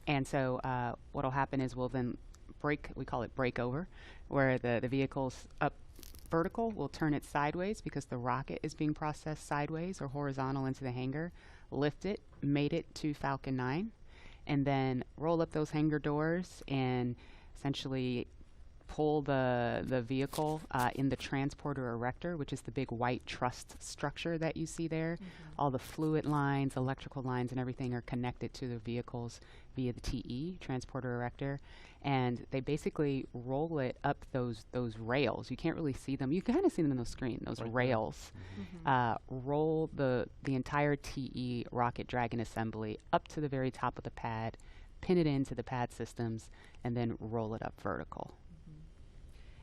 And so what will happen is we'll then break, we call it breakover, where the vehicle's up vertical will turn it sideways because the rocket is being processed sideways or horizontal into the hangar, lift it, mate it to Falcon 9, and then roll up those hangar doors and essentially pull the vehicle in the transporter erector, which is the big white truss structure that you see there. All the fluid lines, electrical lines, and everything are connected to the vehicles via the TE, transporter erector. And they basically roll it up those rails. You can't really see them. You kind of see them in the screen, those rails. Roll the entire TE rocket Dragon assembly up to the very top of the pad, pin it into the pad systems, and then roll it up vertical.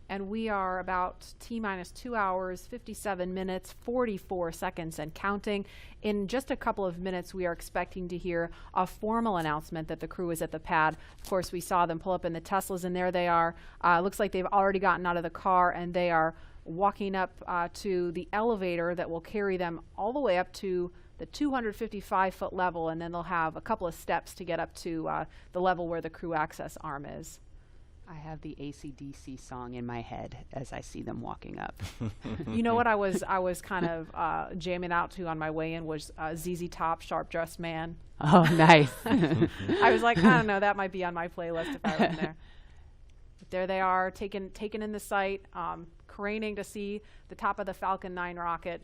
And we are about T-minus 2 hours, 57 minutes, 44 seconds and counting. In just a couple of minutes, we are expecting to hear a formal announcement that the crew is at the pad. Of course, we saw them pull up in the Teslas, and there they are. Looks like they've already gotten out of the car, and they are walking up to the elevator that will carry them all the way up to the 255-foot level, and then they'll have a couple of steps to get up to the level where the crew access arm is. I have the AC/DC song in my head as I see them walking up. You know what I was kind of jamming out to on my way in was ZZ Top, Sharp Dressed Man. Oh, nice. I was like, I don't know, that might be on my playlist if I was in there. But there they are, taken in the sight, craning to see the top of the Falcon 9 rocket.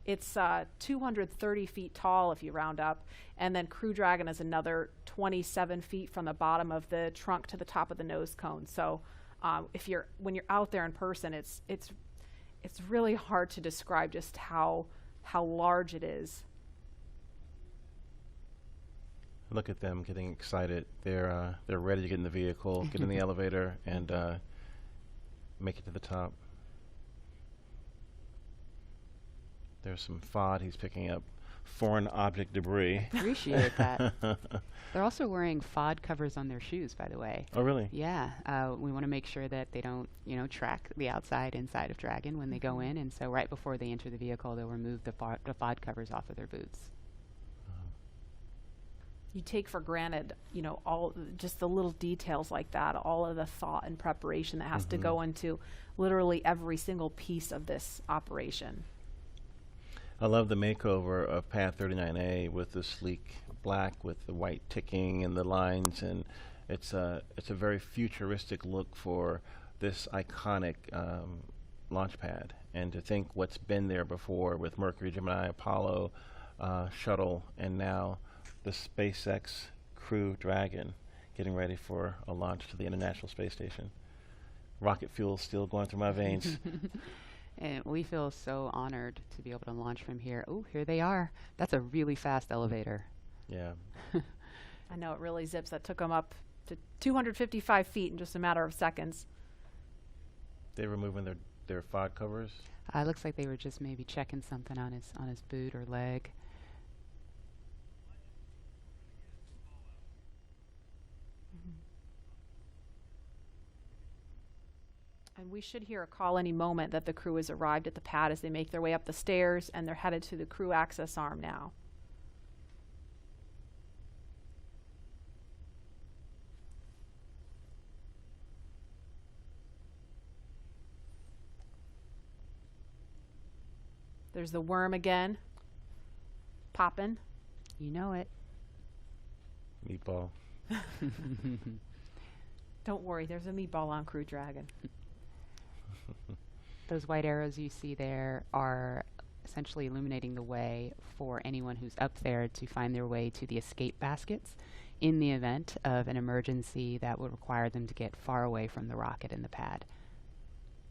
It's 230 feet tall if you round up, and then Crew Dragon is another 27 feet from the bottom of the trunk to the top of the nose cone. So when you're out there in person, it's really hard to describe just how large it is. Look at them getting excited. They're ready to get in the vehicle, get in the elevator, and make it to the top. There's some FOD he's picking up, foreign object debris. Appreciate that. They're also wearing FOD covers on their shoes, by the way. Oh, really? Yeah. We want to make sure that they don't, track the inside of Dragon when they go in. And so right before they enter the vehicle, they'll remove the FOD covers off of their boots. You take for granted, all just the little details like that, all of the thought and preparation that has to go into literally every single piece of this operation. I love the makeover of Pad 39A with the sleek black with the white ticking and the lines, and it's a very futuristic look for this iconic launch pad. And to think what's been there before with Mercury, Gemini, Apollo shuttle, and now the SpaceX Crew Dragon getting ready for a launch to the International Space Station. Rocket fuel still going through my veins. And we feel so honored to be able to launch from here. Oh, here they are. That's a really fast elevator. Yeah. I know, it really zips. That took them up to 255 feet in just a matter of seconds. They were removing their FOD covers? Looks like they were just maybe checking something on his boot or leg. And we should hear a call any moment that the crew has arrived at the pad as they make their way up the stairs, and they're headed to the crew access arm now. There's the worm again, popping. You know it. Meatball. Don't worry, there's a meatball on Crew Dragon. Those white arrows you see there are essentially illuminating the way for anyone who's up there to find their way to the escape baskets in the event of an emergency that would require them to get far away from the rocket and the pad.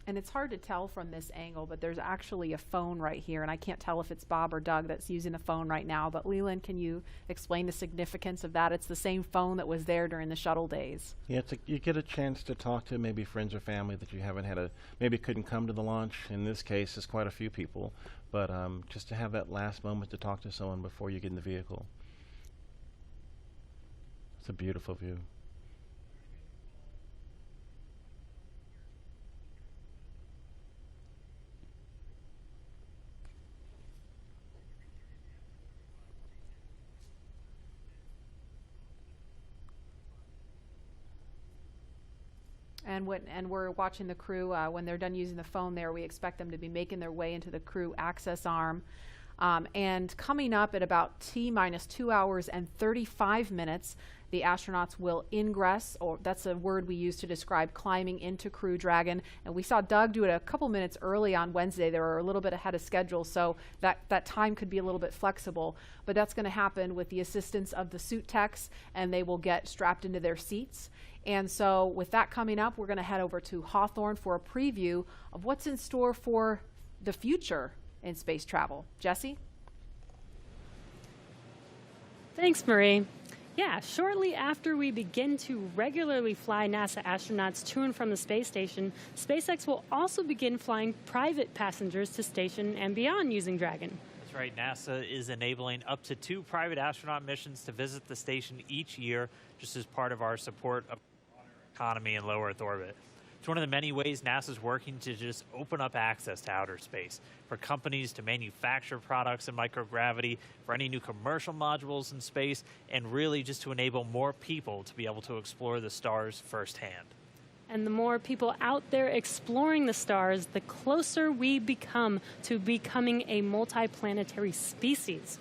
And it's hard to tell from this angle, but there's actually a phone right here, and I can't tell if it's Bob or Doug that's using a phone right now, but Leland, can you explain the significance of that? It's the same phone that was there during the shuttle days. Yeah, you get a chance to talk to maybe friends or family that you haven't had maybe couldn't come to the launch. In this case, it's quite a few people, but just to have that last moment to talk to someone before you get in the vehicle. It's a beautiful view. And we're watching the crew when they're done using the phone there. We expect them to be making their way into the crew access arm. And coming up at about T-minus 2 hours and 35 minutes, the astronauts will ingress, or that's a word we use to describe climbing into Crew Dragon. And we saw Doug do it a couple minutes early on Wednesday. They were a little bit ahead of schedule, so that time could be a little bit flexible. But that's going to happen with the assistance of the suit techs, and they will get strapped into their seats. And so with that coming up, we're going to head over to Hawthorne for a preview of what's in store for the future in space travel. Jesse? Thanks, Marie. Yeah, shortly after we begin to regularly fly NASA astronauts to and from the space station, SpaceX will also begin flying private passengers to station and beyond using Dragon. That's right. NASA is enabling up to 2 private astronaut missions to visit the station each year, just as part of our support of the economy in low Earth orbit. It's one of the many ways NASA's working to just open up access to outer space for companies to manufacture products in microgravity, for any new commercial modules in space, and really just to enable more people to be able to explore the stars firsthand. And the more people out there exploring the stars, the closer we become to becoming a multiplanetary species.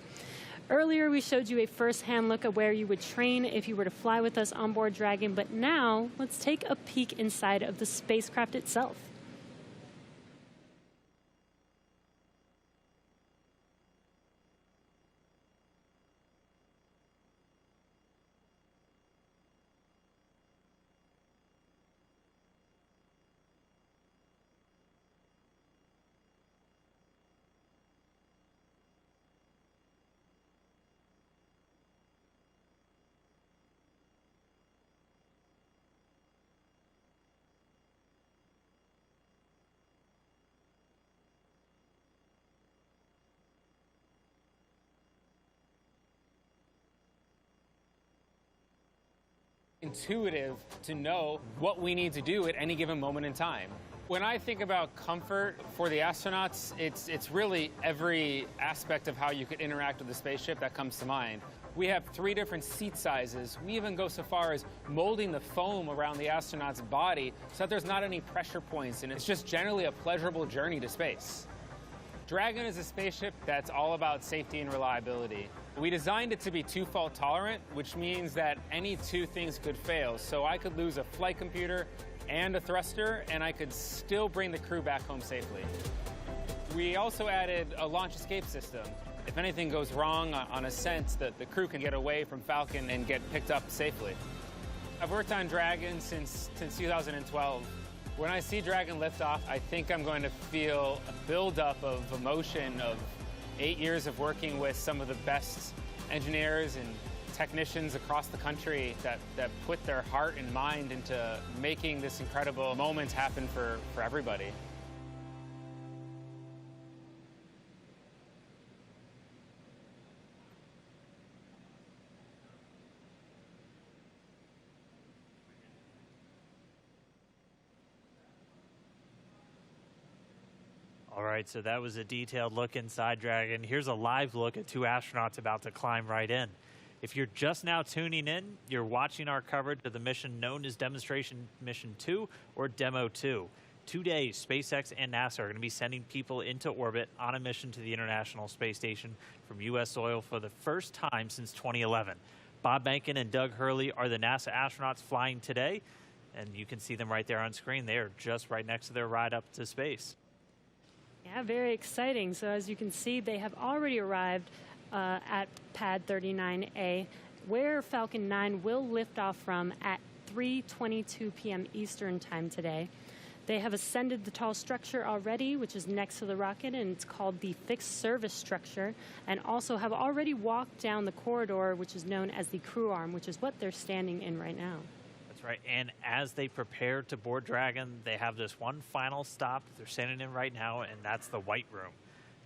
Earlier, we showed you a first-hand look at where you would train if you were to fly with us on board Dragon, but now let's take a peek inside of the spacecraft itself. Intuitive to know what we need to do at any given moment in time. When I think about comfort for the astronauts, it's really every aspect of how you could interact with the spaceship that comes to mind. We have 3 different seat sizes. We even go so far as molding the foam around the astronaut's body so that there's not any pressure points, and it's just generally a pleasurable journey to space. Dragon is a spaceship that's all about safety and reliability. We designed it to be 2-fault tolerant, which means that any 2 things could fail. So I could lose a flight computer and a thruster, and I could still bring the crew back home safely. We also added a launch escape system. If anything goes wrong on ascent, the crew can get away from Falcon and get picked up safely. I've worked on Dragon since 2012. When I see Dragon lift off, I think I'm going to feel a buildup of emotion of 8 years of working with some of the best engineers and technicians across the country that put their heart and mind into making this incredible moment happen for everybody. All right, so that was a detailed look inside Dragon. Here's a live look at 2 astronauts about to climb right in. If you're just now tuning in, you're watching our coverage of the mission known as Demonstration Mission 2 or Demo 2. 2 days, SpaceX and NASA are going to be sending people into orbit on a mission to the International Space Station from U.S. soil for the first time since 2011. Bob Behnken and Doug Hurley are the NASA astronauts flying today, and you can see them right there on screen. They are just right next to their ride up to space. Yeah, very exciting. So as you can see, they have already arrived at pad 39A, where Falcon 9 will lift off from at 3:22 p.m. Eastern time today. They have ascended the tall structure already, which is next to the rocket, and it's called the fixed service structure, and also have already walked down the corridor, which is known as the crew arm, which is what they're standing in right now. That's right, and as they prepare to board Dragon, they have this one final stop that they're standing in right now, and that's the White Room.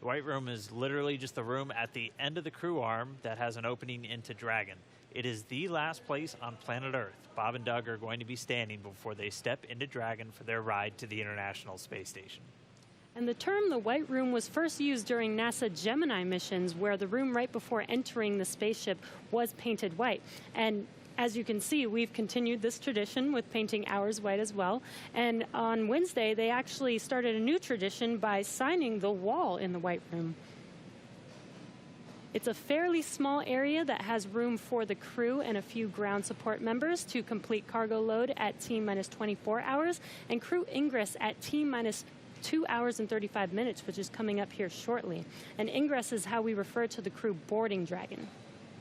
The White Room is literally just the room at the end of the crew arm that has an opening into Dragon. It is the last place on planet Earth Bob and Doug are going to be standing before they step into Dragon for their ride to the International Space Station. And the term the White Room was first used during NASA Gemini missions, where the room right before entering the spaceship was painted white. And as you can see, we've continued this tradition with painting ours white as well. And on Wednesday, they actually started a new tradition by signing the wall in the White Room. It's a fairly small area that has room for the crew and a few ground support members to complete cargo load at T-minus 24 hours and crew ingress at T-minus 2 hours and 35 minutes, which is coming up here shortly. And ingress is how we refer to the crew boarding Dragon.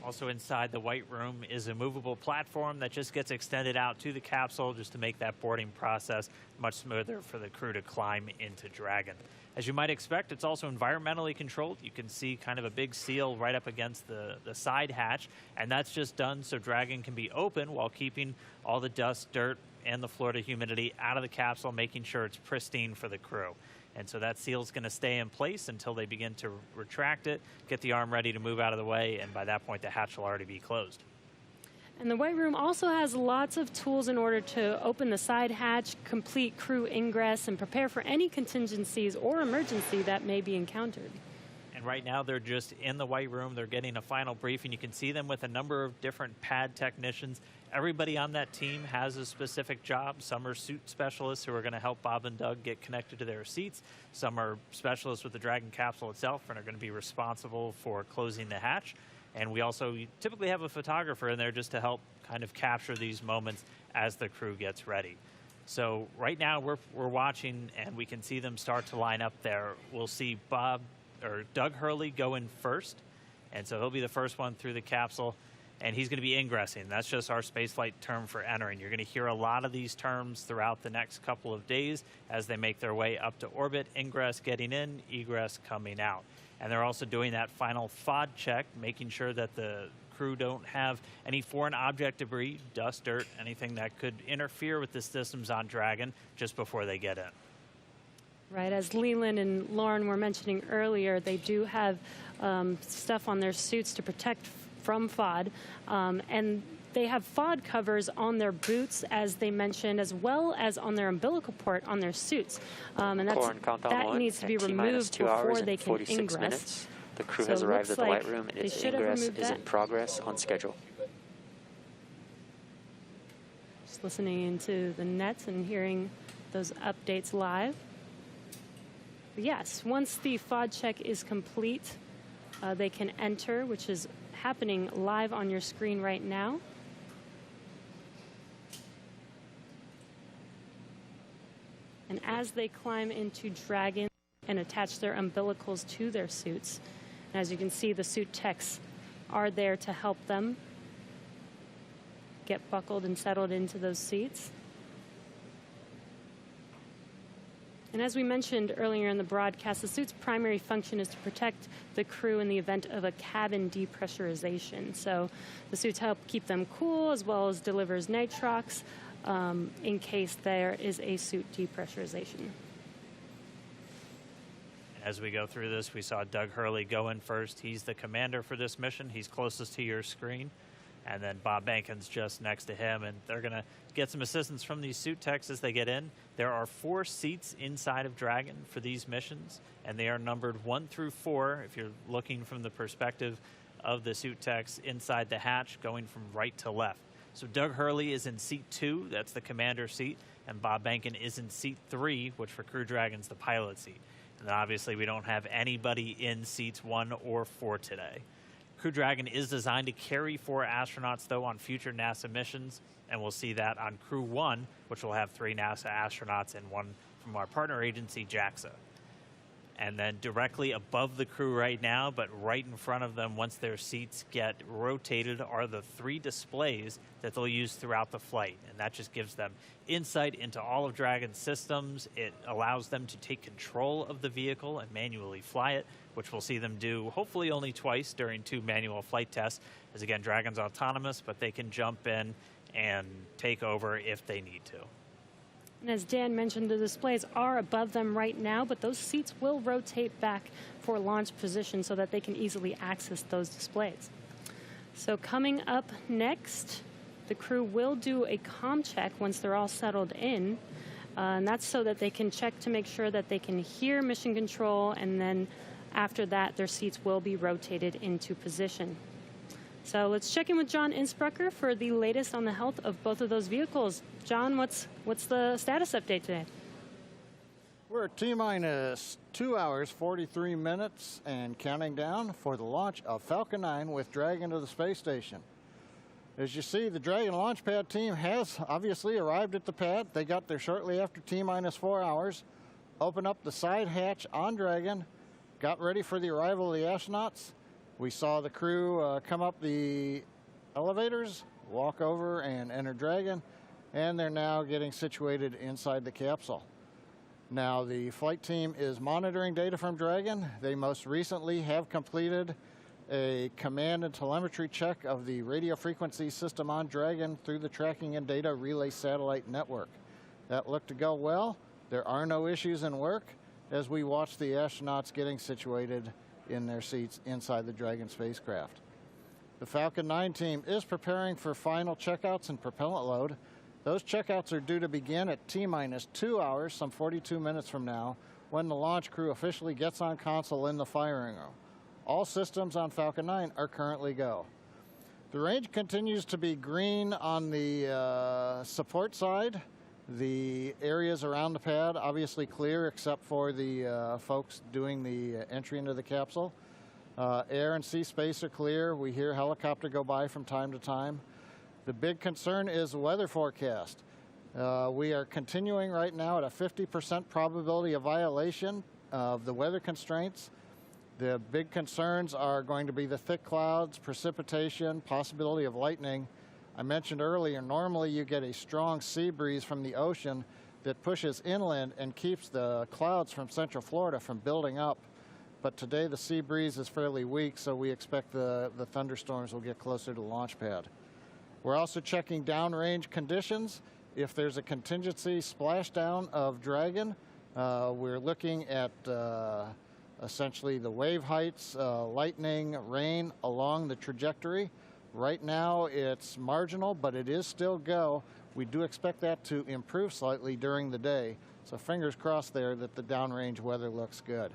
Also inside the White Room is a movable platform that just gets extended out to the capsule just to make that boarding process much smoother for the crew to climb into Dragon. As you might expect, it's also environmentally controlled. You can see kind of a big seal right up against the side hatch, and that's just done so Dragon can be open while keeping all the dust, dirt, and the Florida humidity out of the capsule, making sure it's pristine for the crew. And so that seal is going to stay in place until they begin to retract it, get the arm ready to move out of the way, and by that point the hatch will already be closed. And the White Room also has lots of tools in order to open the side hatch, complete crew ingress, and prepare for any contingencies or emergency that may be encountered. And right now they're just in the White Room. They're getting a final briefing. You can see them with a number of different pad technicians. Everybody on that team has a specific job. Some are suit specialists who are going to help Bob and Doug get connected to their seats. Some are specialists with the Dragon capsule itself and are going to be responsible for closing the hatch. And we also typically have a photographer in there just to help kind of capture these moments as the crew gets ready. So right now we're watching, and we can see them start to line up there. We'll see Doug Hurley go in first, and so he'll be the first one through the capsule, and he's going to be ingressing. That's just our spaceflight term for entering. You're going to hear a lot of these terms throughout the next couple of days as they make their way up to orbit. Ingress getting in, egress coming out. And they're also doing that final FOD check, making sure that the crew don't have any foreign object debris, dust, dirt, anything that could interfere with the systems on Dragon just before they get in. Right, as Leland and Lauren were mentioning earlier, they do have stuff on their suits to protect from FOD, and they have FOD covers on their boots, as they mentioned, as well as on their umbilical port on their suits. And that needs to be removed before they can ingress. Minutes. The crew has arrived at the White Room, and its ingress is in progress on schedule. Just listening into the nets and hearing those updates live. But yes, once the FOD check is complete, they can enter, which is happening live on your screen right now. And as they climb into Dragon and attach their umbilicals to their suits, and as you can see, the suit techs are there to help them get buckled and settled into those seats. And as we mentioned earlier in the broadcast, the suit's primary function is to protect the crew in the event of a cabin depressurization. So the suits help keep them cool, as well as delivers nitrox in case there is a suit depressurization. As we go through this, we saw Doug Hurley go in first. He's the commander for this mission. He's closest to your screen. And then Bob Bankin's just next to him, and they're going to get some assistance from these suit techs as they get in. There are 4 seats inside of Dragon for these missions, and they are numbered 1 through 4 if you're looking from the perspective of the suit techs inside the hatch, going from right to left. So Doug Hurley is in seat 2, that's the commander seat, and Bob Bankin is in seat 3, which for Crew Dragon's the pilot seat. And then obviously we don't have anybody in seats 1 or 4 today. Crew Dragon is designed to carry 4 astronauts, though, on future NASA missions, and we'll see that on Crew 1, which will have 3 NASA astronauts and 1 from our partner agency, JAXA. And then directly above the crew right now, but right in front of them, once their seats get rotated, are the 3 displays that they'll use throughout the flight. And that just gives them insight into all of Dragon's systems. It allows them to take control of the vehicle and manually fly it, which we'll see them do hopefully only twice during 2 manual flight tests. As again, Dragon's autonomous, but they can jump in and take over if they need to. And as Dan mentioned, the displays are above them right now, but those seats will rotate back for launch position so that they can easily access those displays. So coming up next, the crew will do a comm check once they're all settled in. And that's so that they can check to make sure that they can hear mission control, and then after that, their seats will be rotated into position. So let's check in with John Innsbrucker for the latest on the health of both of those vehicles. John, what's the status update today? We're at T-minus 2 hours, 43 minutes and counting down for the launch of Falcon 9 with Dragon to the space station. As you see, the Dragon launch pad team has obviously arrived at the pad. They got there shortly after T-minus 4 hours, opened up the side hatch on Dragon, got ready for the arrival of the astronauts. We saw the crew come up the elevators, walk over and enter Dragon, and they're now getting situated inside the capsule. Now, the flight team is monitoring data from Dragon. They most recently have completed a command and telemetry check of the radio frequency system on Dragon through the tracking and data relay satellite network. That looked to go well. There are no issues in work as we watch the astronauts getting situated in their seats inside the Dragon spacecraft. The Falcon 9 team is preparing for final checkouts and propellant load. Those checkouts are due to begin at T-minus 2 hours, some 42 minutes from now, when the launch crew officially gets on console in the firing room. All systems on Falcon 9 are currently go. The range continues to be green on the support side. The areas around the pad obviously clear except for the folks doing the entry into the capsule. Air and sea space are clear. We hear helicopter go by from time to time. The big concern is the weather forecast. We are continuing right now at a 50% probability of violation of the weather constraints. The big concerns are going to be the thick clouds, precipitation, possibility of lightning. I mentioned earlier, normally you get a strong sea breeze from the ocean that pushes inland and keeps the clouds from Central Florida from building up. But today the sea breeze is fairly weak, so we expect the thunderstorms will get closer to the launch pad. We're also checking downrange conditions. If there's a contingency splashdown of Dragon, we're looking at essentially the wave heights, lightning, rain along the trajectory. Right now it's marginal, but it is still go. We do expect that to improve slightly during the day. So fingers crossed there that the downrange weather looks good.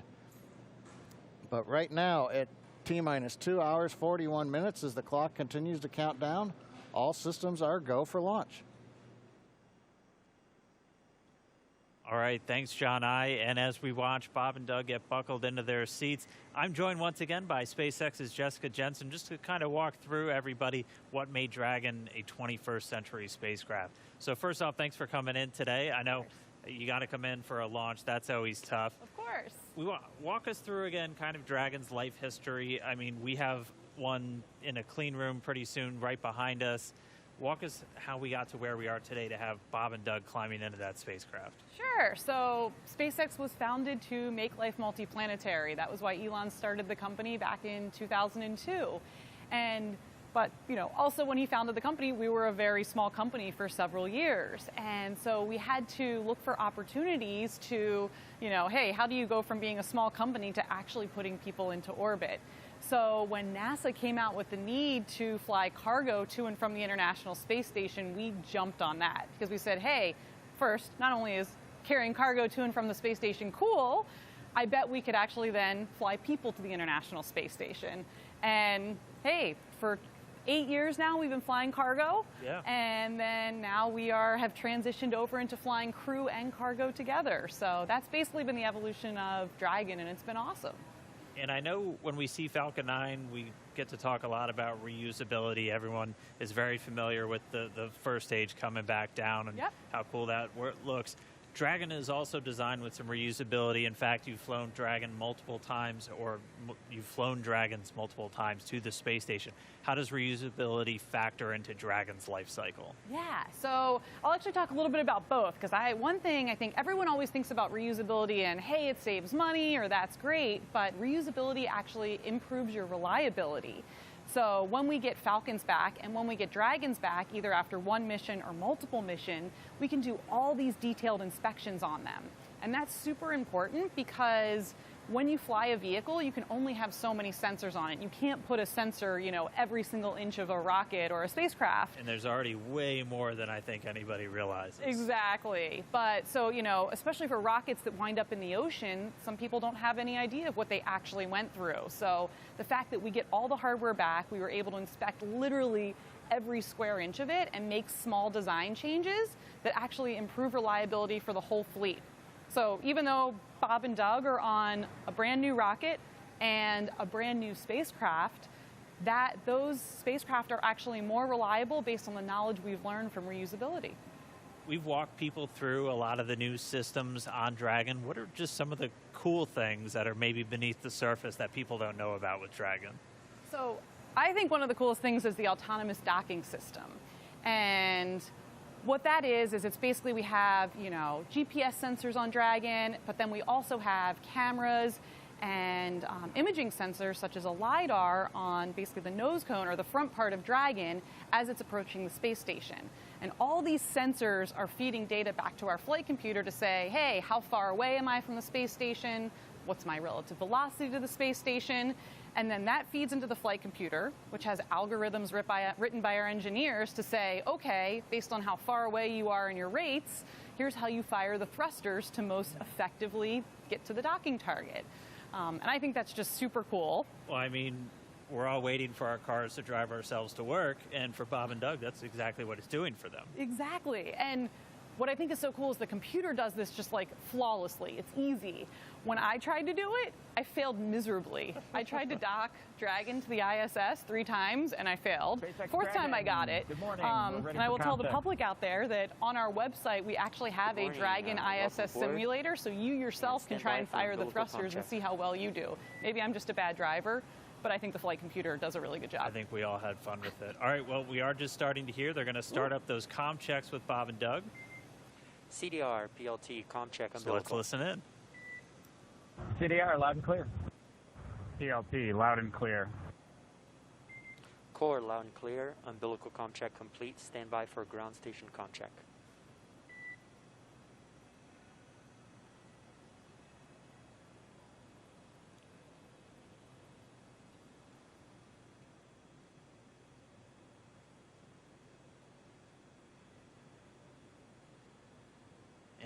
But right now at T-minus 2 hours, 41 minutes as the clock continues to count down, all systems are go for launch. All right, thanks, John I. And as we watch Bob and Doug get buckled into their seats, I'm joined once again by SpaceX's Jessica Jensen, just to kind of walk through everybody what made Dragon a 21st century spacecraft. So first off, thanks for coming in today. I know you got to come in for a launch. That's always tough. Of course. Walk us through again kind of Dragon's life history. I mean, we have one in a clean room pretty soon right behind us. Walk us how we got to where we are today to have Bob and Doug climbing into that spacecraft. Sure. So SpaceX was founded to make life multiplanetary. That was why Elon started the company back in 2002. But also when he founded the company, we were a very small company for several years. And so we had to look for opportunities to, hey, how do you go from being a small company to actually putting people into orbit? So when NASA came out with the need to fly cargo to and from the International Space Station, we jumped on that because we said, hey, first, not only is carrying cargo to and from the space station cool, I bet we could actually then fly people to the International Space Station. And hey, for 8 years now we've been flying cargo, and then now we have transitioned over into flying crew and cargo together. So that's basically been the evolution of Dragon, and it's been awesome. And I know when we see Falcon 9, we get to talk a lot about reusability. Everyone is very familiar with the first stage coming back down and how cool that looks. Dragon is also designed with some reusability. In fact, you've flown Dragon multiple times, or you've flown Dragons multiple times to the space station. How does reusability factor into Dragon's life cycle? Yeah, so I'll actually talk a little bit about both, because one thing I think everyone always thinks about reusability and, hey, it saves money, or that's great, but reusability actually improves your reliability. So when we get Falcons back and when we get Dragons back, either after one mission or multiple mission, we can do all these detailed inspections on them. And that's super important because when you fly a vehicle, you can only have so many sensors on it. You can't put a sensor, every single inch of a rocket or a spacecraft. And there's already way more than I think anybody realizes. Exactly. But so, especially for rockets that wind up in the ocean, some people don't have any idea of what they actually went through. So the fact that we get all the hardware back, we were able to inspect literally every square inch of it and make small design changes that actually improve reliability for the whole fleet. So even though Bob and Doug are on a brand new rocket and a brand new spacecraft, those spacecraft are actually more reliable based on the knowledge we've learned from reusability. We've walked people through a lot of the new systems on Dragon. What are just some of the cool things that are maybe beneath the surface that people don't know about with Dragon? So I think one of the coolest things is the autonomous docking system. And what that is it's basically we have, GPS sensors on Dragon, but then we also have cameras and imaging sensors such as a LiDAR on basically the nose cone or the front part of Dragon as it's approaching the space station. And all these sensors are feeding data back to our flight computer to say, hey, how far away am I from the space station? What's my relative velocity to the space station? And then that feeds into the flight computer, which has algorithms written by our engineers to say, okay, based on how far away you are in your rates, here's how you fire the thrusters to most effectively get to the docking target. And I think that's just super cool. Well, I mean, we're all waiting for our cars to drive ourselves to work, and for Bob and Doug, that's exactly what it's doing for them. Exactly. And what I think is so cool is the computer does this just like flawlessly. It's easy. When I tried to do it, I failed miserably. I tried to dock Dragon to the ISS 3 times and I failed. Fourth time I got it. Good morning. And I will tell the public out there that on our website we actually have a Dragon ISS simulator, so you yourself can try and fire the thrusters and see how well you do. Maybe I'm just a bad driver, but I think the flight computer does a really good job. I think we all had fun with it. All right, well, we are just starting to hear. They're going to start up those comm checks with Bob and Doug. CDR, PLT, comm check, So let's listen in. CDR, loud and clear. PLT, loud and clear. Core, loud and clear. Umbilical comm check complete. Stand by for ground station comm check.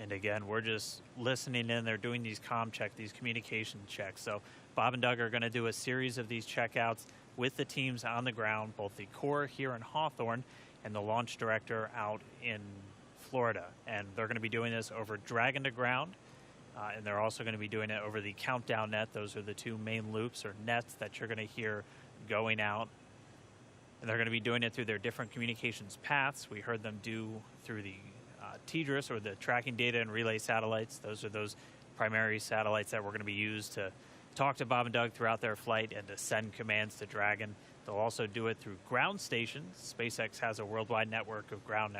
And again, we're just listening in. They're doing these comm checks, these communication checks. So Bob and Doug are going to do a series of these checkouts with the teams on the ground, both the core here in Hawthorne and the launch director out in Florida. And they're going to be doing this over Dragon to ground. And they're also going to be doing it over the countdown net. Those are the 2 main loops or nets that you're going to hear going out. And they're going to be doing it through their different communications paths. We heard them do through the TDRS, or the tracking data and relay satellites. Those are those primary satellites that we're going to be used to talk to Bob and Doug throughout their flight and to send commands to Dragon. They'll also do it through ground stations. SpaceX has a worldwide network of ground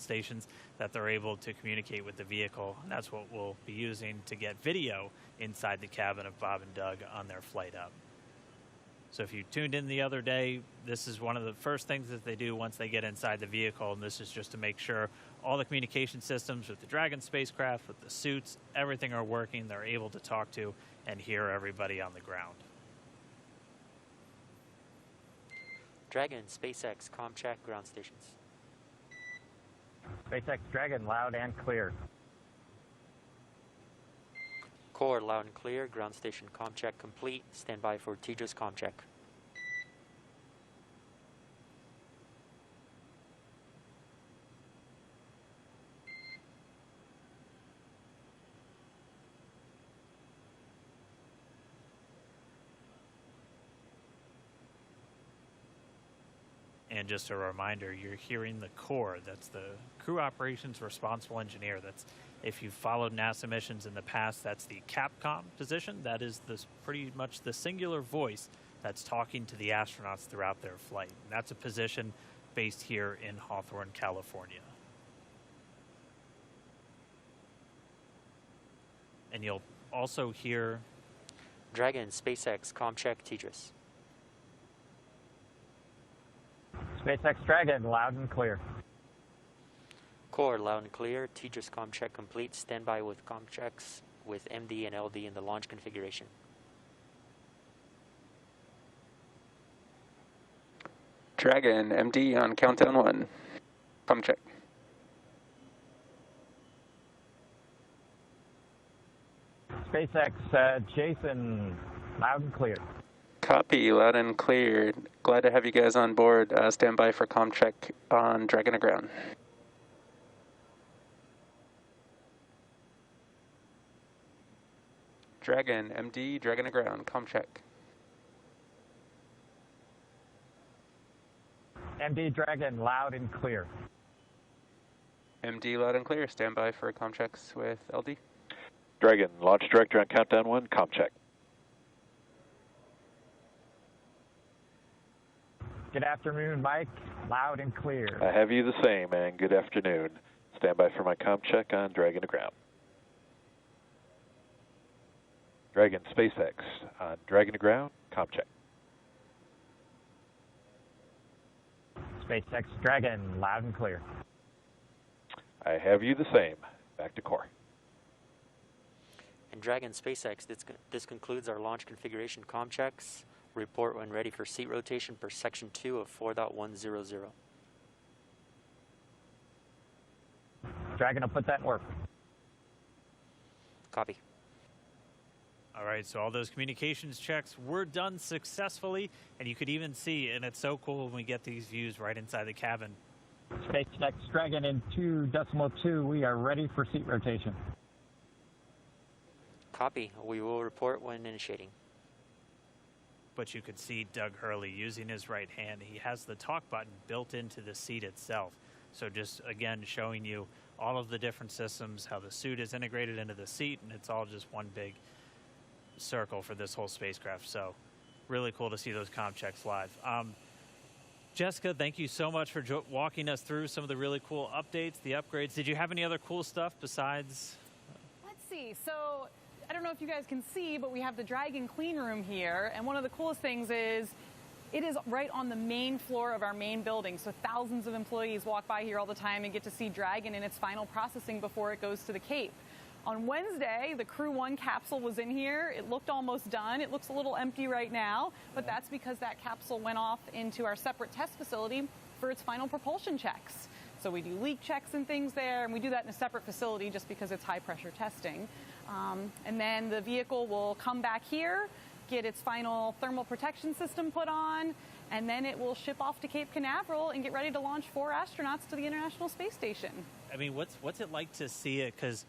stations that they're able to communicate with the vehicle. And that's what we'll be using to get video inside the cabin of Bob and Doug on their flight up. So if you tuned in the other day, this is one of the first things that they do once they get inside the vehicle, and this is just to make sure all the communication systems with the Dragon spacecraft, with the suits, everything are working. They're able to talk to and hear everybody on the ground. Dragon, SpaceX, comm check, ground stations. SpaceX Dragon, loud and clear. Core, loud and clear. Ground station comm check complete. Stand by for TDRS comm check. And just a reminder, you're hearing the core. That's the crew operations responsible engineer. That's, if you've followed NASA missions in the past, that's the Capcom position. That is pretty much the singular voice that's talking to the astronauts throughout their flight. And that's a position based here in Hawthorne, California. And you'll also hear Dragon, SpaceX, comm check, TDRS. SpaceX Dragon, loud and clear. Core, loud and clear. TDRS comm check complete. Stand by with comm checks with MD and LD in the launch configuration. Dragon, MD on countdown 1. Comm check. SpaceX, Jason, loud and clear. Copy, loud and clear. Glad to have you guys on board. Stand by for comm check on Dragon aground. Dragon, MD, Dragon aground, comm check. MD Dragon, loud and clear. MD, loud and clear. Stand by for comm checks with LD. Dragon, launch director on countdown 1, comm check. Good afternoon, Mike, loud and clear. I have you the same, and good afternoon. Stand by for my comm check on Dragon aground. Dragon, SpaceX on Dragon aground, comm check. SpaceX Dragon, loud and clear. I have you the same. Back to core. And Dragon SpaceX, this concludes our launch configuration comm checks. Report when ready for seat rotation per section 2 of 4.100. Dragon will put that in work. Copy. All right, so all those communications checks were done successfully, and you could even see, and it's so cool when we get these views right inside the cabin. SpaceX Dragon in 2.2, we are ready for seat rotation. Copy. We will report when initiating. But you could see Doug Hurley using his right hand. He has the talk button built into the seat itself. So just, again, showing you all of the different systems, how the suit is integrated into the seat, and it's all just one big circle for this whole spacecraft. So really cool to see those comm checks live. Jessica, thank you so much for walking us through some of the really cool updates, the upgrades. Did you have any other cool stuff besides? Let's see. So I don't know if you guys can see, but we have the Dragon clean room here. And one of the coolest things is it is right on the main floor of our main building. So thousands of employees walk by here all the time and get to see Dragon in its final processing before it goes to the Cape. On Wednesday, the Crew 1 capsule was in here. It looked almost done. It looks a little empty right now, but that's because that capsule went off into our separate test facility for its final propulsion checks. So we do leak checks and things there, and we do that in a separate facility just because it's high pressure testing. And then the vehicle will come back here, get its final thermal protection system put on, and then it will ship off to Cape Canaveral and get ready to launch 4 astronauts to the International Space Station. I mean, what's it like to see it? Because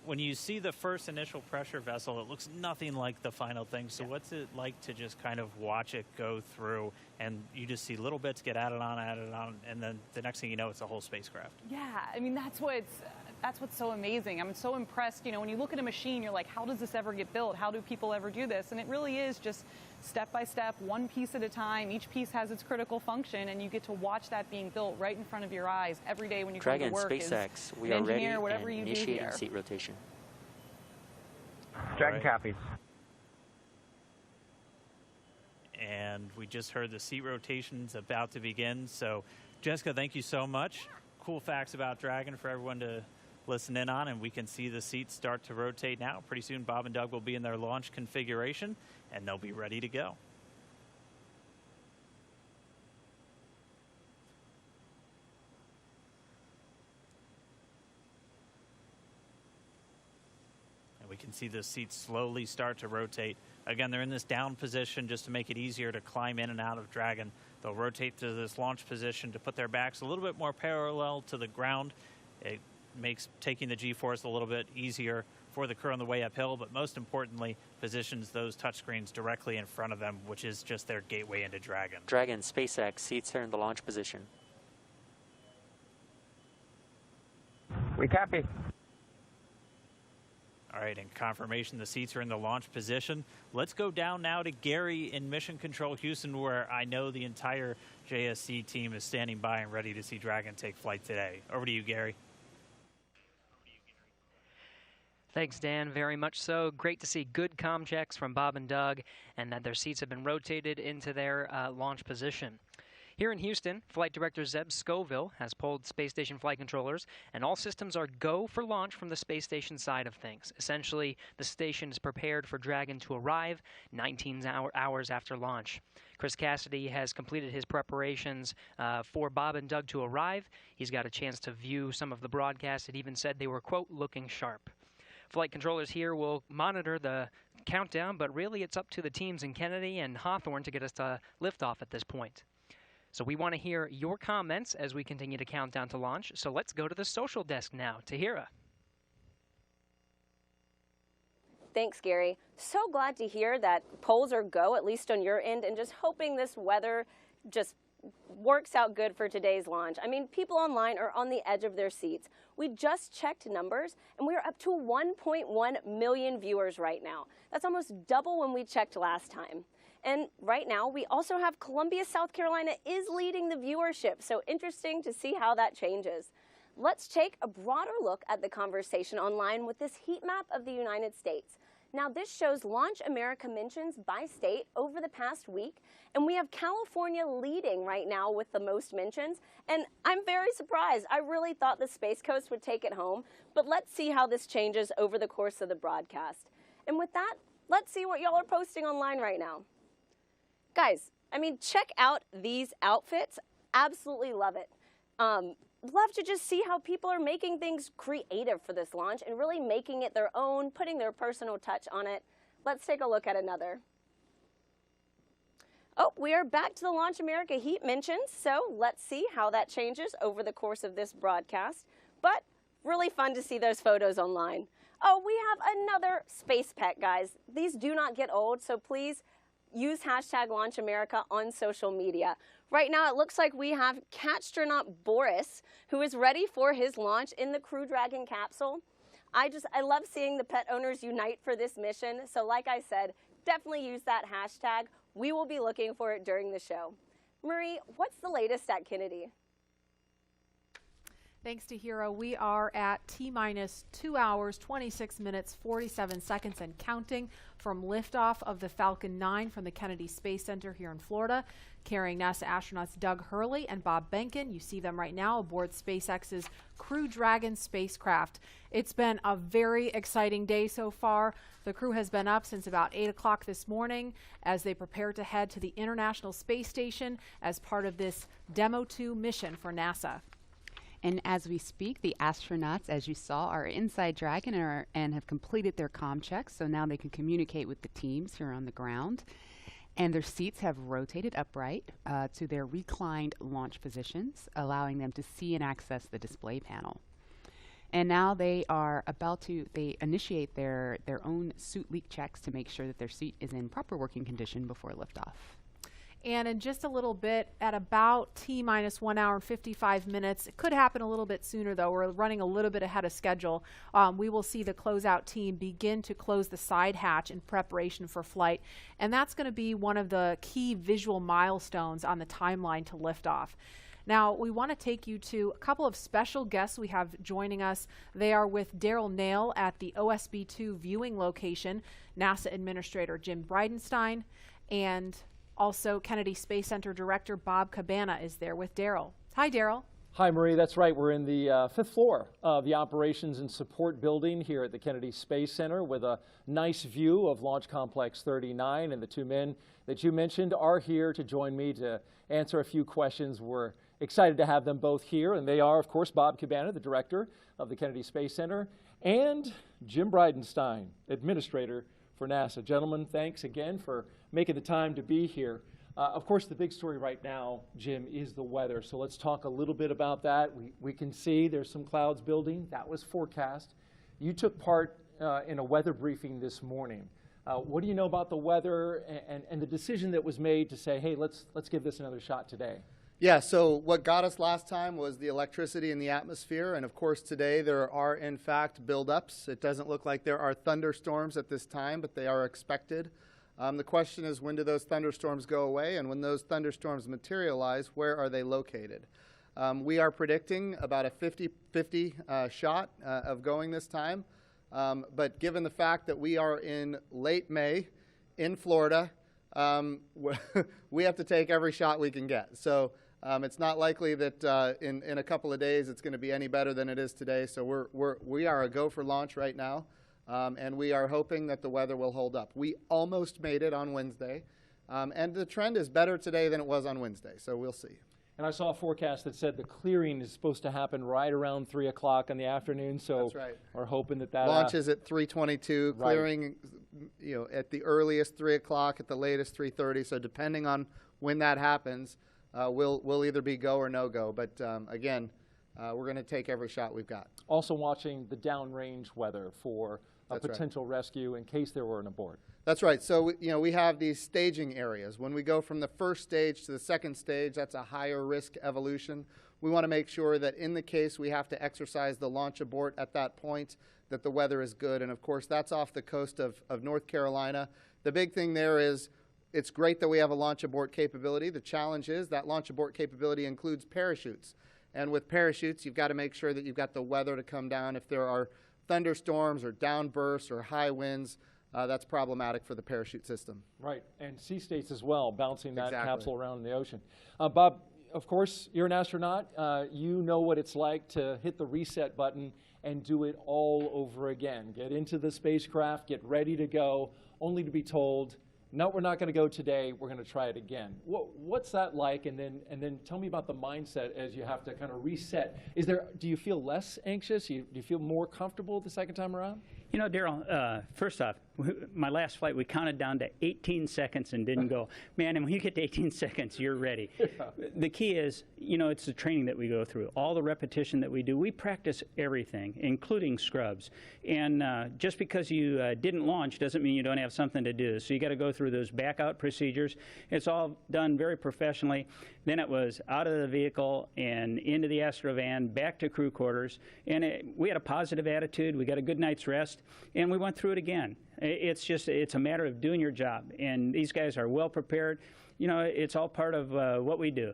when you see the first initial pressure vessel, it looks nothing like the final thing. So what's it like to just kind of watch it go through, and you just see little bits get added on, and then the next thing you know, it's a whole spacecraft? Yeah, I mean, that's what's so amazing. I'm so impressed. You know, when you look at a machine, you're like, how does this ever get built? How do people ever do this? And it really is just step by step, one piece at a time. Each piece has its critical function, and you get to watch that being built right in front of your eyes every day when you come to work. Dragon SpaceX, we an are ready engineer, whatever and you do initiating here. seat rotation. Dragon copies. And we just heard the seat rotation's about to begin. So, Jessica, thank you so much. Cool facts about Dragon for everyone to listen in on, and we can see the seats start to rotate now. Pretty soon, Bob and Doug will be in their launch configuration, and they'll be ready to go. And we can see the seats slowly start to rotate. Again, they're in this down position just to make it easier to climb in and out of Dragon. They'll rotate to this launch position to put their backs a little bit more parallel to the ground. It makes taking the G-force a little bit easier for the crew on the way uphill, but most importantly, positions those touchscreens directly in front of them, which is just their gateway into Dragon. Dragon SpaceX, seats are in the launch position. We copy. All right, and confirmation the seats are in the launch position. Let's go down now to Gary in Mission Control Houston, where I know the entire JSC team is standing by and ready to see Dragon take flight today. Over to you, Gary. Thanks, Dan. Very much so. Great to see good comm checks from Bob and Doug, and that their seats have been rotated into their launch position. Here in Houston, Flight Director Zeb Scoville has pulled space station flight controllers, and all systems are go for launch from the space station side of things. Essentially, the station is prepared for Dragon to arrive 19 hours after launch. Chris Cassidy has completed his preparations for Bob and Doug to arrive. He's got a chance to view some of the broadcasts. It even said they were, quote, looking sharp. Flight controllers here will monitor the countdown, but really it's up to the teams in Kennedy and Hawthorne to get us to liftoff at this point. So we want to hear your comments as we continue to count down to launch. So let's go to the social desk now. Tahira. Thanks, Gary. So glad to hear that polls are go, at least on your end, and just hoping this weather just works out good for today's launch. I mean, people online are on the edge of their seats. We just checked numbers, and we're up to 1.1 million viewers right now. That's almost double when we checked last time. And right now, we also have Columbia, South Carolina is leading the viewership, so interesting to see how that changes. Let's take a broader look at the conversation online with this heat map of the United States. Now, this shows Launch America mentions by state over the past week, and we have California leading right now with the most mentions, and I'm very surprised. I really thought the Space Coast would take it home, but let's see how this changes over the course of the broadcast. And with that, let's see what y'all are posting online right now. Guys, I mean, check out these outfits. Absolutely love it. Love to just see how people are making things creative for this launch and really making it their own, putting their personal touch on it. Let's take a look at another. Oh, we are back to the Launch America heat mentions, so let's see how that changes over the course of this broadcast. But really fun to see those photos online. Oh, we have another space pet, guys. These do not get old, so please use hashtag Launch America on social media. Right now, it looks like we have Catstronaut Boris, who is ready for his launch in the Crew Dragon capsule. I love seeing the pet owners unite for this mission. So like I said, definitely use that hashtag. We will be looking for it during the show. Marie, what's the latest at Kennedy? Thanks to Hero, we are at T-minus 2 hours, 26 minutes, 47 seconds and counting from liftoff of the Falcon 9 from the Kennedy Space Center here in Florida, carrying NASA astronauts Doug Hurley and Bob Behnken. You see them right now aboard SpaceX's Crew Dragon spacecraft. It's been a very exciting day so far. The crew has been up since about 8 o'clock this morning as they prepare to head to the International Space Station as part of this Demo 2 mission for NASA. And as we speak, the astronauts, as you saw, are inside Dragon and have completed their comm checks, so now they can communicate with the teams here on the ground. And their seats have rotated upright to their reclined launch positions, allowing them to see and access the display panel. And now they are about to initiate their own suit leak checks to make sure that their seat is in proper working condition before liftoff. And in just a little bit, at about T-minus 1 hour and 55 minutes, it could happen a little bit sooner though, we're running a little bit ahead of schedule, we will see the closeout team begin to close the side hatch in preparation for flight. And that's going to be one of the key visual milestones on the timeline to liftoff. Now, we want to take you to a couple of special guests we have joining us. They are with Daryl Nail at the OSB-2 viewing location, NASA Administrator Jim Bridenstine, and also Kennedy Space Center Director Bob Cabana is there with Daryl. Hi, Daryl. Hi, Marie. That's right. We're in the 5th floor of the Operations and Support Building here at the Kennedy Space Center with a nice view of Launch Complex 39. And the two men that you mentioned are here to join me to answer a few questions. We're excited to have them both here. And they are, of course, Bob Cabana, the Director of the Kennedy Space Center, and Jim Bridenstine, Administrator for NASA. Gentlemen, thanks again for making the time to be here. Of course, the big story right now, Jim, is the weather. So let's talk a little bit about that. We can see there's some clouds building. That was forecast. You took part in a weather briefing this morning. What do you know about the weather and the decision that was made to say, hey, let's give this another shot today? Yeah, so what got us last time was the electricity in the atmosphere, and of course today there are in fact buildups. It doesn't look like there are thunderstorms at this time, but they are expected. The question is, when do those thunderstorms go away, and when those thunderstorms materialize, where are they located? We are predicting about a 50-50 shot of going this time, but given the fact that we are in late May in Florida, we have to take every shot we can get. So It's not likely that in a couple of days it's going to be any better than it is today. So we are a go for launch right now, and we are hoping that the weather will hold up. We almost made it on Wednesday, and the trend is better today than it was on Wednesday. So we'll see. And I saw a forecast that said the clearing is supposed to happen right around 3 o'clock in the afternoon. So that's right. We're hoping that launches at 3:22, right. clearing, at the earliest 3 o'clock, at the latest 3:30. So depending on when that happens, we'll either be go or no go. But again, we're going to take every shot we've got. Also watching the downrange weather for a potential rescue in case there were an abort. That's right. So we have these staging areas. When we go from the first stage to the second stage, that's a higher risk evolution. We want to make sure that in the case we have to exercise the launch abort at that point, that the weather is good. And of course, that's off the coast of North Carolina. The big thing there is it's great that we have a launch abort capability. The challenge is that launch abort capability includes parachutes. And with parachutes, you've got to make sure that you've got the weather to come down. If there are thunderstorms or downbursts or high winds, that's problematic for the parachute system. Right, and sea states as well, bouncing that Exactly. capsule around in the ocean. Bob, of course, you're an astronaut. You know what it's like to hit the reset button and do it all over again. Get into the spacecraft, get ready to go, only to be told, no, we're not going to go today. We're going to try it again. What's that like? And then tell me about the mindset as you have to kind of reset. Do you feel less anxious? Do you feel more comfortable the second time around? You know, Daryl, first off, my last flight, we counted down to 18 seconds and didn't go. Man, and when you get to 18 seconds, you're ready. Yeah. The key is, it's the training that we go through. All the repetition that we do, we practice everything, including scrubs. And just because you didn't launch doesn't mean you don't have something to do. So you got to go through those back-out procedures. It's all done very professionally. Then it was out of the vehicle and into the Astrovan, back to crew quarters. And we had a positive attitude. We got a good night's rest. And we went through it again. It's a matter of doing your job. And these guys are well prepared. It's all part of what we do.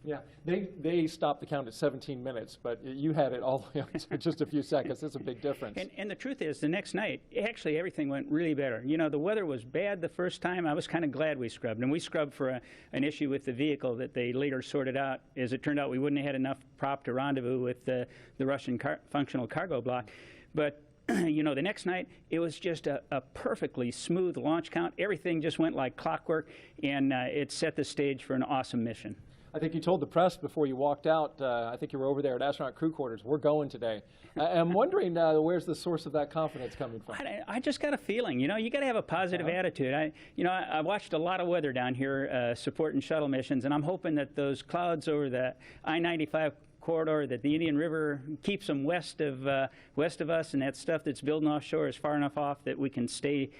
Yeah, they stopped the count at 17 minutes, but you had it all the way up to just a few seconds. That's a big difference. And the truth is, the next night, actually everything went really better. The weather was bad the first time. I was kind of glad we scrubbed. And we scrubbed for an issue with the vehicle that they later sorted out. As it turned out, we wouldn't have had enough prop to rendezvous with the Russian functional cargo block. But the next night, it was just a perfectly smooth launch count. Everything just went like clockwork, and it set the stage for an awesome mission. I think you told the press before you walked out, I think you were over there at astronaut crew quarters, we're going today. I'm wondering where's the source of that confidence coming from? I just got a feeling, you got to have a positive attitude. I watched a lot of weather down here supporting shuttle missions, and I'm hoping that those clouds over the I-95 corridor, that the Indian River keeps them west of us, and that stuff that's building offshore is far enough off that we can stay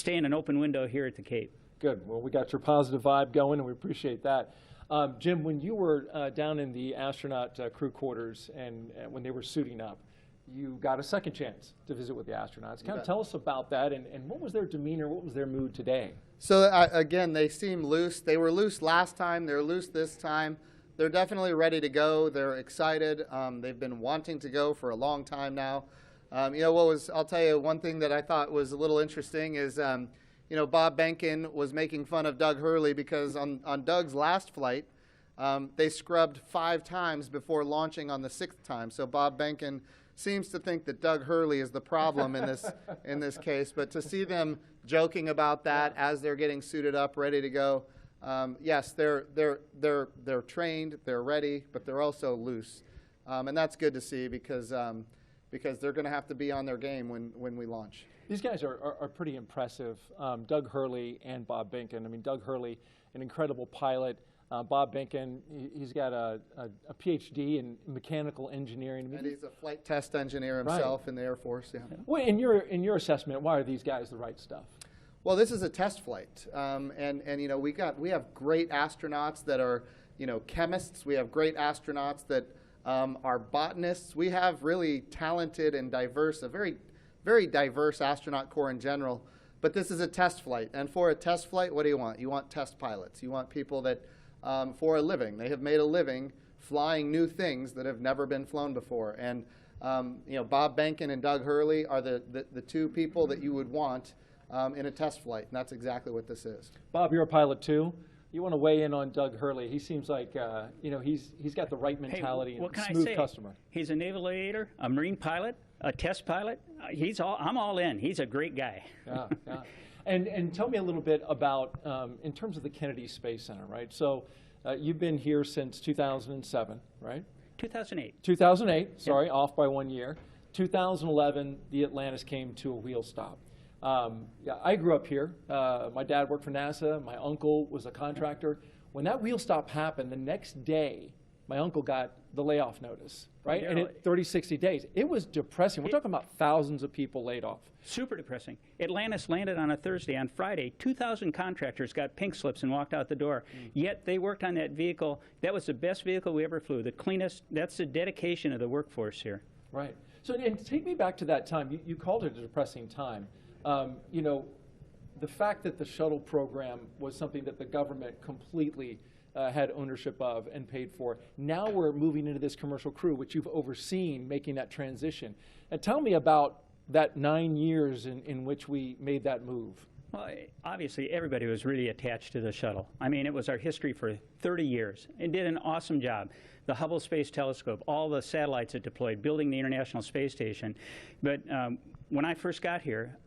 in an open window here at the Cape. Good. Well, we got your positive vibe going, and we appreciate that. Jim, when you were down in the astronaut crew quarters and when they were suiting up, you got a second chance to visit with the astronauts. Kind of tell us about that, and what was their demeanor, what was their mood today? So again, they seem loose. They were loose last time. They're loose this time. They're definitely ready to go. They're excited. They've been wanting to go for a long time now. I'll tell you one thing that I thought was a little interesting is, Bob Behnken was making fun of Doug Hurley because on Doug's last flight, they scrubbed 5 times before launching on the 6th time. So Bob Behnken seems to think that Doug Hurley is the problem in this case. But to see them joking about that as they're getting suited up, ready to go, yes, they're trained, they're ready, but they're also loose, and that's good to see because they're going to have to be on their game when we launch. These guys are pretty impressive, Doug Hurley and Bob Behnken. I mean, Doug Hurley, an incredible pilot. Bob Behnken, he's got a PhD in mechanical engineering. And he's a flight test engineer himself in the Air Force. Yeah. Well, in your assessment, why are these guys the right stuff? Well, this is a test flight, and we have great astronauts that are chemists. We have great astronauts that are botanists. We have really talented and diverse, a very very diverse astronaut corps in general. But this is a test flight, and for a test flight, what do you want? You want test pilots. You want people that, for a living, they have made a living flying new things that have never been flown before. And Bob Behnken and Doug Hurley are the 2 people that you would want in a test flight, and that's exactly what this is. Bob, you're a pilot too. You want to weigh in on Doug Hurley? He seems like he's got the right mentality Hey, what and can smooth I say? customer. He's a naval aviator, a marine pilot, a test pilot. I'm all in. He's a great guy. Yeah, yeah. And tell me a little bit about in terms of the Kennedy Space Center, right? So you've been here since 2007, right? 2008. 2008. Sorry, off by 1 year. 2011, the Atlantis came to a wheel stop. Yeah, I grew up here. My dad worked for NASA. My uncle was a contractor. When that wheel stop happened, the next day, my uncle got the layoff notice, right? And it 30, 60 days. It was depressing. We're talking about thousands of people laid off. Super depressing. Atlantis landed on a Thursday. On Friday, 2,000 contractors got pink slips and walked out the door. Yet they worked on that vehicle. That was the best vehicle we ever flew, the cleanest. That's the dedication of the workforce here. Right. So, and take me back to that time. You called it a depressing time. The fact that the shuttle program was something that the government completely had ownership of and paid for. Now we're moving into this commercial crew, which you've overseen making that transition. And tell me about that 9 years in which we made that move. Well, obviously, everybody was really attached to the shuttle. I mean, it was our history for 30 years. It did an awesome job. The Hubble Space Telescope, all the satellites it deployed, building the International Space Station. But when I first got here,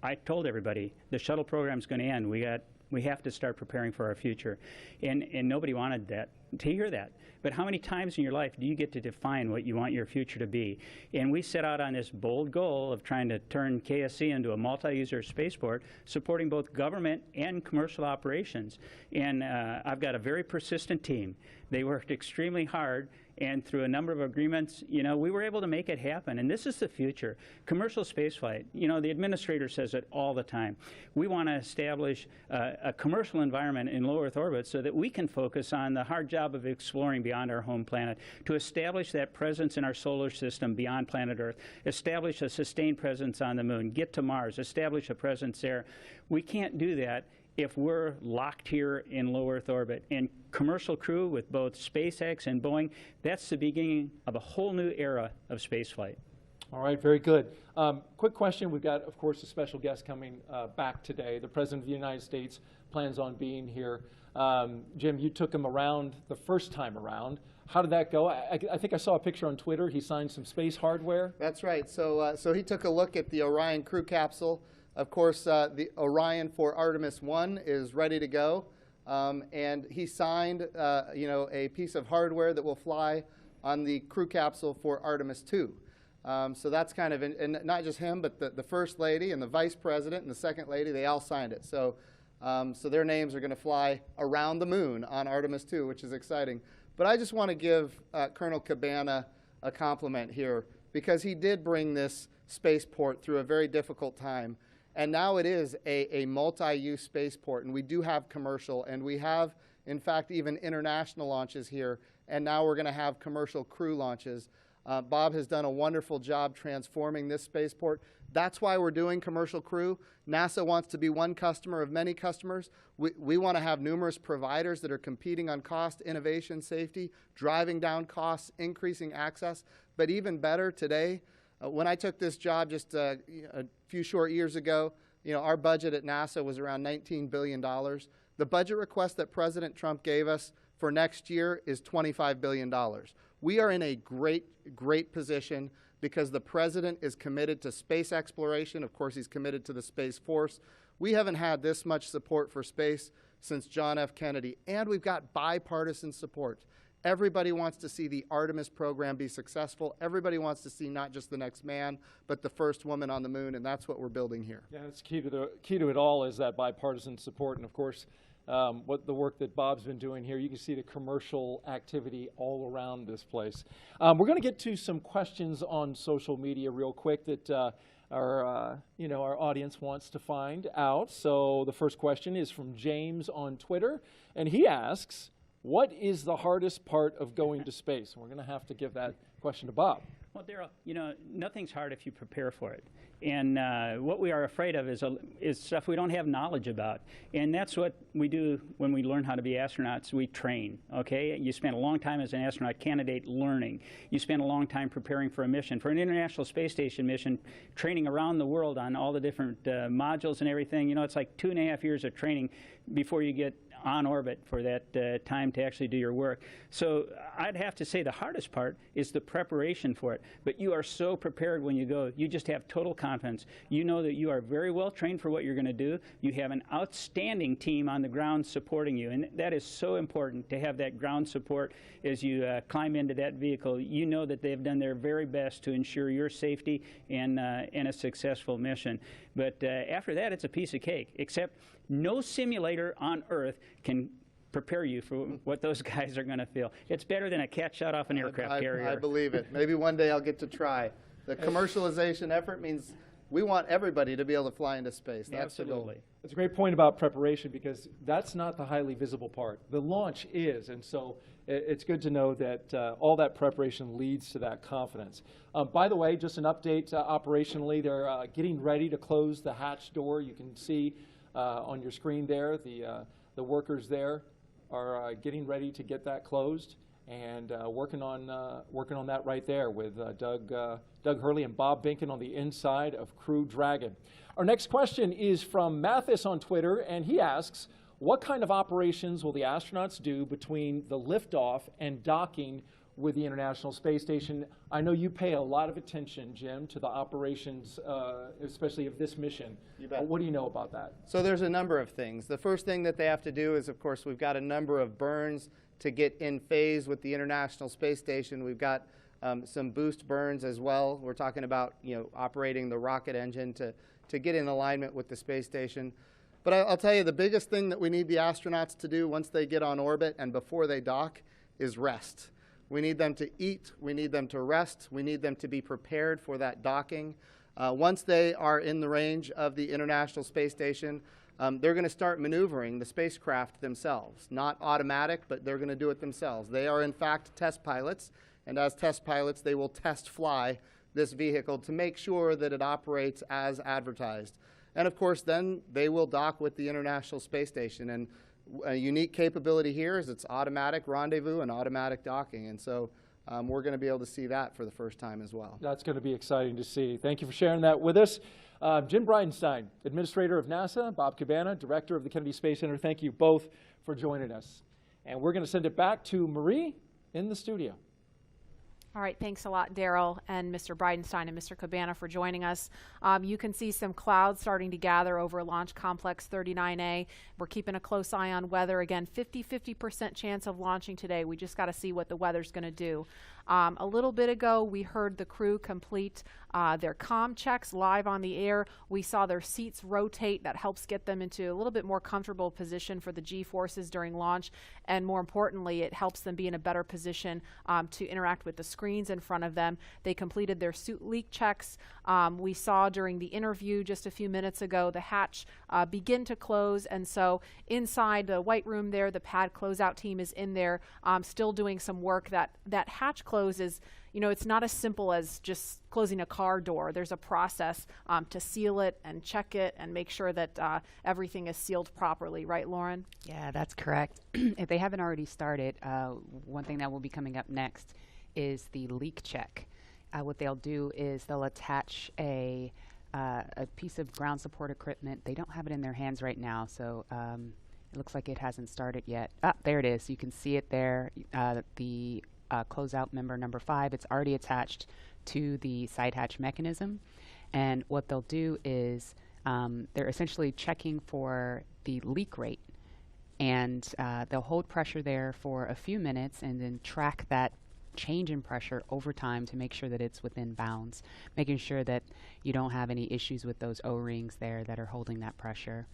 I told everybody the shuttle program's going to end. We have to start preparing for our future, and nobody wanted that to hear that. But how many times in your life do you get to define what you want your future to be? And we set out on this bold goal of trying to turn KSC into a multi-user spaceport, supporting both government and commercial operations. And I've got a very persistent team. They worked extremely hard. And through a number of agreements, we were able to make it happen. And this is the future. Commercial spaceflight, the administrator says it all the time. We want to establish a commercial environment in low Earth orbit so that we can focus on the hard job of exploring beyond our home planet, to establish that presence in our solar system beyond planet Earth, establish a sustained presence on the moon, get to Mars, establish a presence there. We can't do that if we're locked here in low Earth orbit. And commercial crew with both SpaceX and Boeing, that's the beginning of a whole new era of spaceflight. All right, very good. Quick question. We've got, of course, a special guest coming back today. The President of the United States plans on being here. Jim, you took him around the first time around. How did that go? I think I saw a picture on Twitter. He signed some space hardware. That's right. So he took a look at the Orion crew capsule. Of course, the Orion for Artemis 1 is ready to go, and he signed, a piece of hardware that will fly on the crew capsule for Artemis 2. So that's kind of, and not just him, but the First Lady and the Vice President and the Second Lady, they all signed it. So their names are going to fly around the moon on Artemis 2, which is exciting. But I just want to give Colonel Cabana a compliment here, because he did bring this spaceport through a very difficult time. And now it is a multi-use spaceport, and we do have commercial, and we have, in fact, even international launches here, and now we're going to have commercial crew launches. Bob has done a wonderful job transforming this spaceport. That's why we're doing commercial crew. NASA wants to be one customer of many customers. We want to have numerous providers that are competing on cost, innovation, safety, driving down costs, increasing access. But even better today, when I took this job just a few short years ago, our budget at NASA was around $19 billion. The budget request that President Trump gave us for next year is $25 billion. We are in a great position because the President is committed to space exploration. Of course, he's committed to the Space Force. We haven't had this much support for space since John F. Kennedy, and we've got bipartisan support. Everybody wants to see the Artemis program be successful. Everybody wants to see not just the next man, but the first woman on the moon, and that's what we're building here. Yeah, that's key to it all is that bipartisan support, and of course, what the work that Bob's been doing here. You can see the commercial activity all around this place. We're going to get to some questions on social media real quick that our audience wants to find out. So the first question is from James on Twitter, and he asks, what is the hardest part of going to space? And we're going to have to give that question to Bob. Well, Daryl, nothing's hard if you prepare for it. And what we are afraid of is stuff we don't have knowledge about. And that's what we do when we learn how to be astronauts. We train, okay? You spend a long time as an astronaut candidate learning. You spend a long time preparing for a mission. For an International Space Station mission, training around the world on all the different modules and everything, it's like 2.5 years of training before you get on orbit for that time to actually do your work. So I'd have to say the hardest part is the preparation for it. But you are so prepared when you go. You just have total confidence. You know that you are very well trained for what you're going to do. You have an outstanding team on the ground supporting you. And that is so important to have that ground support as you climb into that vehicle. You know that they've done their very best to ensure your safety and a successful mission. But after that, it's a piece of cake, except no simulator on Earth can prepare you for what those guys are going to feel. It's better than a cat shot off an aircraft carrier. I believe it. Maybe one day I'll get to try. The commercialization effort means we want everybody to be able to fly into space. That's the goal. It's a great point about preparation, because that's not the highly visible part. The launch is, and so it's good to know that all that preparation leads to that confidence. By the way, just an update operationally, they're getting ready to close the hatch door. You can see on your screen there, the workers there are getting ready to get that closed, and working on that right there with Doug Hurley and Bob Binken on the inside of Crew Dragon. Our next question is from Mathis on Twitter, and he asks, what kind of operations will the astronauts do between the liftoff and docking with the International Space Station? I know you pay a lot of attention, Jim, to the operations, especially of this mission. You bet. What do you know about that? So there's a number of things. The first thing that they have to do is, of course, we've got a number of burns to get in phase with the International Space Station. We've got some boost burns as well. We're talking about, operating the rocket engine to get in alignment with the space station. But I'll tell you, the biggest thing that we need the astronauts to do once they get on orbit and before they dock is rest. We need them to eat, we need them to rest, we need them to be prepared for that docking. Once they are in the range of the International Space Station, they're going to start maneuvering the spacecraft themselves. Not automatic, but they're going to do it themselves. They are, in fact, test pilots, and as test pilots, they will test fly this vehicle to make sure that it operates as advertised. And of course, then they will dock with the International Space Station. And a unique capability here is it's automatic rendezvous and automatic docking. And so we're going to be able to see that for the first time as well. That's going to be exciting to see. Thank you for sharing that with us. Jim Bridenstine, Administrator of NASA, Bob Cabana, Director of the Kennedy Space Center, thank you both for joining us. And we're going to send it back to Marie in the studio. All right, thanks a lot, Daryl and Mr. Bridenstine and Mr. Cabana for joining us. You can see some clouds starting to gather over Launch Complex 39A. We're keeping a close eye on weather. Again, 50% chance of launching today. We just got to see what the weather's going to do. A little bit ago, we heard the crew complete their comm checks live on the air. We saw their seats rotate. That helps get them into a little bit more comfortable position for the G-forces during launch. And more importantly, it helps them be in a better position to interact with the screens in front of them. They completed their suit leak checks. We saw during the interview just a few minutes ago the hatch begin to close. And so inside the white room there, the pad closeout team is in there still doing some work. That hatch closes, it's not as simple as just closing a car door. There's a process to seal it and check it and make sure that everything is sealed properly. Right, Lauren? Yeah, that's correct. If they haven't already started, one thing that will be coming up next is the leak check. What they'll do is they'll attach a piece of ground support equipment. They don't have it in their hands right now, so it looks like it hasn't started yet. There it is. You can see it there. The closeout member number 5, it's already attached to the side hatch mechanism. And what they'll do is they're essentially checking for the leak rate. And they'll hold pressure there for a few minutes and then track that change in pressure over time to make sure that it's within bounds, making sure that you don't have any issues with those O-rings there that are holding that pressure.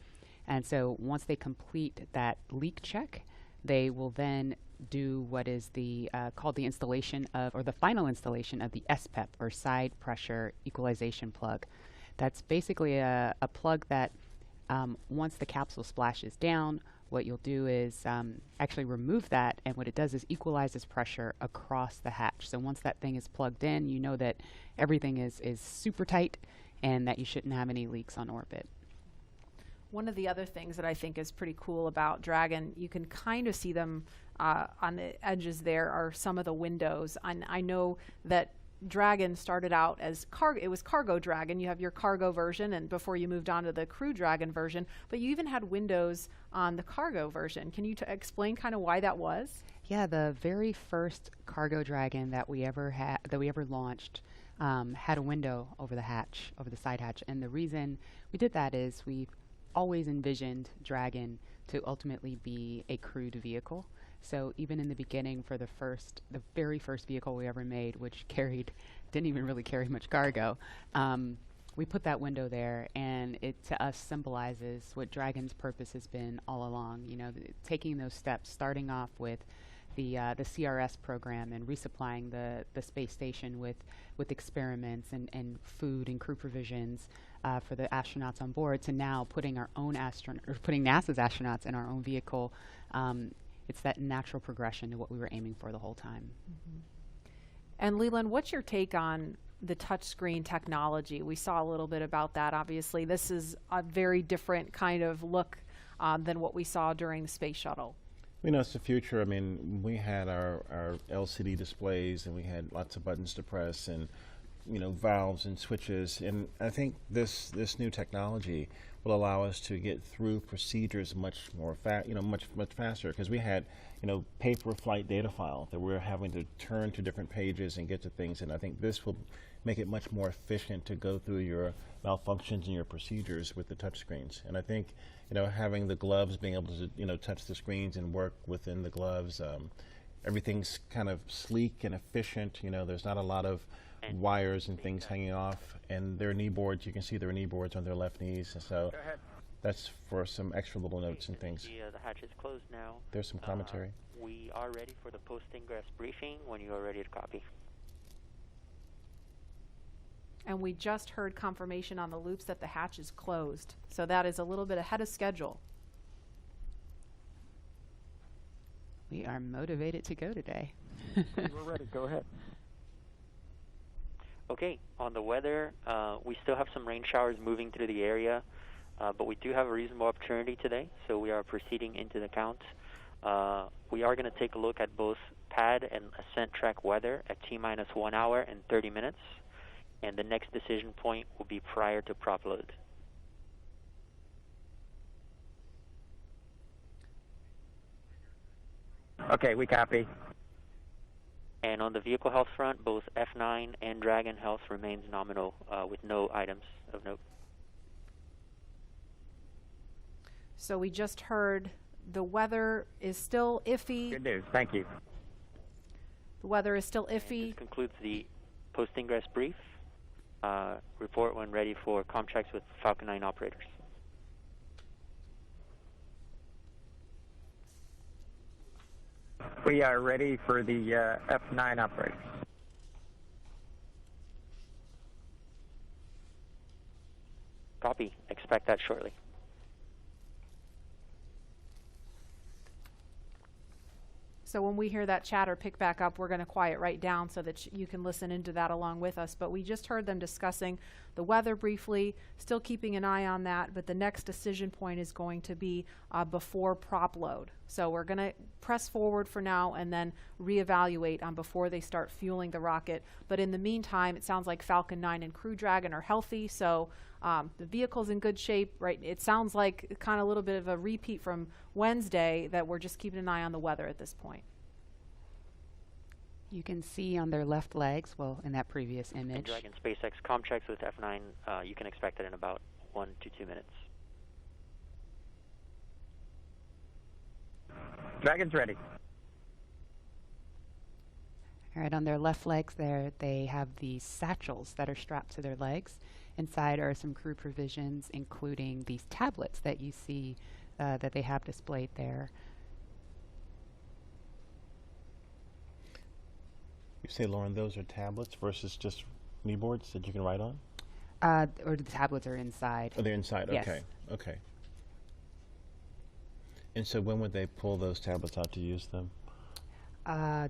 And so once they complete that leak check, they will then do what is the called the installation of, or the final installation of the SPEP, or side pressure equalization plug. That's basically a plug that once the capsule splashes down, what you'll do is actually remove that, and what it does is equalizes pressure across the hatch. So once that thing is plugged in, you know that everything is super tight and that you shouldn't have any leaks on orbit. One of the other things that I think is pretty cool about Dragon, you can kind of see them on the edges there are some of the windows. And I know that Dragon started out as it was Cargo Dragon. You have your cargo version, and before you moved on to the Crew Dragon version, but you even had windows on the cargo version. Can you explain kind of why that was? Yeah, the very first Cargo Dragon that we ever launched had a window over the hatch, over the side hatch, and the reason we did that is we always envisioned Dragon to ultimately be a crewed vehicle. So even in the beginning, for the very first vehicle we ever made, which didn't even really carry much cargo, we put that window there, and it to us symbolizes what Dragon's purpose has been all along. You know, taking those steps, starting off with the CRS program and resupplying the space station with experiments and food and crew provisions for the astronauts on board, to now putting putting NASA's astronauts in our own vehicle. It's that natural progression to what we were aiming for the whole time. Mm-hmm. And Leland, what's your take on the touchscreen technology? We saw a little bit about that. Obviously, this is a very different kind of look than what we saw during the space shuttle. You know, it's the future. I mean, we had our LCD displays, and we had lots of buttons to press, and valves and switches. And I think this new technology will allow us to get through procedures much more much faster, because we had paper flight data file that we're having to turn to different pages and get to things. And I think this will make it much more efficient to go through your malfunctions and your procedures with the touchscreens. And I think having the gloves, being able to touch the screens and work within the gloves, everything's kind of sleek and efficient. There's not a lot of wires and things hanging off, and their knee boards, you can see their knee boards on their left knees, and so that's for some extra little notes and things. The hatch is closed now. There's some commentary. We are ready for the post-ingress briefing when you are ready to copy. And we just heard confirmation on the loops that the hatch is closed, so that is a little bit ahead of schedule. We are motivated to go today. We're ready. Go ahead. Okay, on the weather, we still have some rain showers moving through the area, but we do have a reasonable opportunity today, so we are proceeding into the count. We are going to take a look at both pad and ascent track weather at T-minus 1 hour and 30 minutes, and the next decision point will be prior to prop load. Okay, we copy. And on the vehicle health front, both F9 and Dragon health remains nominal with no items of note. So we just heard the weather is still iffy. Good news. Thank you. The weather is still iffy. This concludes the post-ingress brief. Report when ready for Comm Checks with Falcon 9 operators. We are ready for the F9 operators. Copy. Expect that shortly. So when we hear that chatter pick back up, we're going to quiet right down so that you can listen into that along with us. But we just heard them discussing the weather briefly, still keeping an eye on that, but the next decision point is going to be before prop load. So we're going to press forward for now and then reevaluate before they start fueling the rocket. But in the meantime, it sounds like Falcon 9 and Crew Dragon are healthy, so the vehicle's in good shape, right? It sounds like kind of a little bit of a repeat from Wednesday, that we're just keeping an eye on the weather at this point. You can see on their left legs, well, in that previous image. And Dragon SpaceX Comm Checks with F9, you can expect it in about 1 to 2 minutes. Dragon's ready. All right, on their left legs there, they have these satchels that are strapped to their legs. Inside are some crew provisions, including these tablets that you see that they have displayed there. You say, Lauren, those are tablets versus just knee boards that you can write on? Or the tablets are inside. Oh, they're inside. Yes. Okay. Okay. And so when would they pull those tablets out to use them?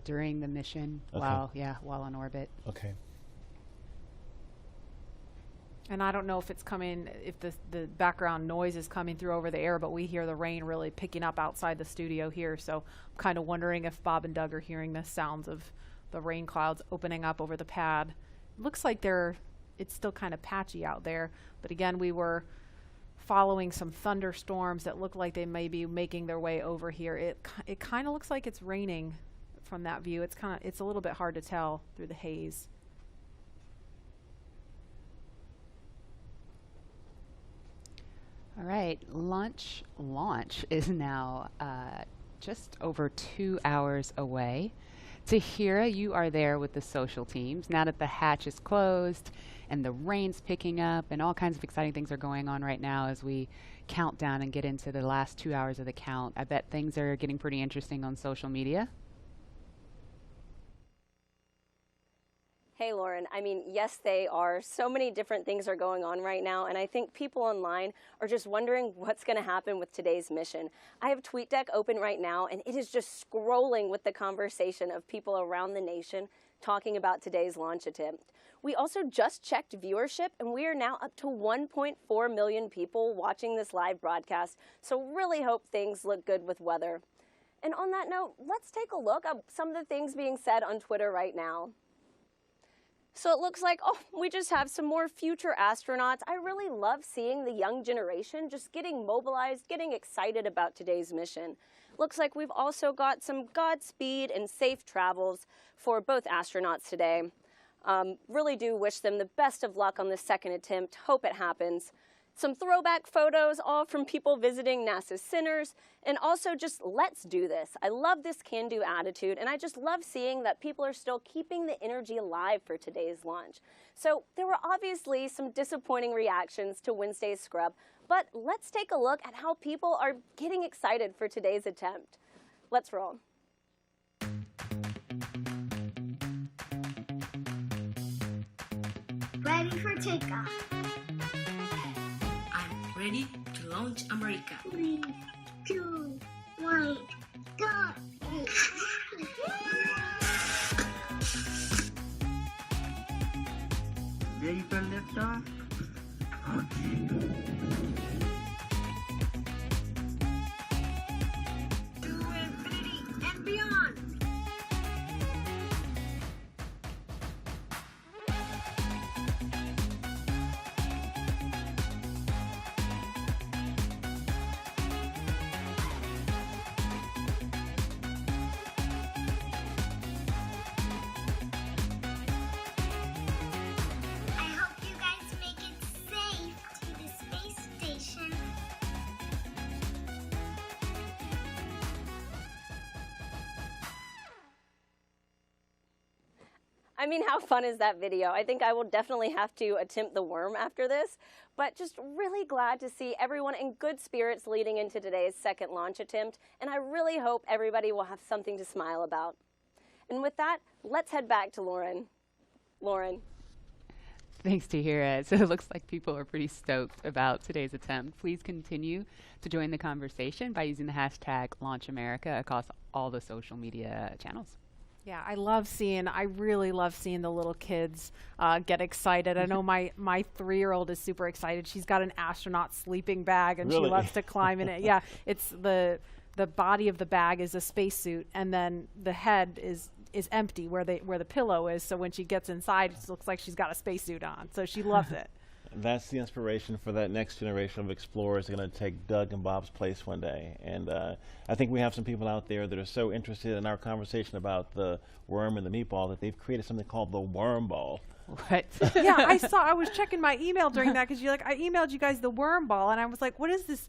During the mission, Okay. while on orbit. Okay. And I don't know if it's coming, if the background noise is coming through over the air, but we hear the rain really picking up outside the studio here. So I'm kind of wondering if Bob and Doug are hearing the sounds of the rain clouds opening up over the pad. Looks like it's still kind of patchy out there, but again, we were following some thunderstorms that look like they may be making their way over here. It kind of looks like it's raining from that view. It's a little bit hard to tell through the haze. All right, launch is now just over 2 hours away. Tahira, you are there with the social teams. Now that the hatch is closed and the rain's picking up and all kinds of exciting things are going on right now as we count down and get into the last 2 hours of the count, I bet things are getting pretty interesting on social media. Hey, Lauren. I mean, yes, they are. So many different things are going on right now, and I think people online are just wondering what's going to happen with today's mission. I have TweetDeck open right now, and it is just scrolling with the conversation of people around the nation talking about today's launch attempt. We also just checked viewership, and we are now up to 1.4 million people watching this live broadcast, so really hope things look good with weather. And on that note, let's take a look at some of the things being said on Twitter right now. So it looks like, oh, we just have some more future astronauts. I really love seeing the young generation just getting mobilized, getting excited about today's mission. Looks like we've also got some Godspeed and safe travels for both astronauts today. Really do wish them the best of luck on the second attempt. Hope it happens. Some throwback photos, all from people visiting NASA's centers, and also just let's do this. I love this can-do attitude, and I just love seeing that people are still keeping the energy alive for today's launch. So there were obviously some disappointing reactions to Wednesday's scrub, but let's take a look at how people are getting excited for today's attempt. Let's roll. Ready for takeoff. Ready to launch America. 3, 2, 1, go! Ready for liftoff? Okay. 2 infinity and beyond. I mean, how fun is that video? I think I will definitely have to attempt the worm after this, but just really glad to see everyone in good spirits leading into today's second launch attempt, and I really hope everybody will have something to smile about. And with that, let's head back to Lauren. Lauren. Thanks, Tahira. So it looks like people are pretty stoked about today's attempt. Please continue to join the conversation by using the hashtag LaunchAmerica across all the social media channels. Yeah, I really love seeing the little kids get excited. I know my 3-year-old is super excited. She's got an astronaut sleeping bag, and Really? she loves to climb in it. Yeah, it's the body of the bag is a spacesuit, and then the head is empty where the pillow is. So when she gets inside, it looks like she's got a spacesuit on. So she loves it. That's the inspiration for that next generation of explorers going to take Doug and Bob's place one day. And I think we have some people out there that are so interested in our conversation about the worm and the meatball that they've created something called the worm ball. What? Yeah, I was checking my email during that because I emailed you guys the worm ball, and I was like, what is this?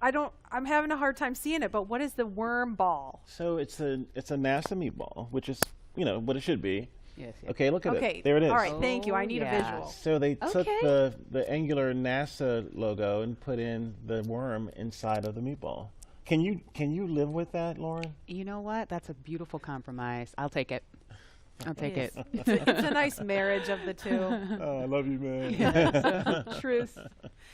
I'm having a hard time seeing it, but what is the worm ball? So it's a NASA meatball, which is, what it should be. Yes. Okay, look at Okay, it. There it is. all right, thank you. I need a visual. So they took the angular NASA logo and put in the worm inside of the meatball. Can you live with that, Lauren? You know what? That's a beautiful compromise. I'll take it. I'll take it. It's a nice marriage of the two. Oh, I love you, man. Yeah, truth.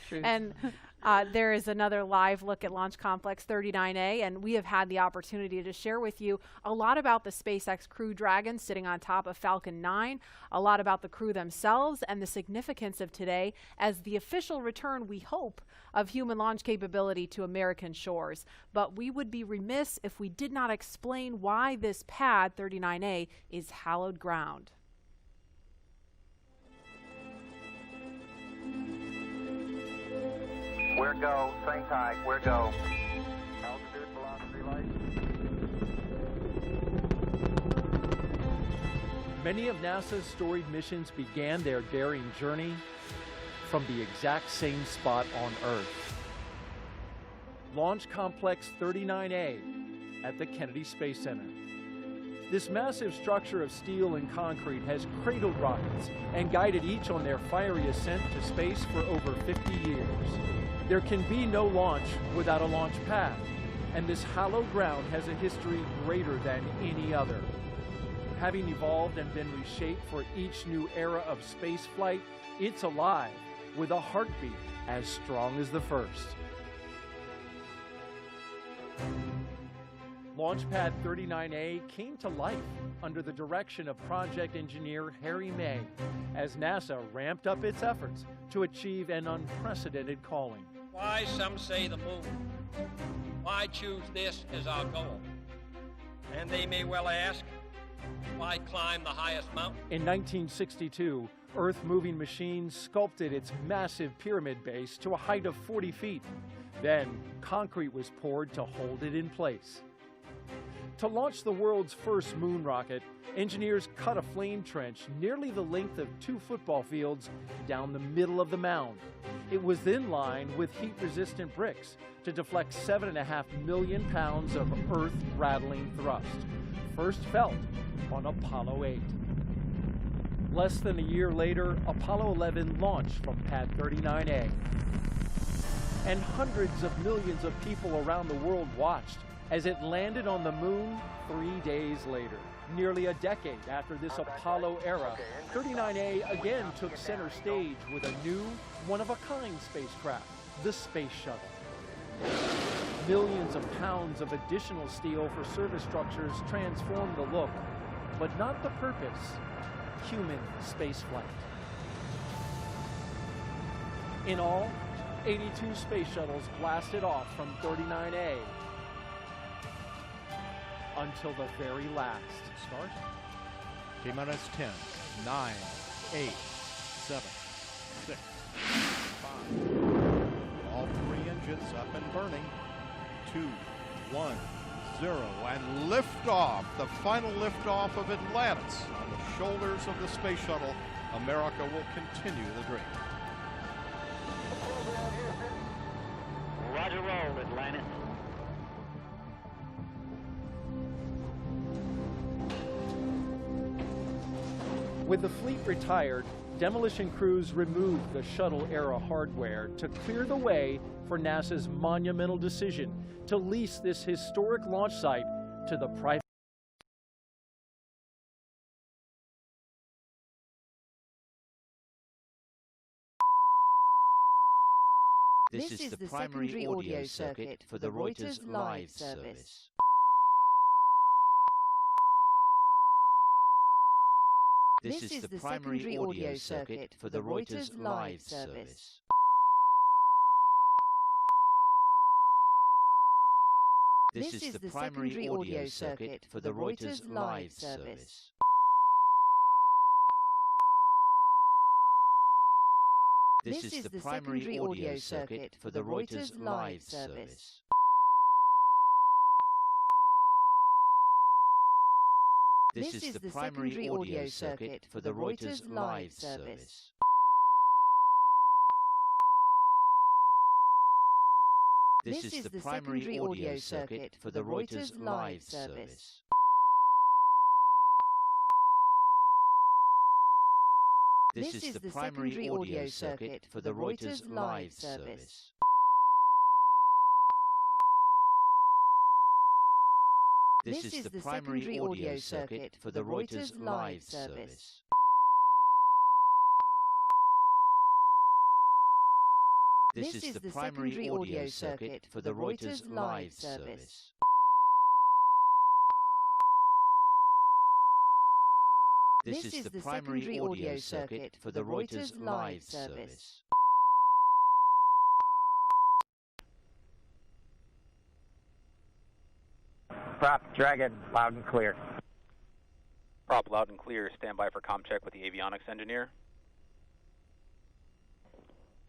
Truth. And There is another live look at Launch Complex 39A, and we have had the opportunity to share with you a lot about the SpaceX Crew Dragon sitting on top of Falcon 9, a lot about the crew themselves, and the significance of today as the official return, we hope, of human launch capability to American shores. But we would be remiss if we did not explain why this pad 39A is hallowed ground. We're go, swing tight, we're go. Altitude, velocity, light. Many of NASA's storied missions began their daring journey from the exact same spot on Earth. Launch Complex 39A at the Kennedy Space Center. This massive structure of steel and concrete has cradled rockets and guided each on their fiery ascent to space for over 50 years. There can be no launch without a launch pad, and this hallowed ground has a history greater than any other. Having evolved and been reshaped for each new era of spaceflight, it's alive with a heartbeat as strong as the first. Launchpad 39A came to life under the direction of project engineer Harry May as NASA ramped up its efforts to achieve an unprecedented calling. Why, some say the moon. Why choose this as our goal? And they may well ask, why climb the highest mountain? In 1962, Earth-moving machines sculpted its massive pyramid base to a height of 40 feet. Then, concrete was poured to hold it in place. To launch the world's first moon rocket, engineers cut a flame trench nearly the length of 2 football fields down the middle of the mound. It was then lined with heat-resistant bricks to deflect 7.5 million pounds of earth-rattling thrust, first felt on Apollo 8. Less than a year later, Apollo 11 launched from Pad 39A. And hundreds of millions of people around the world watched as it landed on the moon 3 days later. Nearly a decade after this Apollo era, 39A again took center stage with a new, one-of-a-kind spacecraft, the Space Shuttle. Millions of pounds of additional steel for surface structures transformed the look, but not the purpose: human spaceflight. In all, 82 space shuttles blasted off from 39A until the very last. Start. T-minus 10, 9, 8, 7, 6, 5. All 3 engines up and burning. 2, 1, 0, and liftoff. The final liftoff of Atlantis on the shoulders of the space shuttle. America will continue the dream. Roger, roll, Atlantis. With the fleet retired, demolition crews removed the shuttle-era hardware to clear the way for NASA's monumental decision to lease this historic launch site to the private. This is the primary audio circuit for the Reuters live service. This is the primary audio circuit for the Reuters live service. This is the primary audio circuit for the Reuters live service. This is the primary audio circuit for the Reuters live service. This is the primary audio circuit for the Reuters live service. This is the primary audio circuit for the Reuters live service. This is the primary audio circuit for the Reuters live service. This is the primary audio circuit for the Reuters live service. This is the primary audio circuit for the Reuters live service. This is the primary audio circuit for the Reuters live service. Prop, Dragon, loud and clear. Prop, loud and clear. Stand by for comm check with the avionics engineer.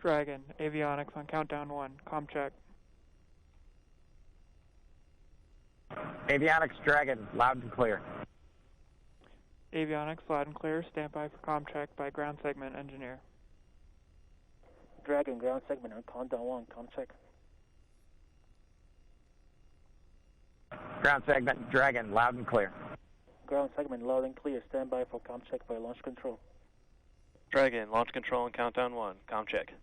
Dragon, avionics on countdown 1, comm check. Avionics, Dragon, loud and clear. Avionics, loud and clear. Stand by for comm check by ground segment engineer. Dragon, ground segment on countdown 1, comm check. Ground segment, Dragon, loud and clear. Ground segment, loud and clear. Stand by for comm check by launch control. Dragon, launch control on countdown 1, comm check.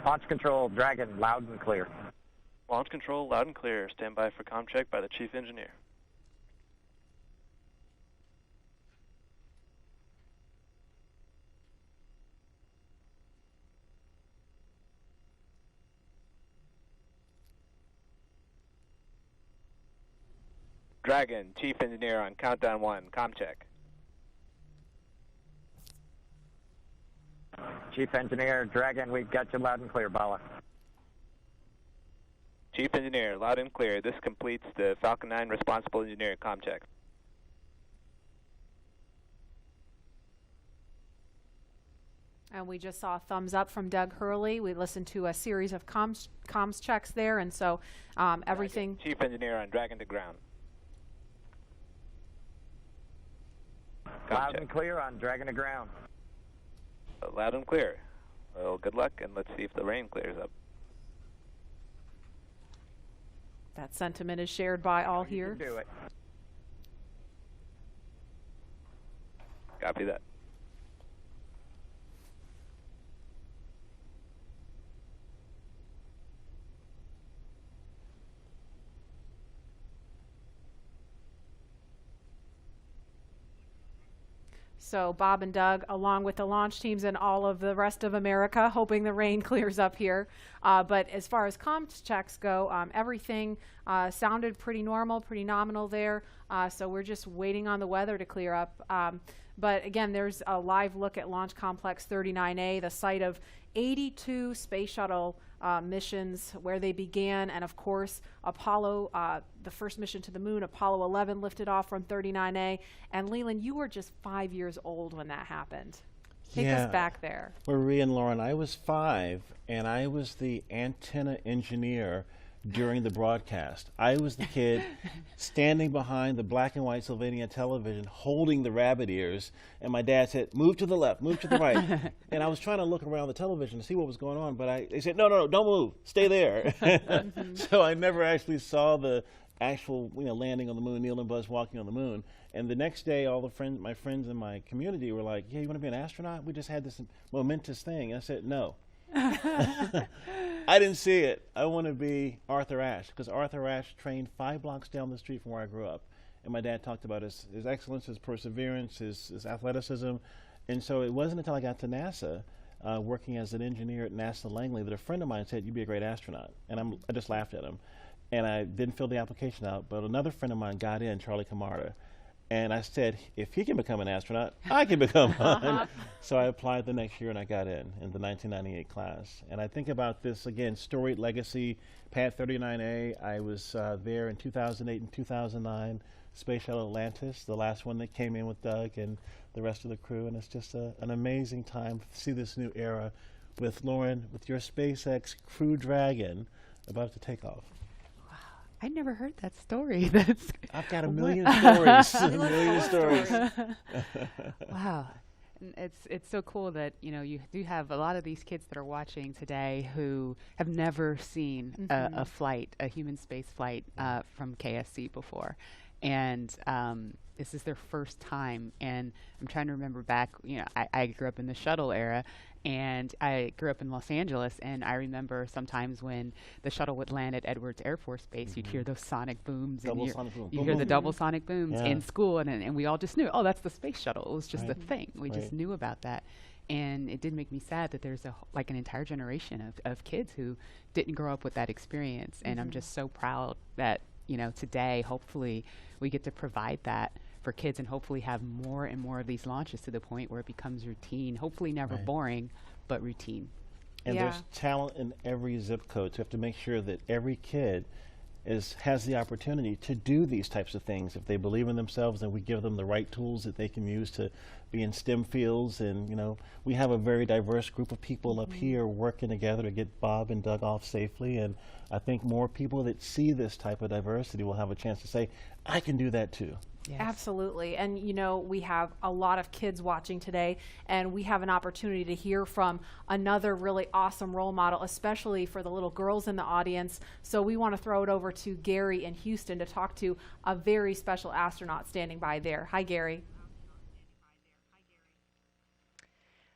Launch control, Dragon, loud and clear. Launch control, loud and clear. Stand by for comm check by the chief engineer. Dragon, chief engineer on countdown 1, comm check. Chief engineer, Dragon, we've got you loud and clear, Bala. Chief engineer, loud and clear. This completes the Falcon 9 responsible engineer comm check. And we just saw a thumbs up from Doug Hurley. We listened to a series of comms checks there, and so everything. Dragon, chief engineer on Dragon to ground. Loud and clear on Dragon to ground. Loud and clear. Well, good luck, and let's see if the rain clears up. That sentiment is shared by all here. Do it. Copy that. So Bob and Doug, along with the launch teams and all of the rest of America, hoping the rain clears up here. But as far as comms checks go, everything sounded pretty normal, pretty nominal there. So we're just waiting on the weather to clear up. But again, there's a live look at Launch Complex 39A, the site of 82 space shuttle missions where they began. And of course, Apollo, the first mission to the moon, Apollo 11 lifted off from 39A. And Leland, you were just 5 years old when that happened. Take us back there. Marie and Lauren, I was 5, and I was the antenna engineer during the broadcast. I was the kid standing behind the black and white Sylvania television holding the rabbit ears, and my dad said, move to the left, move to the right. And I was trying to look around the television to see what was going on, but they said, no, don't move, stay there. So I never actually saw the actual landing on the moon, Neil and Buzz walking on the moon. And the next day, all my friends in my community were like, yeah, you want to be an astronaut? We just had this momentous thing. And I said, no. I didn't see it. I want to be Arthur Ashe, because Arthur Ashe trained 5 blocks down the street from where I grew up. And my dad talked about his excellence, his perseverance, his athleticism. And so it wasn't until I got to NASA, working as an engineer at NASA Langley, that a friend of mine said, you'd be a great astronaut. And I just laughed at him. And I didn't fill the application out, but another friend of mine got in, Charlie Camarda. And I said, if he can become an astronaut, I can become one. So I applied the next year, and I got in the 1998 class. And I think about this, again, storied legacy, Pad 39A. I was there in 2008 and 2009, Space Shuttle Atlantis, the last one that came in with Doug and the rest of the crew. And it's just an amazing time to see this new era with Lauren, with your SpaceX Crew Dragon about to take off. I never heard that story. I've got a million stories. A million stories. Wow. It's so cool that you do have a lot of these kids that are watching today who have never seen a human space flight from KSC before. And this is their first time. And I'm trying to remember back, I grew up in the shuttle era, and I grew up in Los Angeles, and I remember sometimes when the shuttle would land at Edwards Air Force Base, you'd hear those sonic booms. Double and sonic boom. you Boom, hear boom. the double sonic booms Yeah. in school, and we all just knew, oh, that's the space shuttle. It was just a Right. thing. We just Right. knew about that. And it did make me sad that there's an entire generation of kids who didn't grow up with that experience. And I'm just so proud that, today, hopefully, we get to provide that for kids and hopefully have more and more of these launches to the point where it becomes routine, hopefully never Right. boring, but routine. And there's talent in every zip code, so we have to make sure that every kid has the opportunity to do these types of things. If they believe in themselves, then we give them the right tools that they can use to be in STEM fields. And we have a very diverse group of people up here working together to get Bob and Doug off safely. And I think more people that see this type of diversity will have a chance to say, I can do that too. Yes. Absolutely. And, we have a lot of kids watching today, and we have an opportunity to hear from another really awesome role model, especially for the little girls in the audience. So we want to throw it over to Gary in Houston to talk to a very special astronaut standing by there. Hi, Gary.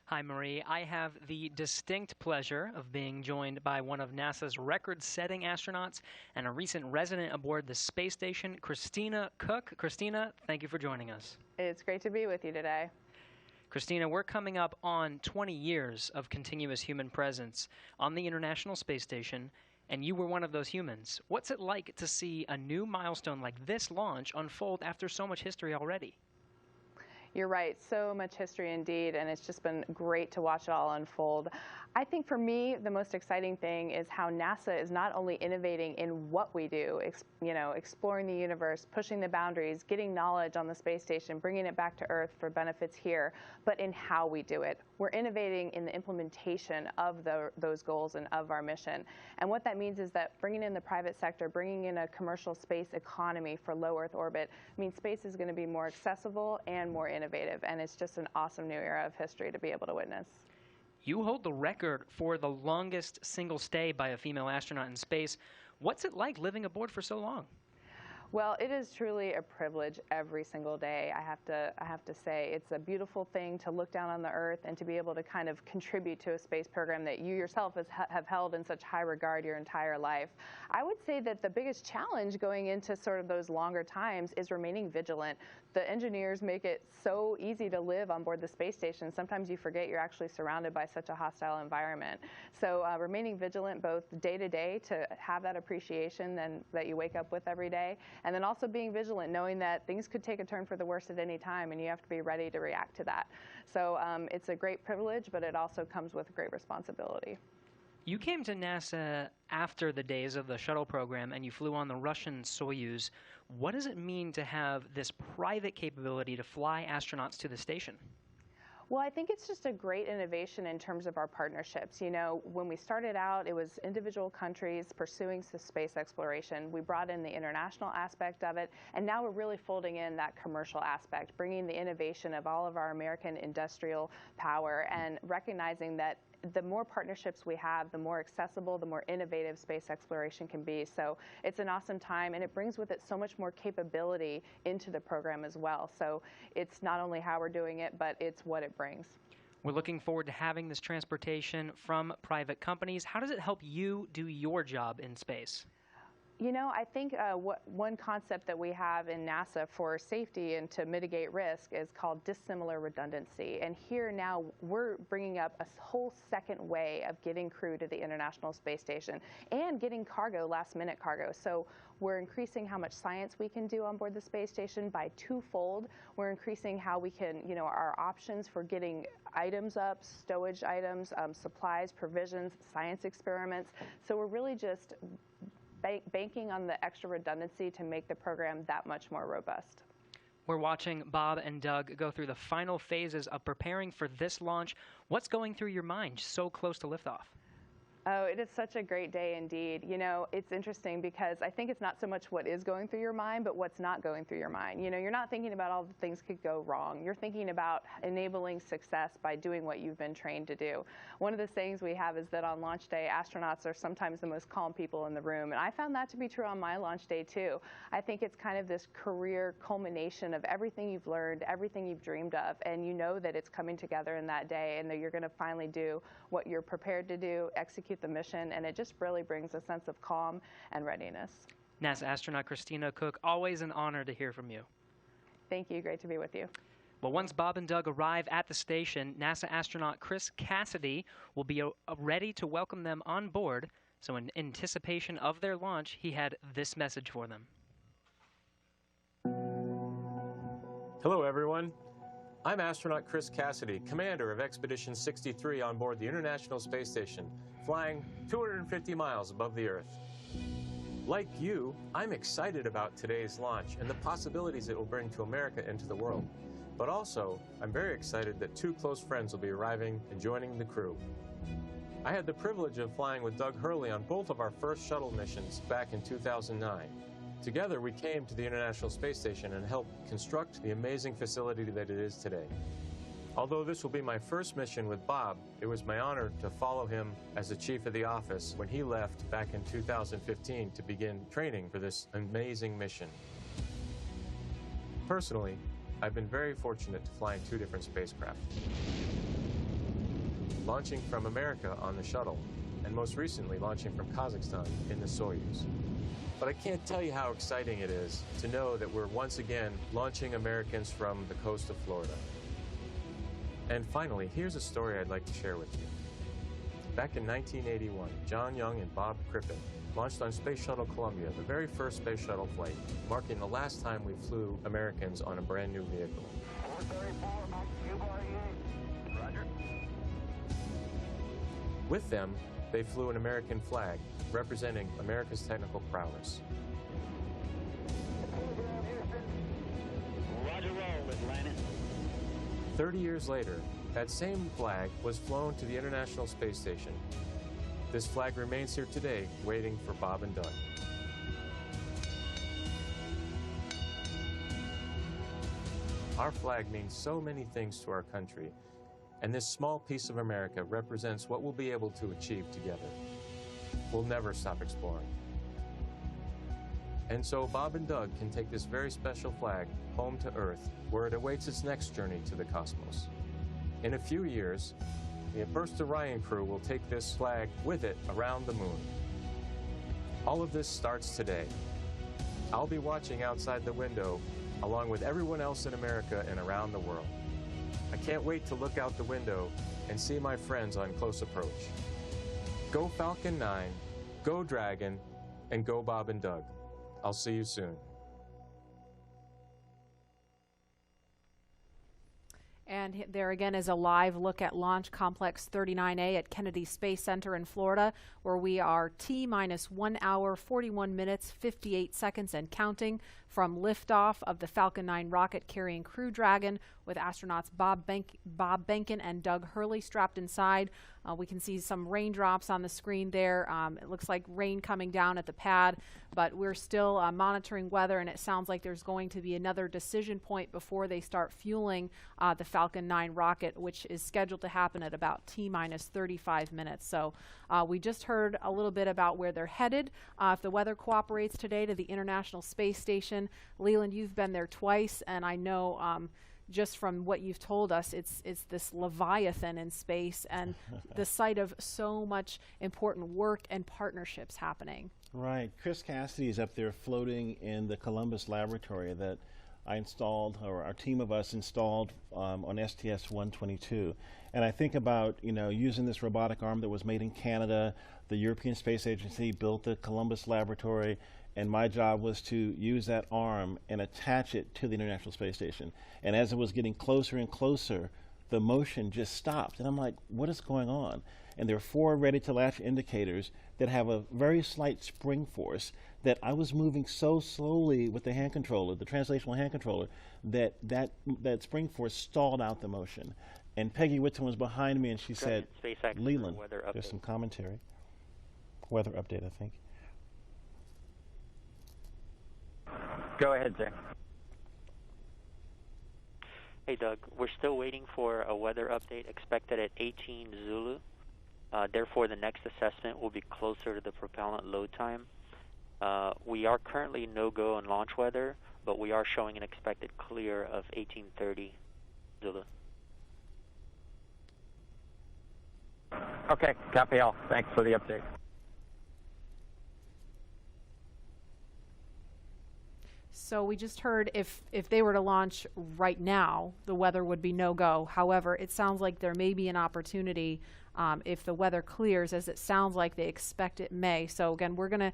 Hi, Marie. I have the distinct pleasure of being joined by one of NASA's record-setting astronauts and a recent resident aboard the space station, Christina Cook. Christina, thank you for joining us. It's great to be with you today. Christina, we're coming up on 20 years of continuous human presence on the International Space Station, and you were one of those humans. What's it like to see a new milestone like this launch unfold after so much history already? You're right, so much history indeed, and it's just been great to watch it all unfold. I think for me, the most exciting thing is how NASA is not only innovating in what we do, exploring the universe, pushing the boundaries, getting knowledge on the space station, bringing it back to Earth for benefits here, but in how we do it. We're innovating in the implementation of those goals and of our mission. And what that means is that bringing in the private sector, bringing in a commercial space economy for low Earth orbit means space is going to be more accessible and more innovative. And it's just an awesome new era of history to be able to witness. You hold the record for the longest single stay by a female astronaut in space. What's it like living aboard for so long? Well, it is truly a privilege every single day. I have to say it's a beautiful thing to look down on the Earth and to be able to kind of contribute to a space program that you yourself have held in such high regard your entire life. I would say that the biggest challenge going into sort of those longer times is remaining vigilant. The engineers make it so easy to live on board the space station. Sometimes you forget you're actually surrounded by such a hostile environment. So remaining vigilant both day to day to have that appreciation that you wake up with every day, and then also being vigilant, knowing that things could take a turn for the worse at any time, and you have to be ready to react to that. So it's a great privilege, but it also comes with great responsibility. You came to NASA after the days of the shuttle program, and you flew on the Russian Soyuz. What does it mean to have this private capability to fly astronauts to the station? Well, I think it's just a great innovation in terms of our partnerships. When we started out, it was individual countries pursuing space exploration. We brought in the international aspect of it, and now we're really folding in that commercial aspect, bringing the innovation of all of our American industrial power and recognizing that the more partnerships we have, the more accessible, the more innovative space exploration can be. So it's an awesome time, and it brings with it so much more capability into the program as well. So it's not only how we're doing it, but it's what it brings. We're looking forward to having this transportation from private companies. How does it help you do your job in space? I think one concept that we have in NASA for safety and to mitigate risk is called dissimilar redundancy. And here now we're bringing up a whole second way of getting crew to the International Space Station and getting cargo, last-minute cargo. So we're increasing how much science we can do on board the space station by twofold. We're increasing how we can, our options for getting items up, stowage items, supplies, provisions, science experiments. So we're really just banking on the extra redundancy to make the program that much more robust. We're watching Bob and Doug go through the final phases of preparing for this launch. What's going through your mind so close to liftoff? Oh, it is such a great day indeed. You know, it's interesting because I think it's not so much what is going through your mind, but what's not going through your mind. You know, you're not thinking about all the things could go wrong. You're thinking about enabling success by doing what you've been trained to do. One of the sayings we have is that on launch day, astronauts are sometimes the most calm people in the room. And I found that to be true on my launch day too. I think it's kind of this career culmination of everything you've learned, everything you've dreamed of, and you know that it's coming together in that day and that you're going to finally do what you're prepared to do, execute the mission, and it just really brings a sense of calm and readiness. NASA astronaut Christina Cook, always an honor to hear from you. Thank you. Great to be with you. Well, once Bob and Doug arrive at the station, NASA astronaut Chris Cassidy will be ready to welcome them on board. So in anticipation of their launch, he had this message for them. Hello, everyone. I'm astronaut Chris Cassidy, commander of Expedition 63 on board the International Space Station, flying 250 miles above the Earth. Like you, I'm excited about today's launch and the possibilities it will bring to America and to the world. But also, I'm very excited that two close friends will be arriving and joining the crew. I had the privilege of flying with Doug Hurley on both of our first shuttle missions back in 2009. Together, we came to the International Space Station and helped construct the amazing facility that it is today. Although this will be my first mission with Bob, it was my honor to follow him as the chief of the office when he left back in 2015 to begin training for this amazing mission. Personally, I've been very fortunate to fly in two different spacecraft. Launching from America on the shuttle, and most recently launching from Kazakhstan in the Soyuz. But I can't tell you how exciting it is to know that we're once again launching Americans from the coast of Florida. And finally, here's a story I'd like to share with you. Back in 1981, John Young and Bob Crippen launched on Space Shuttle Columbia, the very first space shuttle flight, marking the last time we flew Americans on a brand new vehicle. 434, Mike, Q-48. Roger. With them, they flew an American flag, representing America's technical prowess. Roger roll, Atlanta. 30 years later, that same flag was flown to the International Space Station. This flag remains here today, waiting for Bob and Doug. Our flag means so many things to our country, and this small piece of America represents what we'll be able to achieve together. We'll never stop exploring. And so Bob and Doug can take this very special flag home to Earth, where it awaits its next journey to the cosmos. In a few years, the first Orion crew will take this flag with it around the moon. All of this starts today. I'll be watching outside the window along with everyone else in America and around the world. I can't wait to look out the window and see my friends on close approach. Go Falcon 9, go Dragon, and go Bob and Doug. I'll see you soon. And there again is a live look at Launch Complex 39A at Kennedy Space Center in Florida, where we are T-minus 1 hour, 41 minutes, 58 seconds and counting from liftoff of the Falcon 9 rocket carrying Crew Dragon with astronauts Bob Behnken and Doug Hurley strapped inside. We can see some raindrops on the screen there. It looks like rain coming down at the pad, but we're still monitoring weather, and it sounds like there's going to be another decision point before they start fueling the Falcon 9 rocket, which is scheduled to happen at about T-minus 35 minutes. So we just heard a little bit about where they're headed. If the weather cooperates today, to the International Space Station. Leland, you've been there twice, and I know just from what you've told us, it's this Leviathan in space and the site of so much important work and partnerships happening. Right. Chris Cassidy is up there floating in the Columbus laboratory that I installed, or our team of us installed on STS-122. And I think about, using this robotic arm that was made in Canada. The European Space Agency built the Columbus laboratory, and my job was to use that arm and attach it to the International Space Station. And as it was getting closer and closer, the motion just stopped. And I'm like, what is going on? And there are 4 ready-to-latch indicators that have a very slight spring force that I was moving so slowly with the hand controller, the translational hand controller, that spring force stalled out the motion. And Peggy Whitton was behind me, and she said, Leland, there's some commentary. weather update, I think. Go ahead, sir. Hey, Doug. We're still waiting for a weather update expected at 18 Zulu. Therefore, the next assessment will be closer to the propellant load time. We are currently no-go on launch weather, but we are showing an expected clear of 1830 Zulu. Okay, copy all. Thanks for the update. So we just heard if they were to launch right now, the weather would be no-go. However, it sounds like there may be an opportunity if the weather clears, as it sounds like they expect it may. So again, we're gonna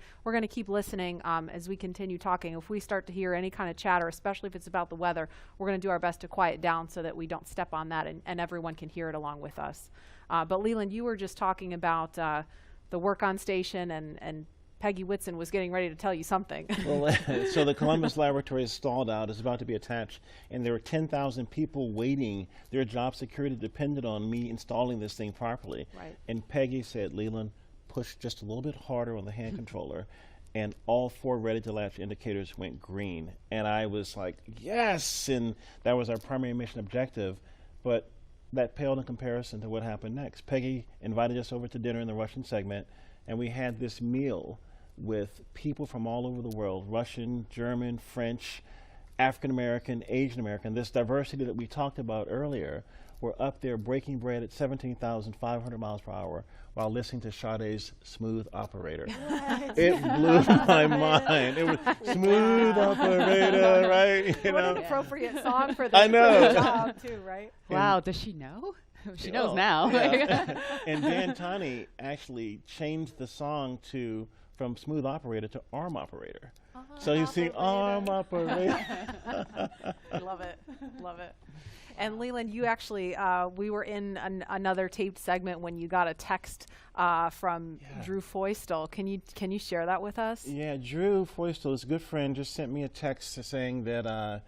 keep listening as we continue talking. If we start to hear any kind of chatter, especially if it's about the weather, we're gonna do our best to quiet down so that we don't step on that and everyone can hear it along with us. But Leland, you were just talking about the work on station, and Peggy Whitson was getting ready to tell you something. Well, so the Columbus laboratory is stalled out. It's about to be attached, and there were 10,000 people waiting. Their job security depended on me installing this thing properly. Right. And Peggy said, Leland, push just a little bit harder on the hand controller, and all 4 ready-to-latch indicators went green. And I was like, yes! And that was our primary mission objective. But that paled in comparison to what happened next. Peggy invited us over to dinner in the Russian segment, and we had this meal with people from all over the world, Russian, German, French, African American, Asian American. This diversity that we talked about earlier, were up there breaking bread at 17,500 miles per hour while listening to Sade's Smooth Operator. What? It blew my mind. It was Smooth Operator, right? You What know? an appropriate song for this I know. job too, right? Wow, does she know? She knows Oh, now. yeah. And Dan Tani actually changed the song from Smooth Operator to Arm Operator. So you see Arm Operator. I love it. Love it. And Leland, you actually, we were in another taped segment when you got a text from Drew Foystel. Can you share that with us? Yeah, Drew Foystel, his good friend, just sent me a text saying that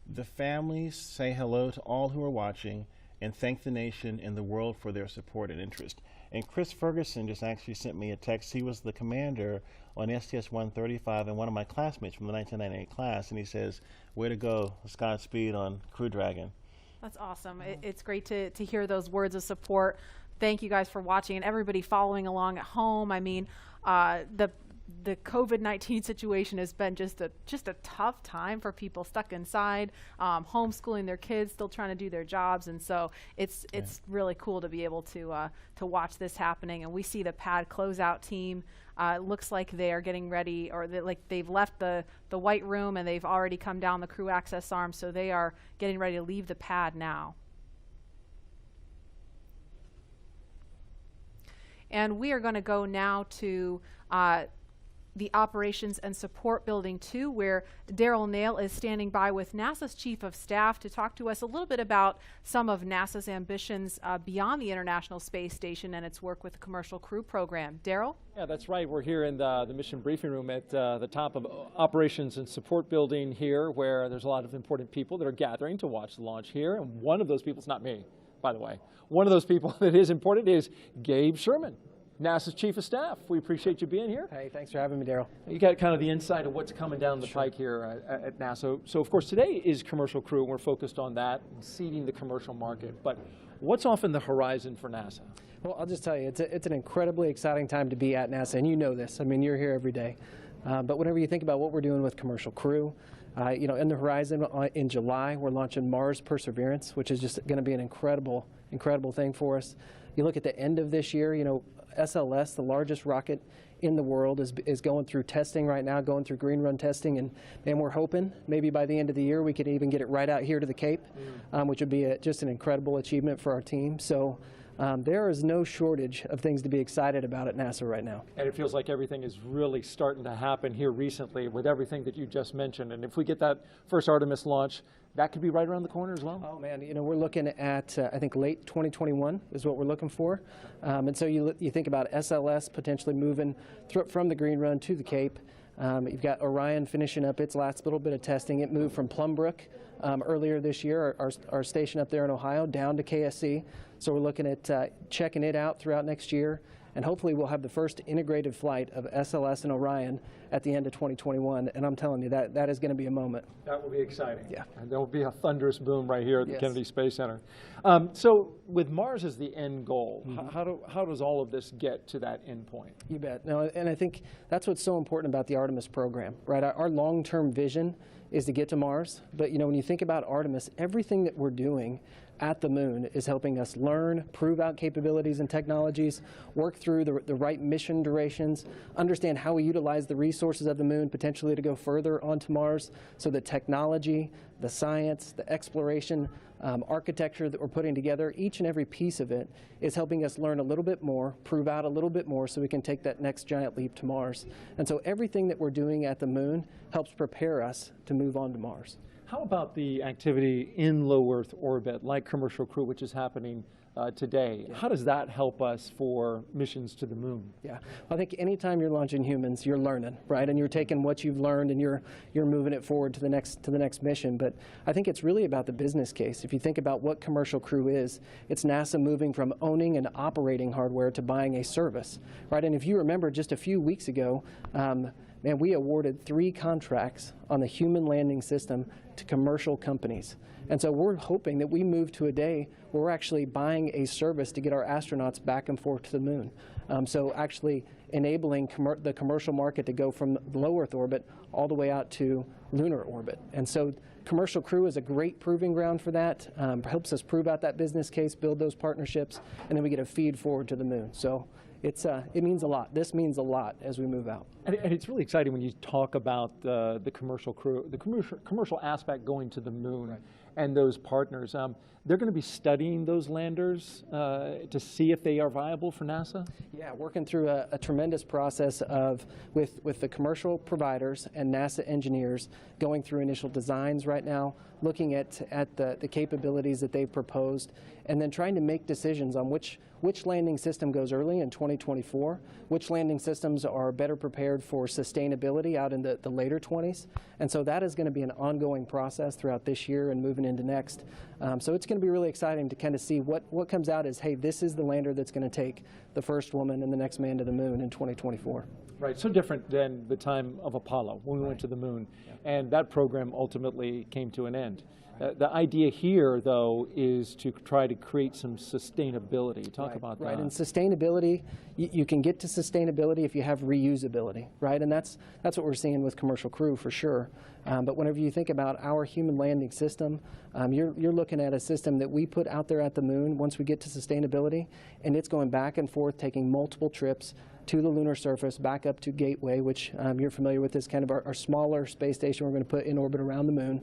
the families say hello to all who are watching and thank the nation and the world for their support and interest. And Chris Ferguson just actually sent me a text. He was the commander on STS-135 and one of my classmates from the 1998 class, and he says, way to go, Godspeed on Crew Dragon. That's awesome. It's great to hear those words of support. Thank you guys for watching and everybody following along at home. I mean, the COVID-19 situation has been just a tough time for people stuck inside, homeschooling their kids, still trying to do their jobs, and so it's really cool to be able to watch this happening. And we see the pad closeout team. Looks like they are getting ready, or they've left the white room and they've already come down the crew access arm, so they are getting ready to leave the pad now. And we are going to go now to the Operations and Support Building 2, where Daryl Nail is standing by with NASA's Chief of Staff to talk to us a little bit about some of NASA's ambitions beyond the International Space Station and its work with the Commercial Crew Program. Daryl? Yeah, that's right. We're here in the mission briefing room at the top of Operations and Support Building here, where there's a lot of important people that are gathering to watch the launch here. And one of those people, it's not me, by the way, one of those people that is important is Gabe Sherman, NASA's Chief of Staff. We appreciate you being here. Hey, thanks for having me, Daryl. You got kind of the insight of what's coming down the pike here at NASA. So, of course, today is Commercial Crew, and we're focused on that, seeding the commercial market. But what's off in the horizon for NASA? Well, I'll just tell you, it's an incredibly exciting time to be at NASA, and you know this. I mean, you're here every day. But whenever you think about what we're doing with Commercial Crew, in the horizon in July, we're launching Mars Perseverance, which is just going to be an incredible thing for us. You look at the end of this year, SLS, the largest rocket in the world, is going through testing right now, going through green run testing, and we're hoping maybe by the end of the year we could even get it right out here to the Cape, which would be just an incredible achievement for our team. So there is no shortage of things to be excited about at NASA right now. And it feels like everything is really starting to happen here recently with everything that you just mentioned. And if we get that first Artemis launch, that could be right around the corner as well. Oh man, we're looking at I think late 2021 is what we're looking for. And so you think about SLS potentially moving from the green run to the Cape. You've got Orion finishing up its last little bit of testing. It moved from Plumbrook earlier this year, our station up there in Ohio, down to KSC. So we're looking at checking it out throughout next year. and hopefully we'll have the first integrated flight of SLS and Orion at the end of 2021, and I'm telling you that is going to be a moment. That will be exciting. Yeah. And there will be a thunderous boom right here at the Yes. Kennedy Space Center. So with Mars as the end goal, how does all of this get to that end point? You bet. No, and I think that's what's so important about the Artemis program, right? Our long-term vision is to get to Mars, but when you think about Artemis, everything that we're doing at the moon is helping us learn, prove out capabilities and technologies, work through the right mission durations, understand how we utilize the resources of the moon potentially to go further onto Mars. So the technology, the science, the exploration, architecture that we're putting together, each and every piece of it is helping us learn a little bit more, prove out a little bit more so we can take that next giant leap to Mars. And so everything that we're doing at the moon helps prepare us to move on to Mars. How about the activity in low Earth orbit, like Commercial Crew, which is happening today? How does that help us for missions to the moon? Yeah, I think anytime you're launching humans, you're learning, right? And you're taking what you've learned and you're moving it forward to the next mission. But I think it's really about the business case. If you think about what Commercial Crew is, it's NASA moving from owning and operating hardware to buying a service, right? And if you remember just a few weeks ago, man, we awarded 3 contracts on the human landing system to commercial companies. And so we're hoping that we move to a day where we're actually buying a service to get our astronauts back and forth to the moon. So actually enabling the commercial market to go from low Earth orbit all the way out to lunar orbit. And so Commercial Crew is a great proving ground for that, helps us prove out that business case, build those partnerships, and then we get a feed forward to the moon. So it means a lot. This means a lot as we move out. And it's really exciting when you talk about the Commercial Crew, the commercial aspect going to the moon, right, and those partners. They're going to be studying those landers to see if they are viable for NASA? Yeah, working through a tremendous process with the commercial providers and NASA engineers going through initial designs right now, looking at the capabilities that they've proposed, and then trying to make decisions on which landing system goes early in 2024, which landing systems are better prepared for sustainability out in the later 20s. And so that is going to be an ongoing process throughout this year and moving into next. So it's going to be really exciting to kind of see what comes out as, hey, this is the lander that's going to take the first woman and the next man to the moon in 2024. Right, so different than the time of Apollo when we went to the moon, and that program ultimately came to an end. The idea here, though, is to try to create some sustainability. Talk about that. Right, and sustainability, you can get to sustainability if you have reusability, right? And that's what we're seeing with Commercial Crew for sure. But whenever you think about our human landing system, you're looking at a system that we put out there at the moon once we get to sustainability, and it's going back and forth, taking multiple trips to the lunar surface, back up to Gateway, which you're familiar with, is kind of our smaller space station we're going to put in orbit around the moon.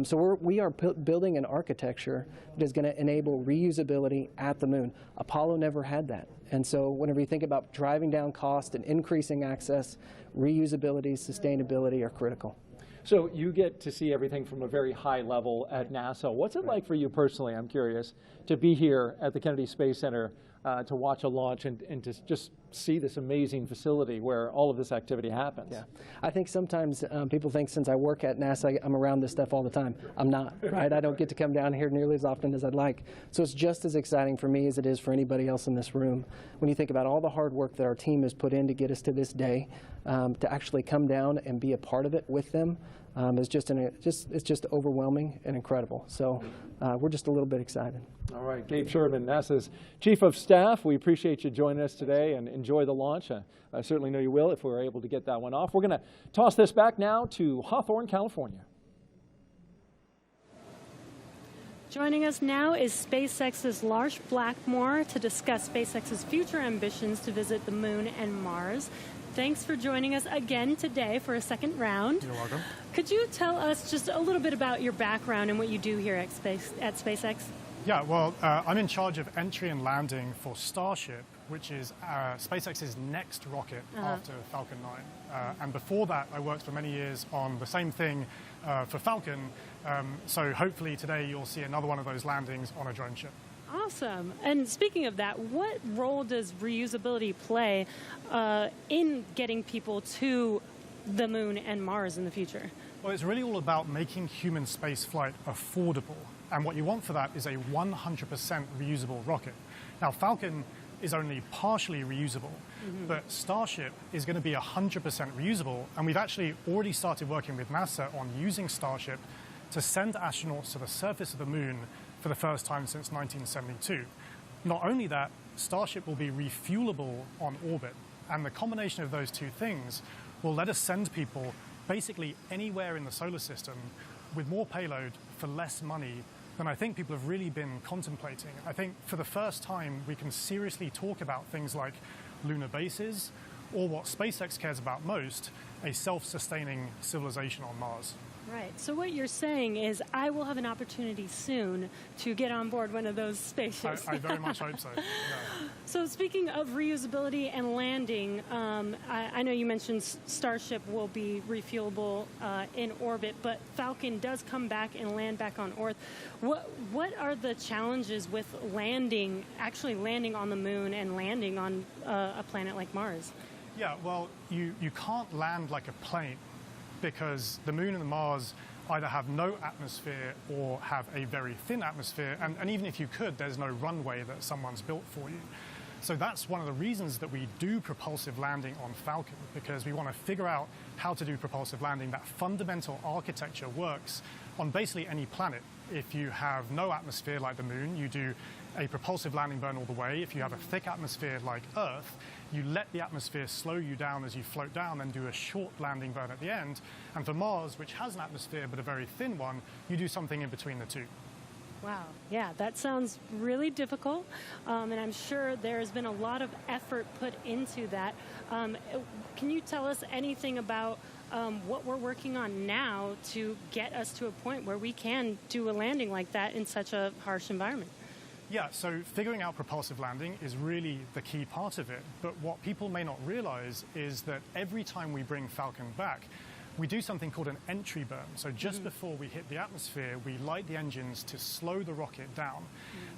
So we are building an architecture that is going to enable reusability at the moon. Apollo never had that. And so whenever you think about driving down cost and increasing access, reusability, sustainability are critical. So you get to see everything from a very high level at NASA. What's it like for you personally, I'm curious, to be here at the Kennedy Space Center to watch a launch and to just see this amazing facility where all of this activity happens? Yeah, I think sometimes people think since I work at NASA, I'm around this stuff all the time. I'm not, right? I don't get to come down here nearly as often as I'd like. So it's just as exciting for me as it is for anybody else in this room. When you think about all the hard work that our team has put in to get us to this day, to actually come down and be a part of it with them, it's just overwhelming and incredible. So we're just a little bit excited. All right, Gabe Sherman, NASA's Chief of Staff. We appreciate you joining us today and enjoy the launch. I certainly know you will if we're able to get that one off. We're going to toss this back now to Hawthorne, California. Joining us now is SpaceX's Lars Blackmore to discuss SpaceX's future ambitions to visit the moon and Mars. Thanks for joining us again today for a second round. You're welcome. Could you tell us just a little bit about your background and what you do here at SpaceX? Yeah, well, I'm in charge of entry and landing for Starship, which is SpaceX's next rocket after Falcon 9. And before that, I worked for many years on the same thing for Falcon. So hopefully today you'll see another one of those landings on a drone ship. Awesome. And speaking of that, what role does reusability play in getting people to the moon and Mars in the future? Well, it's really all about making human space flight affordable. And what you want for that is a 100% reusable rocket. Now, Falcon is only partially reusable, but Starship is going to be 100% reusable, and we've actually already started working with NASA on using Starship to send astronauts to the surface of the moon for the first time since 1972. Not only that, Starship will be refuelable on orbit, and the combination of those two things will let us send people basically anywhere in the solar system with more payload for less money than I think people have really been contemplating. I think for the first time we can seriously talk about things like lunar bases, or what SpaceX cares about most, a self-sustaining civilization on Mars. Right. So what you're saying is I will have an opportunity soon to get on board one of those spaceships. I very much hope so. Yeah. So speaking of reusability and landing, I know you mentioned Starship will be refuelable in orbit, but Falcon does come back and land back on Earth. What are the challenges with actually landing on the moon and landing on a planet like Mars? Yeah, well, you can't land like a plane, because the moon and the Mars either have no atmosphere or have a very thin atmosphere, and even if you could, there's no runway that someone's built for you. So that's one of the reasons that we do propulsive landing on Falcon, because we want to figure out how to do propulsive landing. That fundamental architecture works on basically any planet. If you have no atmosphere like the moon, you do a propulsive landing burn all the way. If you have a thick atmosphere like Earth, you let the atmosphere slow you down as you float down, then do a short landing burn at the end. And for Mars, which has an atmosphere but a very thin one, you do something in between the two. Wow. Yeah, that sounds really difficult, and I'm sure there's been a lot of effort put into that. Can you tell us anything about what we're working on now to get us to a point where we can do a landing like that in such a harsh environment? Yeah, so figuring out propulsive landing is really the key part of it. But what people may not realize is that every time we bring Falcon back, we do something called an entry burn. So just before we hit the atmosphere, we light the engines to slow the rocket down.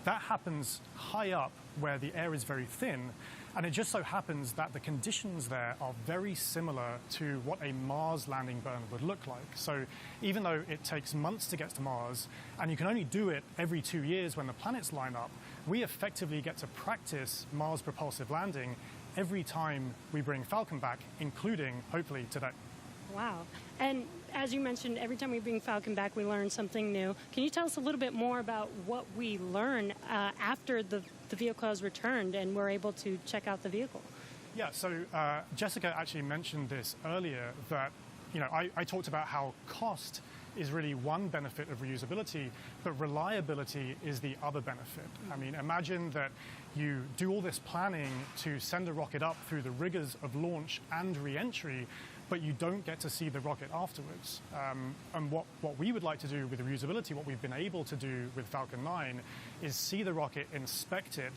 That happens high up where the air is very thin. And it just so happens that the conditions there are very similar to what a Mars landing burn would look like. So even though it takes months to get to Mars, and you can only do it every 2 years when the planets line up, we effectively get to practice Mars propulsive landing every time we bring Falcon back, including, hopefully, today. Wow. And as you mentioned, every time we bring Falcon back, we learn something new. Can you tell us a little bit more about what we learn after the vehicle has returned and we're able to check out the vehicle? Yeah, so Jessica actually mentioned this earlier, that I talked about how cost is really one benefit of reusability, but reliability is the other benefit. I mean, imagine that you do all this planning to send a rocket up through the rigors of launch and re-entry, but you don't get to see the rocket afterwards. And what we would like to do with reusability, what we've been able to do with Falcon 9, is see the rocket, inspect it,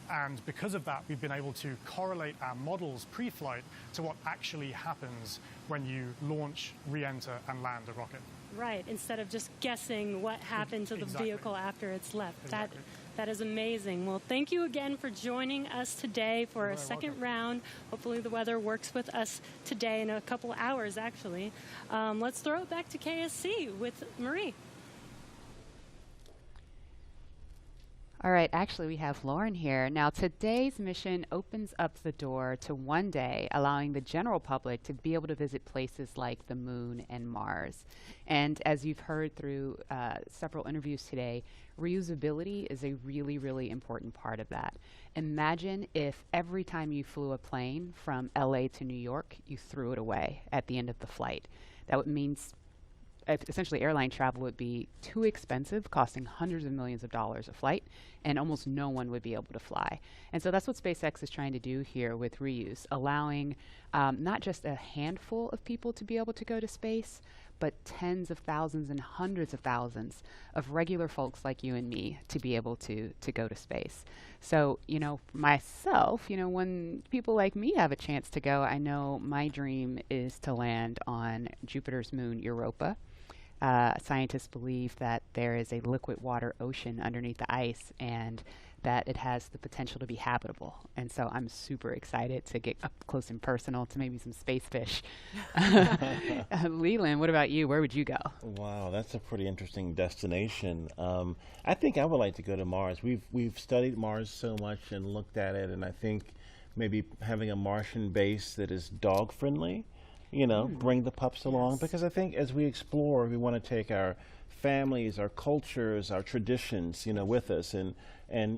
and because of that, we've been able to correlate our models pre-flight to what actually happens when you launch, re-enter, and land a rocket. Right, instead of just guessing what happened to the vehicle after it's left. Exactly. That is amazing. Well, thank you again for joining us today for a second round. Hopefully the weather works with us today in a couple hours, actually. Let's throw it back to KSC with Marie. All right, actually we have Lauren here. Now today's mission opens up the door to one day, allowing the general public to be able to visit places like the moon and Mars. And as you've heard through several interviews today, reusability is a really, really important part of that. Imagine if every time you flew a plane from LA to New York, you threw it away at the end of the flight. That would mean essentially airline travel would be too expensive, costing hundreds of millions of dollars a flight, and almost no one would be able to fly. And so that's what SpaceX is trying to do here with reuse, allowing not just a handful of people to be able to go to space, but tens of thousands and hundreds of thousands of regular folks like you and me to be able to go to space. So, myself, when people like me have a chance to go, I know my dream is to land on Jupiter's moon, Europa. Scientists believe that there is a liquid water ocean underneath the ice and that it has the potential to be habitable. And so I'm super excited to get up close and personal to maybe some space fish. Leland, what about you? Where would you go? Wow, that's a pretty interesting destination. I think I would like to go to Mars. We've studied Mars so much and looked at it, and I think maybe having a Martian base that is dog friendly, you know, bring the pups along, because I think as we explore, we want to take our families, our cultures, our traditions, you know, with us, and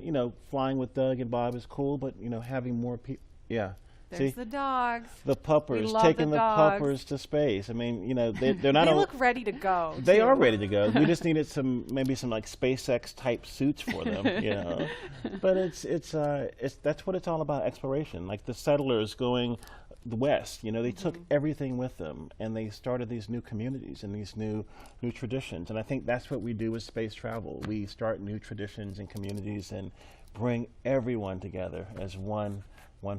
you know, flying with Doug and Bob is cool, but you know, having more people, yeah. There's See? the dogs. The puppers, love taking the the dogs. puppers to space. I mean, you know, they're not. They look ready to go. They too. are ready to go. We just needed maybe some like SpaceX type suits for them, you know. But it's that's what it's all about, exploration. Like the settlers going west, you know, they took everything with them, and they started these new communities and these new traditions. And I think that's what we do with space travel. We start new traditions and communities and bring everyone together as one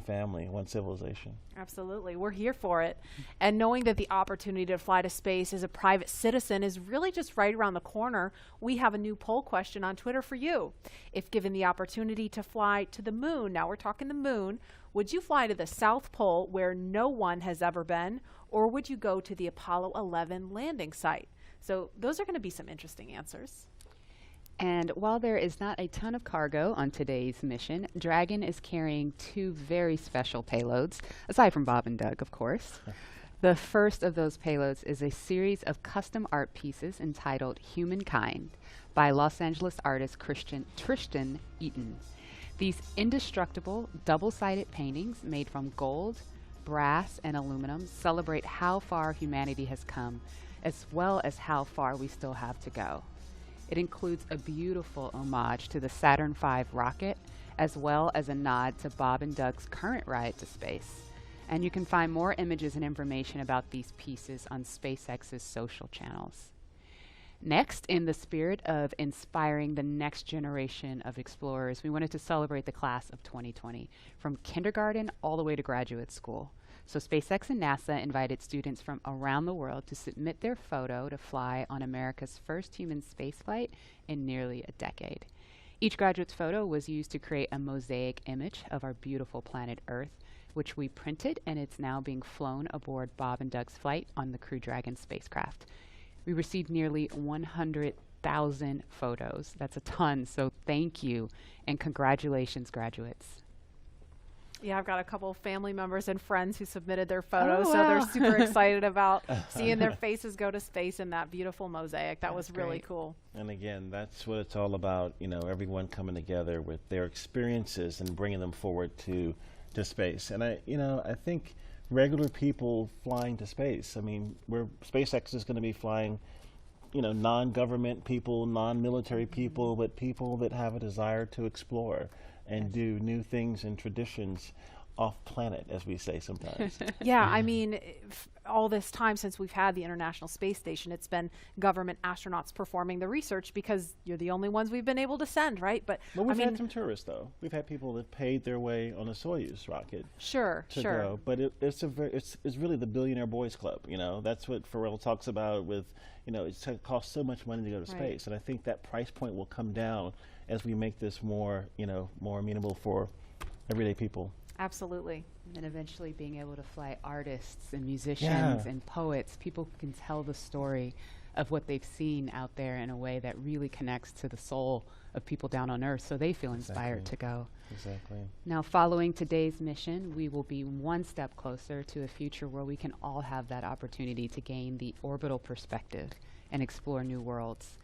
family, one civilization. Absolutely. We're here for it. And knowing that the opportunity to fly to space as a private citizen is really just right around the corner, we have a new poll question on Twitter for you. If given the opportunity to fly to the moon, now we're talking the moon, would you fly to the South Pole where no one has ever been, or would you go to the Apollo 11 landing site? So those are going to be some interesting answers. And while there is not a ton of cargo on today's mission, Dragon is carrying 2 very special payloads, aside from Bob and Doug, of course. The first of those payloads is a series of custom art pieces entitled Humankind by Los Angeles artist Tristan Eaton. These indestructible, double-sided paintings made from gold, brass, and aluminum celebrate how far humanity has come, as well as how far we still have to go. It includes a beautiful homage to the Saturn V rocket, as well as a nod to Bob and Doug's current ride to space. And you can find more images and information about these pieces on SpaceX's social channels. Next, in the spirit of inspiring the next generation of explorers, we wanted to celebrate the class of 2020, from kindergarten all the way to graduate school. So SpaceX and NASA invited students from around the world to submit their photo to fly on America's first human spaceflight in nearly a decade. Each graduate's photo was used to create a mosaic image of our beautiful planet Earth, which we printed, and it's now being flown aboard Bob and Doug's flight on the Crew Dragon spacecraft. We received nearly 100,000 photos. That's a ton, so thank you, and congratulations, graduates. Yeah, I've got a couple of family members and friends who submitted their photos, so they're super excited about seeing their faces go to space in that beautiful mosaic. That was really cool. And again, that's what it's all about, you know, everyone coming together with their experiences and bringing them forward to space. And I think regular people flying to space, I mean, SpaceX is going to be flying, you know, non-government people, non-military people, but people that have a desire to explore and do new things and traditions off planet, as we say sometimes. Yeah, I mean, all this time since we've had the International Space Station, it's been government astronauts performing the research because you're the only ones we've been able to send, right? But well, we've had some tourists, though. We've had people that paid their way on a Soyuz rocket. Sure. Go. But it's really the Billionaire Boys Club. You know, that's what Pharrell talks about with, you know, it costs so much money to go to space, and I think that price point will come down as we make this more, you know, more amenable for everyday people. Absolutely. And eventually being able to fly artists and musicians and poets, people can tell the story of what they've seen out there in a way that really connects to the soul of people down on Earth, so they feel inspired to go. Exactly. Now, following today's mission, we will be one step closer to a future where we can all have that opportunity to gain the orbital perspective and explore new worlds.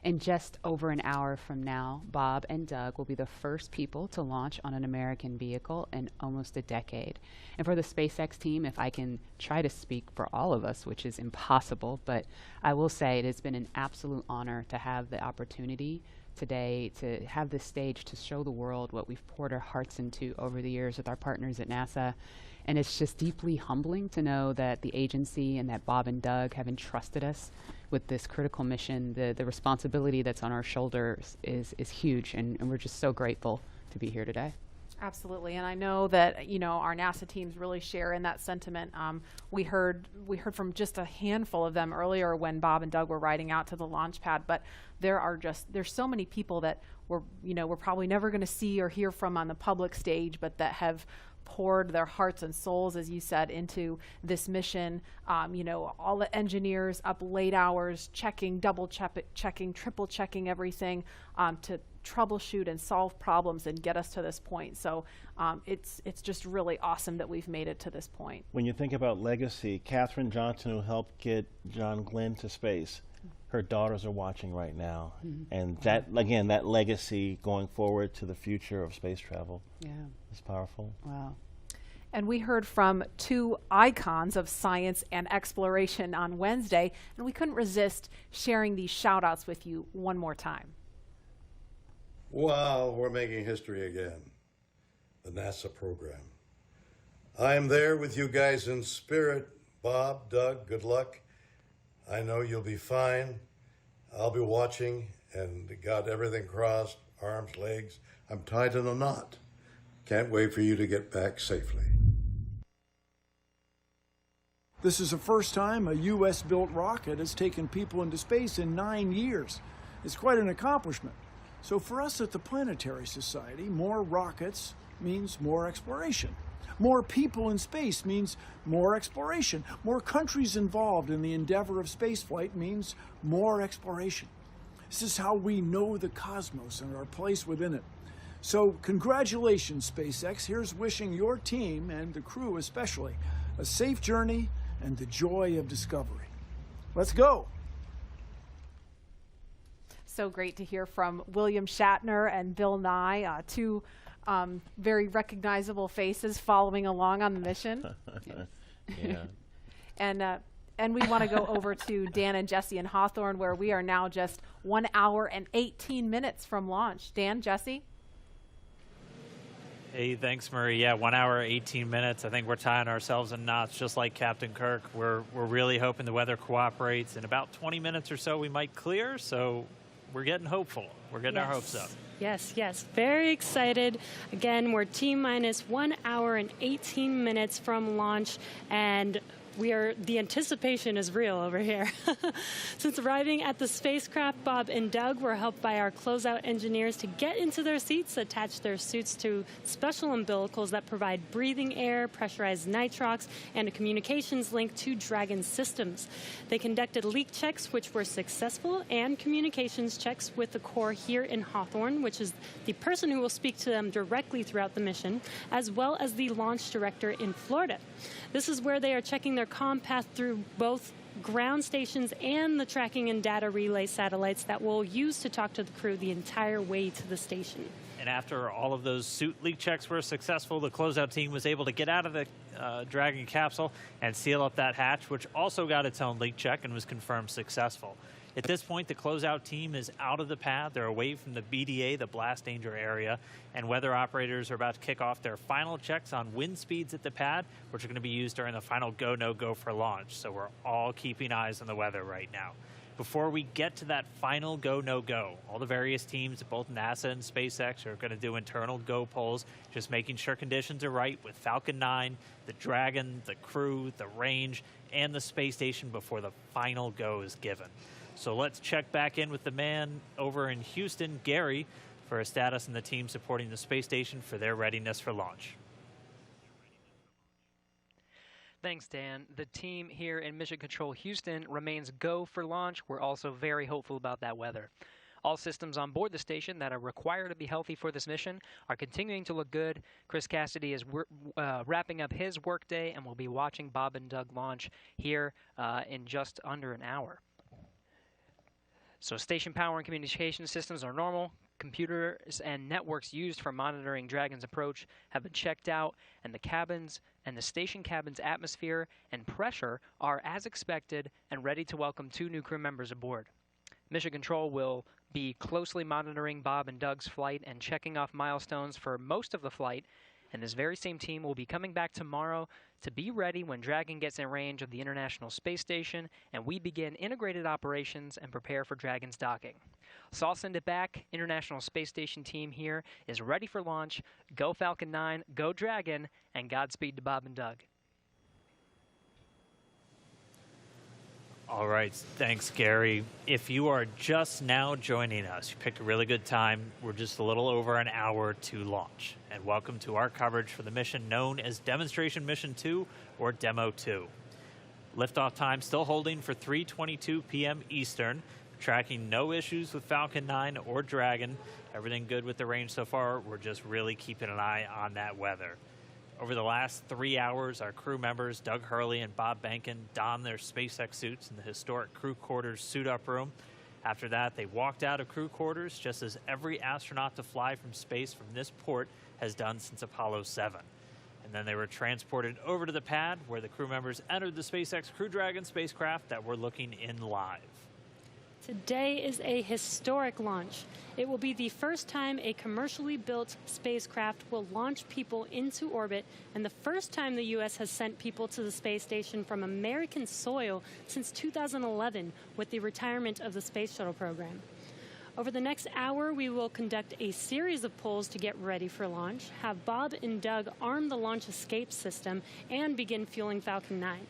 In just over an hour from now, Bob and Doug will be the first people to launch on an American vehicle in almost a decade. And for the SpaceX team, if I can try to speak for all of us, which is impossible, but I will say it has been an absolute honor to have the opportunity today to have this stage to show the world what we've poured our hearts into over the years with our partners at NASA. And it's just deeply humbling to know that the agency and that Bob and Doug have entrusted us with this critical mission. The responsibility that's on our shoulders is huge, and we're just so grateful to be here today. Absolutely, and I know that our NASA teams really share in that sentiment. We heard from just a handful of them earlier when Bob and Doug were riding out to the launch pad. But there's so many people that we're probably never going to see or hear from on the public stage, but that have poured their hearts and souls, as you said, into this mission. All the engineers up late hours checking, double checking, triple checking everything to troubleshoot and solve problems and get us to this point. So it's just really awesome that we've made it to this point. When you think about legacy, Katherine Johnson, who helped get John Glenn to space, her daughters are watching right now. And that, again, that legacy going forward to the future of space travel is powerful. Wow. And we heard from two icons of science and exploration on Wednesday, and we couldn't resist sharing these shout outs with you one more time. Wow, we're making history again. The NASA program. I am there with you guys in spirit. Bob, Doug, good luck. I know you'll be fine. I'll be watching and got everything crossed, arms, legs. I'm tied in a knot. Can't wait for you to get back safely. This is the first time a U.S.-built rocket has taken people into space in 9 years. It's quite an accomplishment. So for us at the Planetary Society, more rockets means more exploration. More people in space means more exploration. More countries involved in the endeavor of spaceflight means more exploration. This is how we know the cosmos and our place within it. So congratulations, SpaceX. Here's wishing your team, and the crew especially, a safe journey and the joy of discovery. Let's go. So great to hear from William Shatner and Bill Nye, two very recognizable faces following along on the mission. Yeah. And we want to go over to Dan and Jesse in Hawthorne, where we are now just 1 hour and 18 minutes from launch. Dan, Jesse? Hey, thanks, Marie. Yeah, 1 hour, 18 minutes. I think we're tying ourselves in knots, just like Captain Kirk. We're really hoping the weather cooperates. In about 20 minutes or so, we might clear. So we're getting hopeful. We're getting our hopes up. Yes, yes. Very excited. Again, we're T-minus 1 hour and 18 minutes from launch, and the anticipation is real over here. Since arriving at the spacecraft, Bob and Doug were helped by our closeout engineers to get into their seats, attach their suits to special umbilicals that provide breathing air, pressurized nitrox, and a communications link to Dragon systems. They conducted leak checks, which were successful, and communications checks with the core here in Hawthorne, which is the person who will speak to them directly throughout the mission, as well as the launch director in Florida. This is where they are checking their comm path through both ground stations and the tracking and data relay satellites that we'll use to talk to the crew the entire way to the station. And after all of those suit leak checks were successful, the closeout team was able to get out of the Dragon capsule and seal up that hatch, which also got its own leak check and was confirmed successful. At this point, the closeout team is out of the pad. They're away from the BDA, the blast danger area, and weather operators are about to kick off their final checks on wind speeds at the pad, which are going to be used during the final go, no go for launch. So we're all keeping eyes on the weather right now. Before we get to that final go, no go, all the various teams at both NASA and SpaceX are going to do internal go polls, just making sure conditions are right with Falcon 9, the Dragon, the crew, the range, and the space station before the final go is given. So let's check back in with the man over in Houston, Gary, for a status and the team supporting the space station for their readiness for launch. Thanks, Dan. The team here in Mission Control Houston remains go for launch. We're also very hopeful about that weather. All systems on board the station that are required to be healthy for this mission are continuing to look good. Chris Cassidy is wrapping up his workday, and we'll be watching Bob and Doug launch here in just under an hour. So station power and communication systems are normal. Computers and networks used for monitoring Dragon's approach have been checked out, and the cabins and the station cabin's atmosphere and pressure are as expected and ready to welcome 2 new crew members aboard. Mission Control will be closely monitoring Bob and Doug's flight and checking off milestones for most of the flight, and this very same team will be coming back tomorrow to be ready when Dragon gets in range of the International Space Station and we begin integrated operations and prepare for Dragon's docking. So I'll send it back. International Space Station team here is ready for launch. Go Falcon 9, go Dragon, and Godspeed to Bob and Doug. All right, thanks, Gary. If you are just now joining us, you picked a really good time. We're just a little over an hour to launch. And welcome to our coverage for the mission known as Demonstration Mission 2, or Demo 2. Liftoff time still holding for 3:22 p.m. Eastern. Tracking no issues with Falcon 9 or Dragon. Everything good with the range so far. We're just really keeping an eye on that weather. Over the last 3 hours, our crew members, Doug Hurley and Bob Benkin, donned their SpaceX suits in the historic crew quarters suit-up room. After that, they walked out of crew quarters, just as every astronaut to fly from space from this port has done since Apollo 7. And then they were transported over to the pad, where the crew members entered the SpaceX Crew Dragon spacecraft that we're looking in live. Today is a historic launch. It will be the first time a commercially built spacecraft will launch people into orbit, and the first time the U.S. has sent people to the space station from American soil since 2011 with the retirement of the Space Shuttle program. Over the next hour, we will conduct a series of polls to get ready for launch, have Bob and Doug arm the launch escape system, and begin fueling Falcon 9.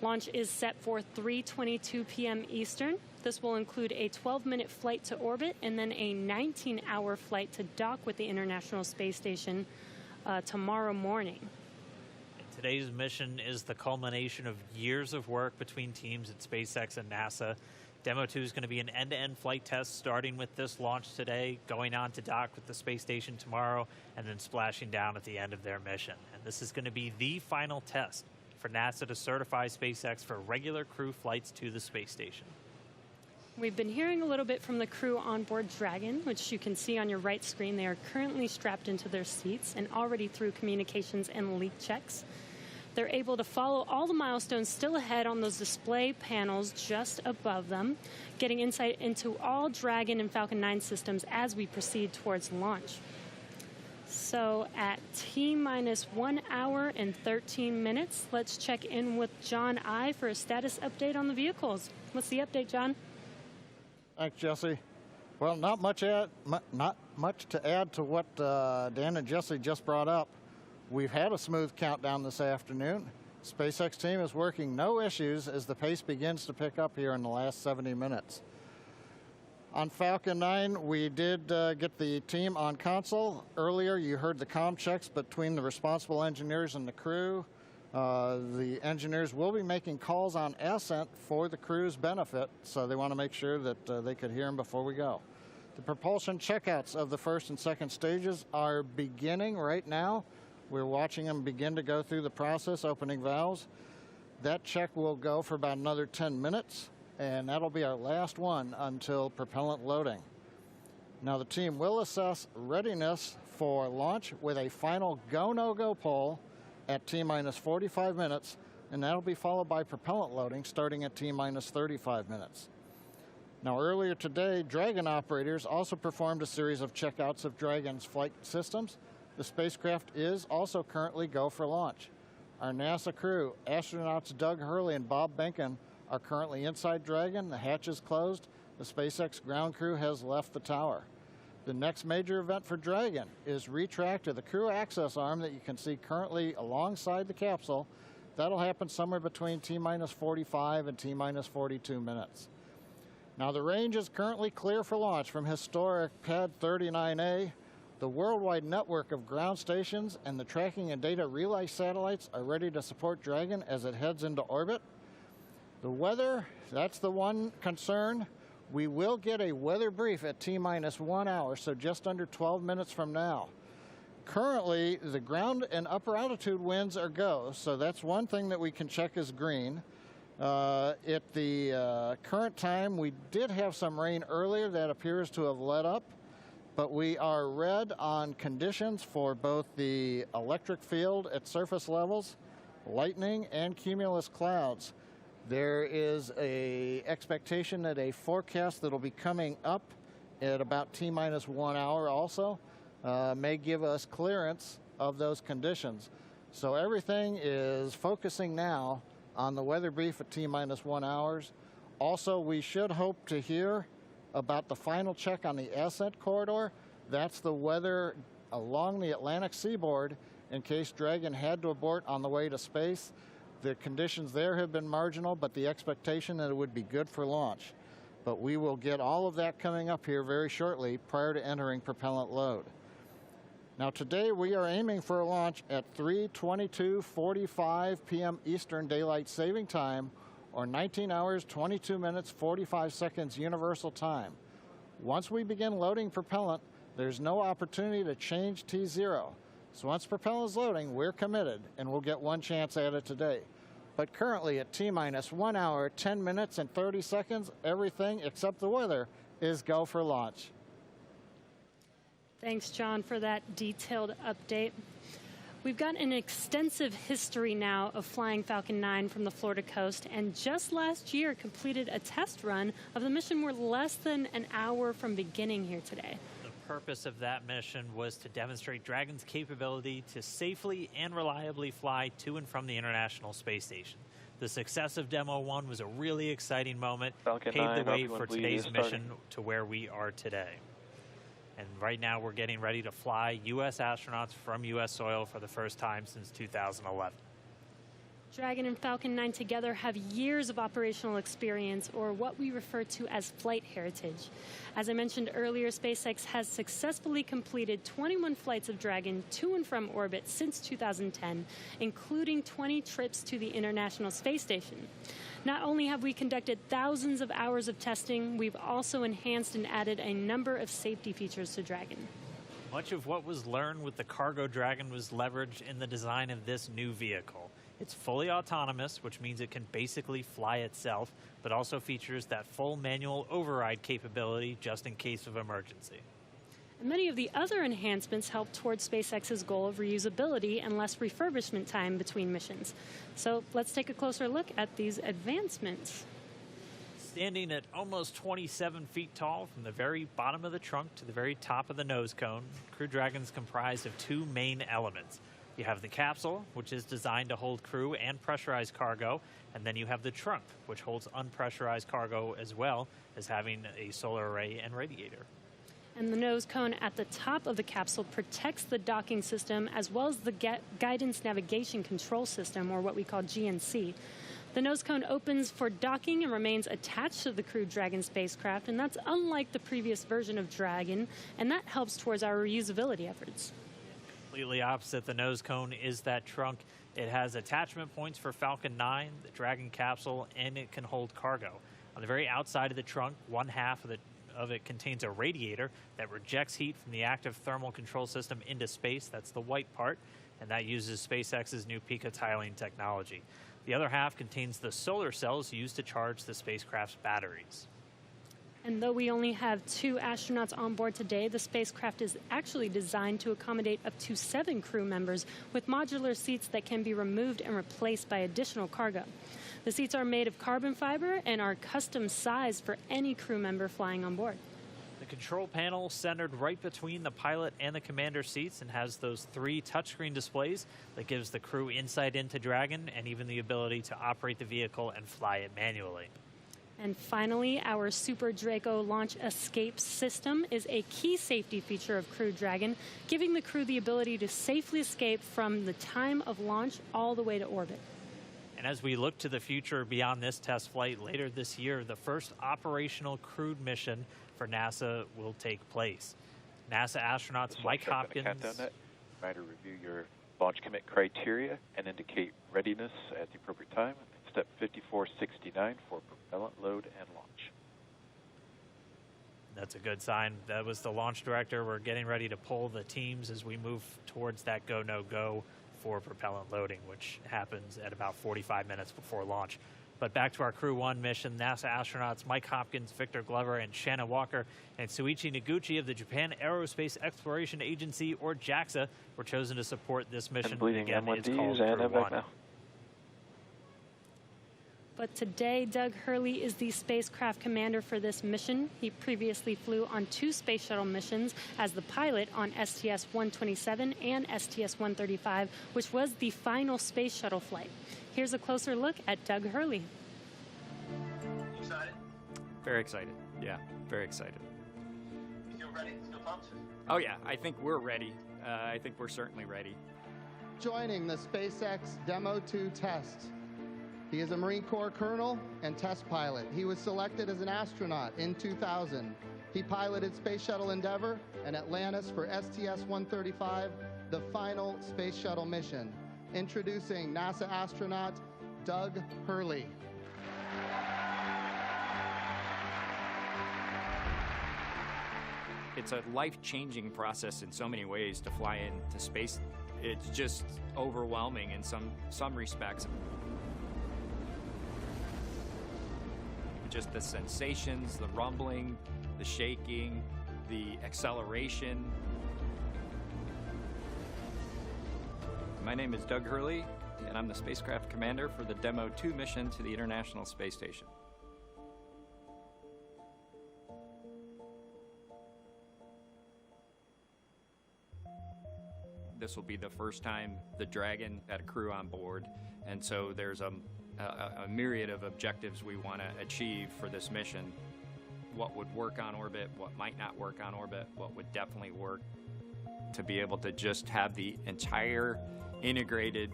Launch is set for 3:22 p.m. Eastern. This will include a 12-minute flight to orbit and then a 19-hour flight to dock with the International Space Station tomorrow morning. Today's mission is the culmination of years of work between teams at SpaceX and NASA. Demo 2 is going to be an end-to-end flight test starting with this launch today, going on to dock with the space station tomorrow, and then splashing down at the end of their mission. And this is going to be the final test for NASA to certify SpaceX for regular crew flights to the space station. We've been hearing a little bit from the crew on board Dragon, which you can see on your right screen. They are currently strapped into their seats and already through communications and leak checks. They're able to follow all the milestones still ahead on those display panels just above them, getting insight into all Dragon and Falcon 9 systems as we proceed towards launch. So at T-minus 1 hour and 13 minutes, let's check in with John I for a status update on the vehicles. What's the update, John? Thanks, Jesse. Well, not much to add to what Dan and Jesse just brought up. We've had a smooth countdown this afternoon. SpaceX team is working no issues as the pace begins to pick up here in the last 70 minutes. On Falcon 9, we did get the team on console. Earlier, you heard the comm checks between the responsible engineers and the crew. The engineers will be making calls on ascent for the crew's benefit, so they want to make sure that they could hear them before we go. The propulsion checkouts of the first and second stages are beginning right now. We're watching them begin to go through the process, opening valves. That check will go for about another 10 minutes, and that'll be our last one until propellant loading. Now the team will assess readiness for launch with a final go-no-go poll at T-minus 45 minutes, and that'll be followed by propellant loading starting at T-minus 35 minutes. Now earlier today, Dragon operators also performed a series of checkouts of Dragon's flight systems. The spacecraft is also currently go for launch. Our NASA crew, astronauts Doug Hurley and Bob Benkin, are currently inside Dragon. The hatch is closed. The SpaceX ground crew has left the tower. The next major event for Dragon is retract to the crew access arm that you can see currently alongside the capsule. That'll happen somewhere between T-minus 45 and T-minus 42 minutes. Now the range is currently clear for launch from historic Pad 39A. The worldwide network of ground stations and the tracking and data relay satellites are ready to support Dragon as it heads into orbit. The weather, that's the one concern. We will get a weather brief at T-minus 1 hour, so just under 12 minutes from now. Currently, the ground and upper altitude winds are go, so that's one thing that we can check as green. At the current time, we did have some rain earlier that appears to have let up, but we are red on conditions for both the electric field at surface levels, lightning, and cumulus clouds. There is a expectation that a forecast that'll be coming up at about T-minus 1 hour also may give us clearance of those conditions. So everything is focusing now on the weather brief at T-minus 1 hour. Also, we should hope to hear about the final check on the ascent corridor. That's the weather along the Atlantic seaboard in case Dragon had to abort on the way to space. The conditions there have been marginal, but the expectation that it would be good for launch. But we will get all of that coming up here very shortly prior to entering propellant load. Now today we are aiming for a launch at 3:22:45 p.m. Eastern Daylight Saving Time, or 19 hours, 22 minutes, 45 seconds Universal Time. Once we begin loading propellant, there's no opportunity to change T0. So once propellant is loading, we're committed, and we'll get one chance at it today. But currently at T-minus 1 hour, 10 minutes, and 30 seconds, everything except the weather is go for launch. Thanks, John, for that detailed update. We've got an extensive history now of flying Falcon 9 from the Florida coast, and just last year completed a test run of the mission. We're less than an hour from beginning here today. The purpose of that mission was to demonstrate Dragon's capability to safely and reliably fly to and from the International Space Station. The success of Demo 1 was a really exciting moment, Falcon paved 9, the way Falcon for 1 today's bleed is mission to where we are today. And right now we're getting ready to fly U.S. astronauts from U.S. soil for the first time since 2011. Dragon and Falcon 9 together have years of operational experience, or what we refer to as flight heritage. As I mentioned earlier, SpaceX has successfully completed 21 flights of Dragon to and from orbit since 2010, including 20 trips to the International Space Station. Not only have we conducted thousands of hours of testing, we've also enhanced and added a number of safety features to Dragon. Much of what was learned with the Cargo Dragon was leveraged in the design of this new vehicle. It's fully autonomous, which means it can basically fly itself, but also features that full manual override capability just in case of emergency. And many of the other enhancements help towards SpaceX's goal of reusability and less refurbishment time between missions. So let's take a closer look at these advancements. Standing at almost 27 feet tall from the very bottom of the trunk to the very top of the nose cone, Crew Dragon's comprised of two main elements. You have the capsule, which is designed to hold crew and pressurized cargo, and then you have the trunk, which holds unpressurized cargo as well as having a solar array and radiator. And the nose cone at the top of the capsule protects the docking system as well as the guidance navigation control system, or what we call GNC. The nose cone opens for docking and remains attached to the Crew Dragon spacecraft, and that's unlike the previous version of Dragon, and that helps towards our reusability efforts. Completely opposite the nose cone is that trunk. It has attachment points for Falcon 9, the Dragon capsule, and it can hold cargo. On the very outside of the trunk, one half of it contains a radiator that rejects heat from the active thermal control system into space. That's the white part, and that uses SpaceX's new picotiling technology. The other half contains the solar cells used to charge the spacecraft's batteries. And though we only have 2 astronauts on board today, the spacecraft is actually designed to accommodate up to 7 crew members with modular seats that can be removed and replaced by additional cargo. The seats are made of carbon fiber and are custom sized for any crew member flying on board. The control panel centered right between the pilot and the commander seats and has those 3 touchscreen displays that gives the crew insight into Dragon and even the ability to operate the vehicle and fly it manually. And finally, our Super Draco launch escape system is a key safety feature of Crew Dragon, giving the crew the ability to safely escape from the time of launch all the way to orbit. And as we look to the future beyond this test flight later this year, the first operational crewed mission for NASA will take place. NASA astronauts Mike Hopkins. Reminder, review your launch commit criteria and indicate readiness at the appropriate time. Step 5469 for propellant load and launch. That's a good sign. That was the launch director. We're getting ready to pull the teams as we move towards that go, no go for propellant loading, which happens at about 45 minutes before launch. But back to our Crew 1 mission, NASA astronauts Mike Hopkins, Victor Glover, and Shanna Walker, and Suichi Noguchi of the Japan Aerospace Exploration Agency, or JAXA, were chosen to support this mission. Again, it's called Crew 1. But today, Doug Hurley is the spacecraft commander for this mission. He previously flew on 2 space shuttle missions as the pilot on STS-127 and STS-135, which was the final space shuttle flight. Here's a closer look at Doug Hurley. Excited? Very excited. Yeah, very excited. Still ready? Still pumped? Oh yeah, I think we're ready. I think we're certainly ready. Joining the SpaceX Demo 2 test. He is a Marine Corps colonel and test pilot. He was selected as an astronaut in 2000. He piloted Space Shuttle Endeavour and Atlantis for STS-135, the final space shuttle mission. Introducing NASA astronaut Doug Hurley. It's a life-changing process in so many ways to fly into space. It's just overwhelming in some respects. Just the sensations, the rumbling, the shaking, the acceleration. My name is Doug Hurley, and I'm the spacecraft commander for the Demo 2 mission to the International Space Station. This will be the first time the Dragon had a crew on board, and so there's a myriad of objectives we want to achieve for this mission. What would work on orbit, what might not work on orbit, what would definitely work. To be able to just have the entire integrated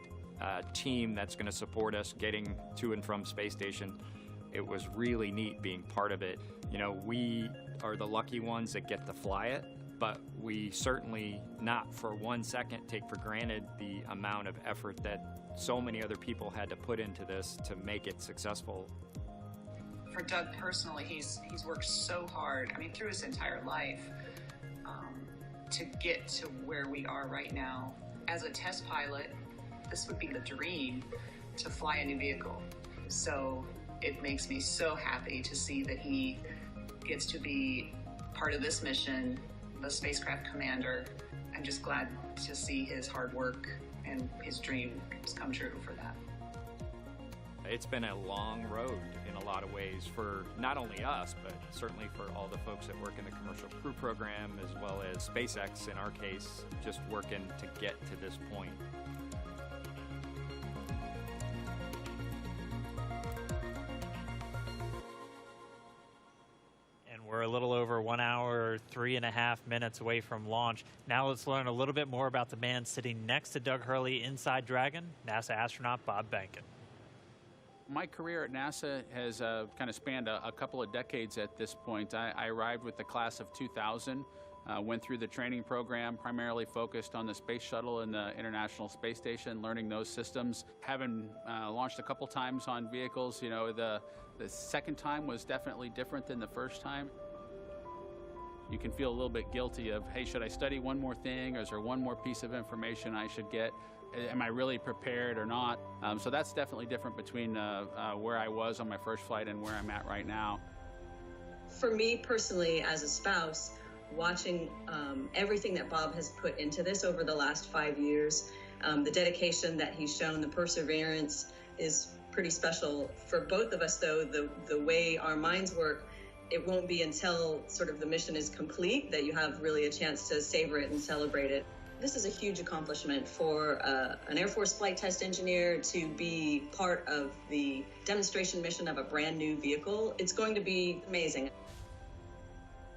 team that's going to support us getting to and from space station, it was really neat being part of it. You know, we are the lucky ones that get to fly it, but we certainly not for 1 second take for granted the amount of effort that so many other people had to put into this to make it successful. For Doug personally, he's worked so hard, I mean, through his entire life, to get to where we are right now. As a test pilot, this would be the dream to fly a new vehicle. So it makes me so happy to see that he gets to be part of this mission, the spacecraft commander. I'm just glad to see his hard work and his dream come true for that. It's been a long road in a lot of ways for not only us, but certainly for all the folks that work in the commercial crew program, as well as SpaceX in our case, just working to get to this point. We're a little over 1 hour, 3.5 minutes away from launch. Now let's learn a little bit more about the man sitting next to Doug Hurley inside Dragon, NASA astronaut Bob Behnken. My career at NASA has kind of spanned a couple of decades at this point. I arrived with the class of 2000, went through the training program, primarily focused on the Space Shuttle and the International Space Station, learning those systems. Having launched a couple times on vehicles, you know, the second time was definitely different than the first time. You can feel a little bit guilty of, hey, should I study one more thing, or is there one more piece of information I should get? Am I really prepared or not? So that's definitely different between where I was on my first flight and where I'm at right now. For me personally, as a spouse, watching everything that Bob has put into this over the last 5 years, the dedication that he's shown, the perseverance is pretty special. For both of us, though, the way our minds work, it won't be until sort of the mission is complete that you have really a chance to savor it and celebrate it. This is a huge accomplishment for an Air Force flight test engineer to be part of the demonstration mission of a brand new vehicle. It's going to be amazing.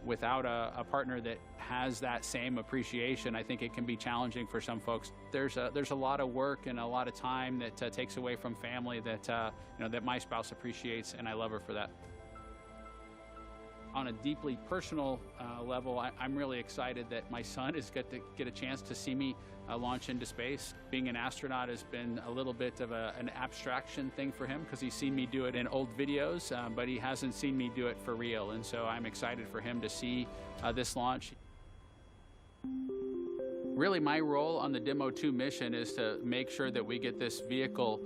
Without a partner that has that same appreciation, I think it can be challenging for some folks. There's a lot of work and a lot of time that takes away from family that that my spouse appreciates, and I love her for that. On a deeply personal level, I'm really excited that my son is going to get a chance to see me launch into space. Being an astronaut has been a little bit of an abstraction thing for him because he's seen me do it in old videos, but he hasn't seen me do it for real. And so I'm excited for him to see this launch. Really, my role on the Demo 2 mission is to make sure that we get this vehicle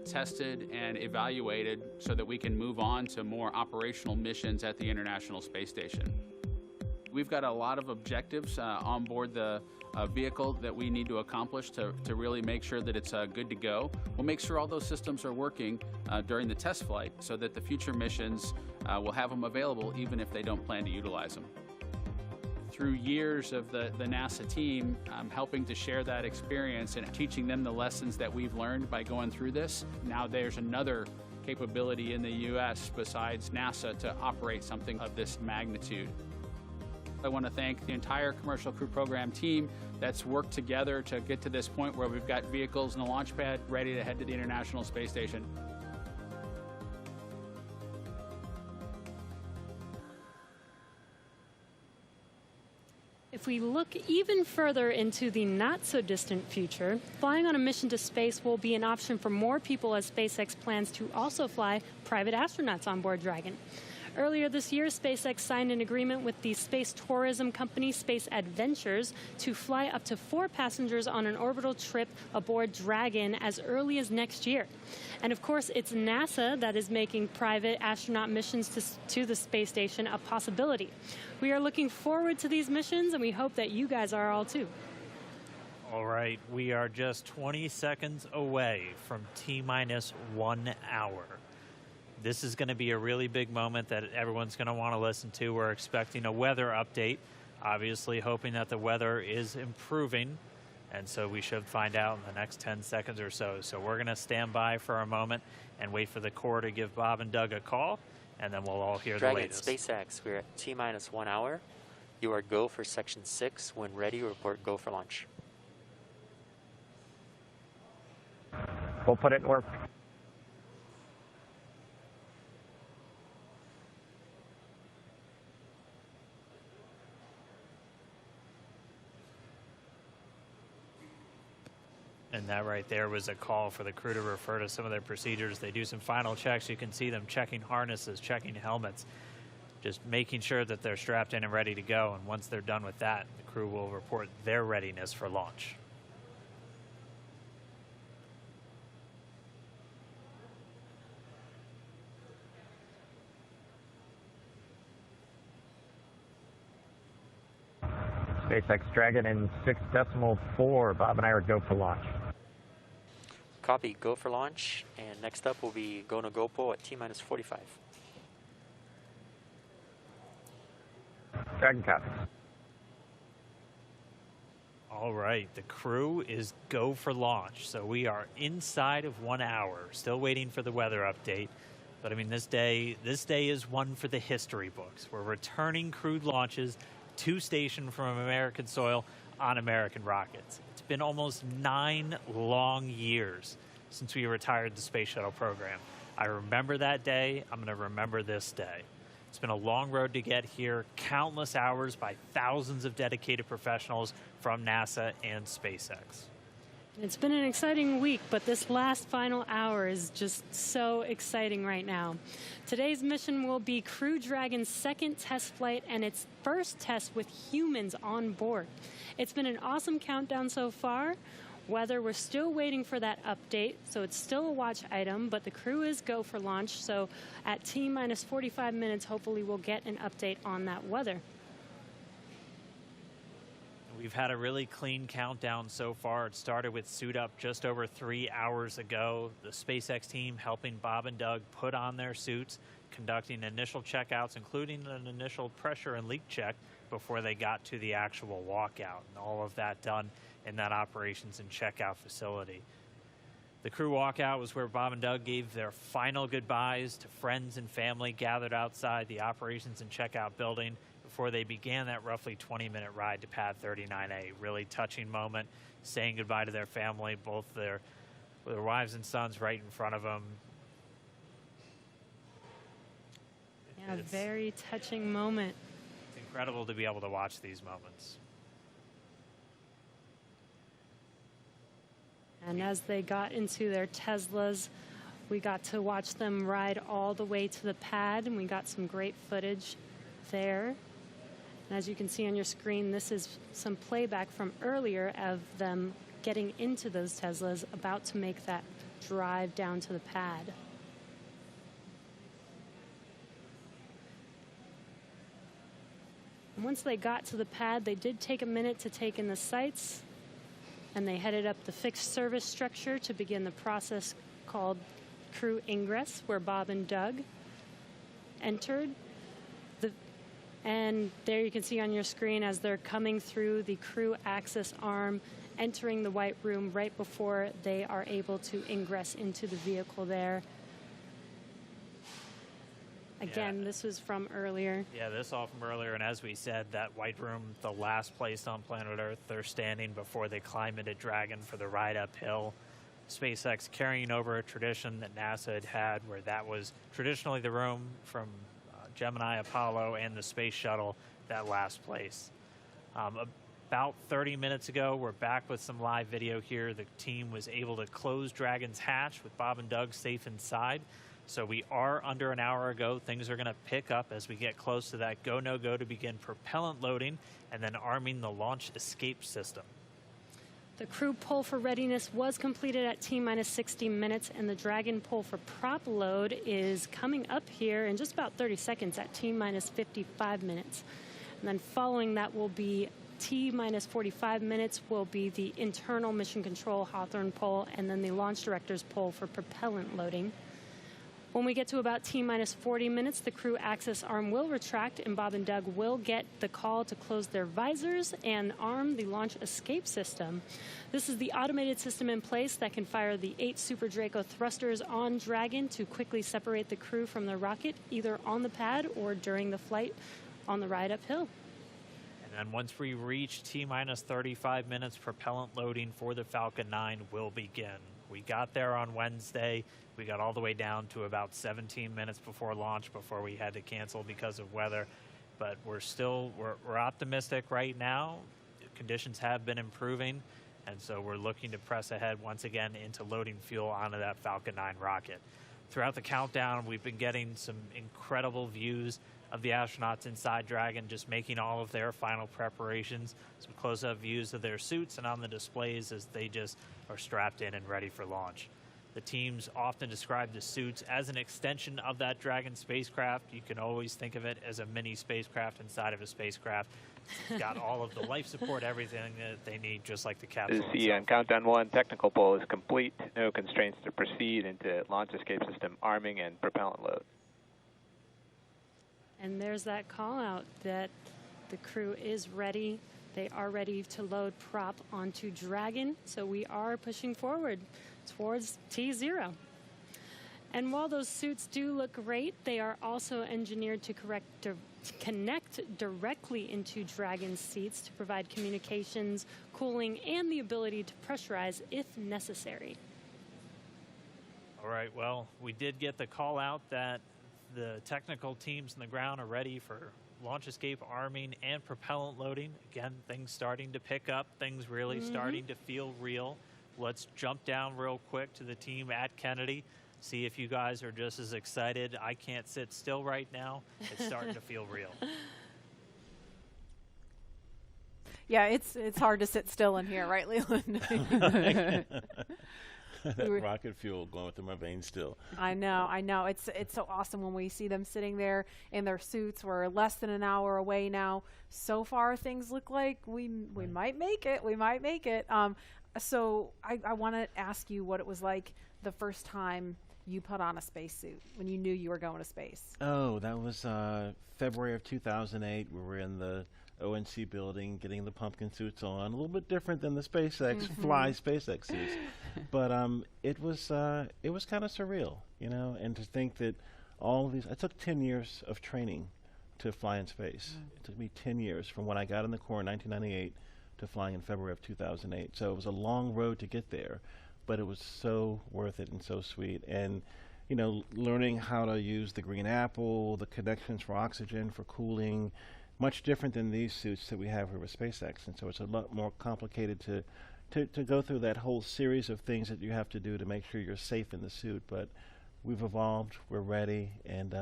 tested and evaluated so that we can move on to more operational missions at the International Space Station. We've got a lot of objectives on board the vehicle that we need to accomplish to really make sure that it's good to go. We'll make sure all those systems are working during the test flight so that the future missions will have them available even if they don't plan to utilize them. Through years of the NASA team, helping to share that experience and teaching them the lessons that we've learned by going through this. Now there's another capability in the U.S. besides NASA to operate something of this magnitude. I want to thank the entire Commercial Crew Program team that's worked together to get to this point where we've got vehicles in the launch pad ready to head to the International Space Station. If we look even further into the not-so-distant future, flying on a mission to space will be an option for more people as SpaceX plans to also fly private astronauts on board Dragon. Earlier this year, SpaceX signed an agreement with the space tourism company Space Adventures to fly up to 4 passengers on an orbital trip aboard Dragon as early as next year. And of course, it's NASA that is making private astronaut missions to the space station a possibility. We are looking forward to these missions, and we hope that you guys are all too. All right, we are just 20 seconds away from T-minus 1 hour. This is going to be a really big moment that everyone's going to want to listen to. We're expecting a weather update, obviously hoping that the weather is improving, and so we should find out in the next 10 seconds or so. So we're going to stand by for a moment and wait for the Corps to give Bob and Doug a call, and then we'll all hear the latest. Dragon, SpaceX, we're at T-minus 1 hour. You are go for Section 6. When ready, report go for launch. We'll put it in work. And that right there was a call for the crew to refer to some of their procedures. They do some final checks. You can see them checking harnesses, checking helmets, just making sure that they're strapped in and ready to go. And once they're done with that, the crew will report their readiness for launch. SpaceX Dragon in 6.4. Bob and I are go for launch. Copy, go for launch. And next up will be go no GoPro at T-minus 45. Dragon copies. All right, the crew is go for launch. So we are inside of 1 hour, still waiting for the weather update. But I mean, this day is one for the history books. We're returning crewed launches to station from American soil on American rockets. It's been almost 9 long years since we retired the Space Shuttle program. I remember that day. I'm going to remember this day. It's been a long road to get here, countless hours by thousands of dedicated professionals from NASA and SpaceX. It's been an exciting week, but this last final hour is just so exciting right now. Today's mission will be Crew Dragon's second test flight and its first test with humans on board. It's been an awesome countdown so far. Weather, we're still waiting for that update, so it's still a watch item, but the crew is go for launch, so at T-minus 45 minutes, hopefully we'll get an update on that weather. We've had a really clean countdown so far. It started with suit up just over 3 hours ago. The SpaceX team helping Bob and Doug put on their suits, conducting initial checkouts, including an initial pressure and leak check before they got to the actual walkout. And all of that done in that operations and checkout facility. The crew walkout was where Bob and Doug gave their final goodbyes to friends and family gathered outside the operations and checkout building before they began that roughly 20-minute ride to pad 39A. Really touching moment, saying goodbye to their family, both their wives and sons right in front of them. Yeah, a very touching moment. It's incredible to be able to watch these moments. And as they got into their Teslas, we got to watch them ride all the way to the pad, and we got some great footage there. And as you can see on your screen, this is some playback from earlier of them getting into those Teslas, about to make that drive down to the pad. And once they got to the pad, they did take a minute to take in the sights, and they headed up the fixed service structure to begin the process called crew ingress, where Bob and Doug entered. And there you can see on your screen as they're coming through the crew access arm, entering the white room right before they are able to ingress into the vehicle there. Again, this was from earlier. Yeah, this all from earlier, and as we said, that white room, the last place on planet Earth, they're standing before they climb into Dragon for the ride uphill. SpaceX carrying over a tradition that NASA had where that was traditionally the room from Gemini, Apollo, and the space shuttle, that last place. About 30 minutes ago, we're back with some live video here. The team was able to close Dragon's hatch with Bob and Doug safe inside. So we are under an hour ago. Things are going to pick up as we get close to that go, no go to begin propellant loading and then arming the launch escape system. The crew pull for readiness was completed at T-minus 60 minutes, and the Dragon pull for prop load is coming up here in just about 30 seconds at T-minus 55 minutes. And then following that will be T-minus 45 minutes will be the internal mission control Hawthorne pull, and then the launch director's pull for propellant loading. When we get to about T-minus 40 minutes, the crew access arm will retract, and Bob and Doug will get the call to close their visors and arm the launch escape system. This is the automated system in place that can fire the 8 Super Draco thrusters on Dragon to quickly separate the crew from the rocket, either on the pad or during the flight on the ride uphill. And then once we reach T-minus 35 minutes, propellant loading for the Falcon 9 will begin. We got there on Wednesday. We got all the way down to about 17 minutes before launch before we had to cancel because of weather. But we're optimistic right now. Conditions have been improving, and so we're looking to press ahead once again into loading fuel onto that Falcon 9 rocket. Throughout the countdown, we've been getting some incredible views of the astronauts inside Dragon, just making all of their final preparations, some close-up views of their suits and on the displays as they just are strapped in and ready for launch. The teams often describe the suits as an extension of that Dragon spacecraft. You can always think of it as a mini spacecraft inside of a spacecraft. It's got all of the life support, everything that they need, just like the capsule The countdown 1 technical pull is complete. No constraints to proceed into launch escape system arming and propellant load. And there's that call out that the crew is ready. They are ready to load prop onto Dragon. So we are pushing forward towards T0. And while those suits do look great, they are also engineered to connect directly into Dragon seats to provide communications, cooling, and the ability to pressurize if necessary. All right, well, we did get the call out that the technical teams on the ground are ready for launch escape arming and propellant loading. Again, things starting to pick up, things really starting to feel real. Let's jump down real quick to the team at Kennedy, see if you guys are just as excited. I can't sit still right now. It's starting to feel real. Yeah, it's hard to sit still in here, right, Leland? That rocket fuel going through my veins still. I know. It's so awesome when we see them sitting there in their suits. We're less than an hour away now. So far, things look like we might make it. We might make it. So I want to ask you what it was like the first time you put on a spacesuit when you knew you were going to space. Oh, that was February of 2008. We were in the ONC building getting the pumpkin suits on. A little bit different than the SpaceX fly SpaceX suits, but it was kind of surreal, you know. And to think that all of these, it took 10 years of training to fly in space. It took me 10 years from when I got in the Corps in 1998 to flying in February of 2008. So it was a long road to get there, but it was so worth it and so sweet. And you know, learning how to use the green apple, the connections for oxygen, for cooling, much different than these suits that we have here with SpaceX. And so it's a lot more complicated to go through that whole series of things that you have to do to make sure you're safe in the suit. But we've evolved, we're ready, and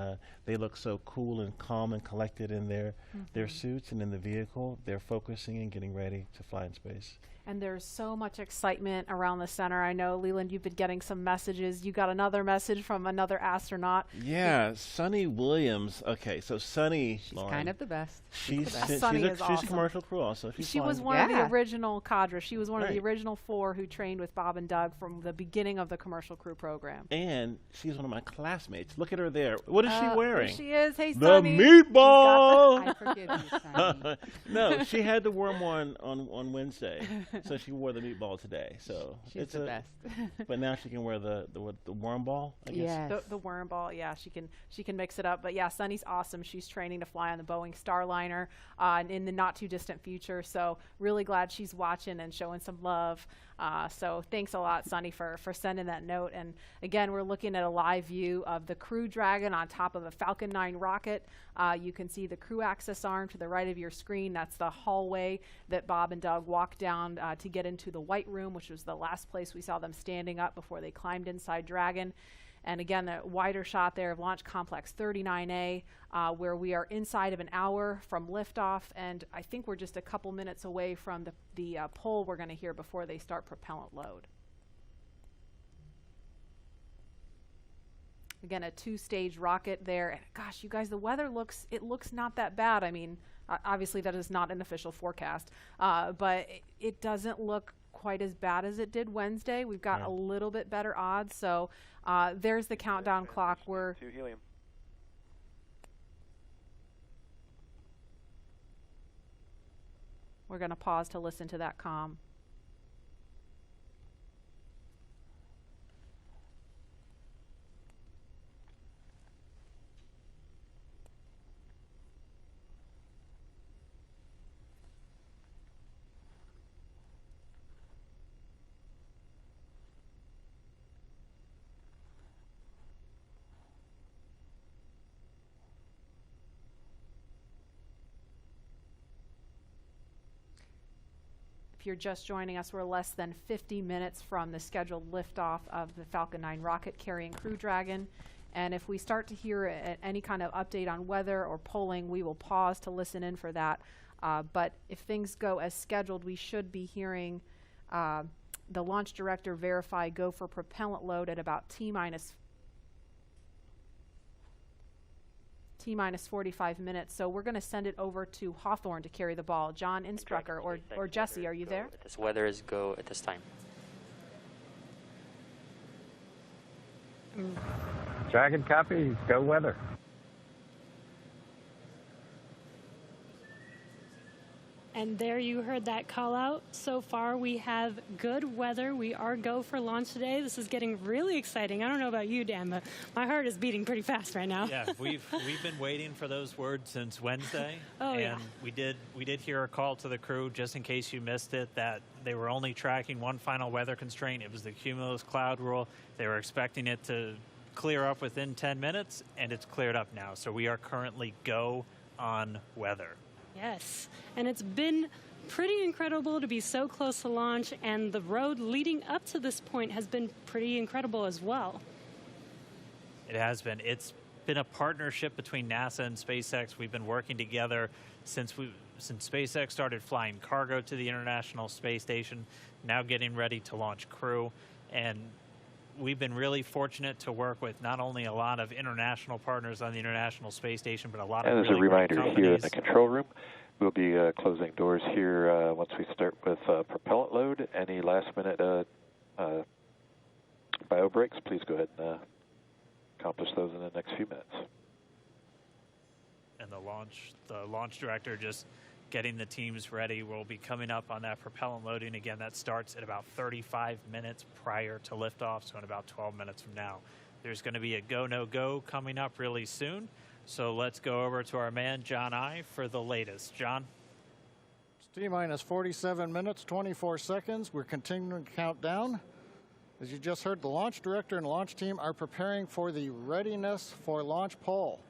they look so cool and calm and collected in their suits and in the vehicle. They're focusing and getting ready to fly in space. And there's so much excitement around the center. I know, Leland, you've been getting some messages. You got another message from another astronaut. Yeah, Sunny Williams. Okay, so Sunny, she's Lauren, kind of the best. She's awesome. a commercial crew also. She was one of the original cadre. She was one of the original 4 who trained with Bob and Doug from the beginning of the commercial crew program. And she she's one of my classmates. Look at her there. What is she wearing? There she is. Hey, the Sonny. meatball. I forgive you, Sonny. No, she had the worm one on Wednesday, so she wore the meatball today. So She's it's the best. But now she can wear the worm ball, I guess. Yes. The worm ball, yeah, she can mix it up. But yeah, Sunny's awesome. She's training to fly on the Boeing Starliner in the not too distant future. So really glad she's watching and showing some love. So thanks a lot, Sunny, for sending that note. And again, we're looking at a live view of the Crew Dragon on top of a Falcon 9 rocket. You can see the crew access arm to the right of your screen. That's the hallway that Bob and Doug walked down to get into the White Room, which was the last place we saw them standing up before they climbed inside Dragon. And again, the wider shot there of Launch Complex 39A, where we are inside of an hour from liftoff, and I think we're just a couple minutes away from the poll we're going to hear before they start propellant load. Again, a 2-stage rocket there, and gosh, you guys, the weather looks not that bad. I mean, obviously that is not an official forecast, but it doesn't look quite as bad as it did Wednesday. We've got a little bit better odds. So there's the countdown clock. We're going to pause to listen to that comm. If you're just joining us, we're less than 50 minutes from the scheduled liftoff of the Falcon 9 rocket carrying Crew Dragon. And if we start to hear any kind of update on weather or polling, we will pause to listen in for that. But if things go as scheduled, we should be hearing the launch director verify go for propellant load at about T-minus 45 minutes. So we're going to send it over to Hawthorne to carry the ball. John Innsbrucker or Jesse, are you there? This weather is go at this time. Dragon copy, go weather. And there you heard that call out. So far we have good weather. We are go for launch today. This is getting really exciting. I don't know about you, Dan, but my heart is beating pretty fast right now. Yeah, we've been waiting for those words since Wednesday. Oh, and yeah. we did hear a call to the crew, just in case you missed it, that they were only tracking one final weather constraint. It was the cumulus cloud rule. They were expecting it to clear up within 10 minutes, and it's cleared up now. So we are currently go on weather. Yes, and it's been pretty incredible to be so close to launch, and the road leading up to this point has been pretty incredible as well. It has been. It's been a partnership between NASA and SpaceX. We've been working together since SpaceX started flying cargo to the International Space Station, now getting ready to launch Crew. And we've been really fortunate to work with not only a lot of international partners on the International Space Station, but a lot of really as a reminder, great here in companies. the control room, we'll be closing doors here once we start with propellant load. Any last-minute bio breaks, please go ahead and accomplish those in the next few minutes. And the launch director just getting the teams ready. We'll be coming up on that propellant loading. Again, that starts at about 35 minutes prior to liftoff, so in about 12 minutes from now. There's going to be a go, no go coming up really soon. So let's go over to our man, John I, for the latest. John? It's T-minus 47 minutes, 24 seconds. We're continuing to count down. As you just heard, the launch director and launch team are preparing for the readiness for launch poll.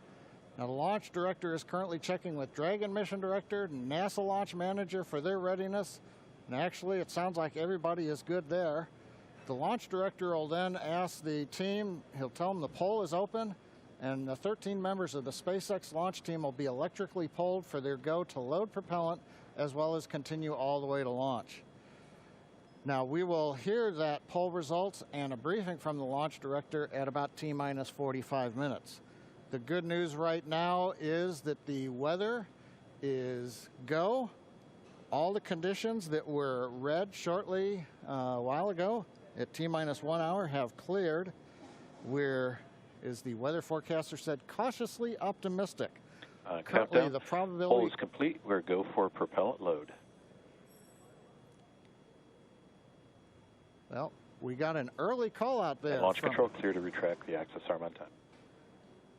Now, the launch director is currently checking with Dragon mission director and NASA launch manager for their readiness. And actually, it sounds like everybody is good there. The launch director will then ask the team, he'll tell them the poll is open, and the 13 members of the SpaceX launch team will be electrically polled for their go to load propellant, as well as continue all the way to launch. Now, we will hear that poll results and a briefing from the launch director at about T-minus 45 minutes. The good news right now is that the weather is go. All the conditions that were read shortly a while ago at T-minus 1 hour have cleared. We're is the weather forecaster said cautiously optimistic. Currently, Countdown. the probability... Hole is complete. We're go for propellant load. Well, we got an early call out there. And launch control clear to retract the access arm on time.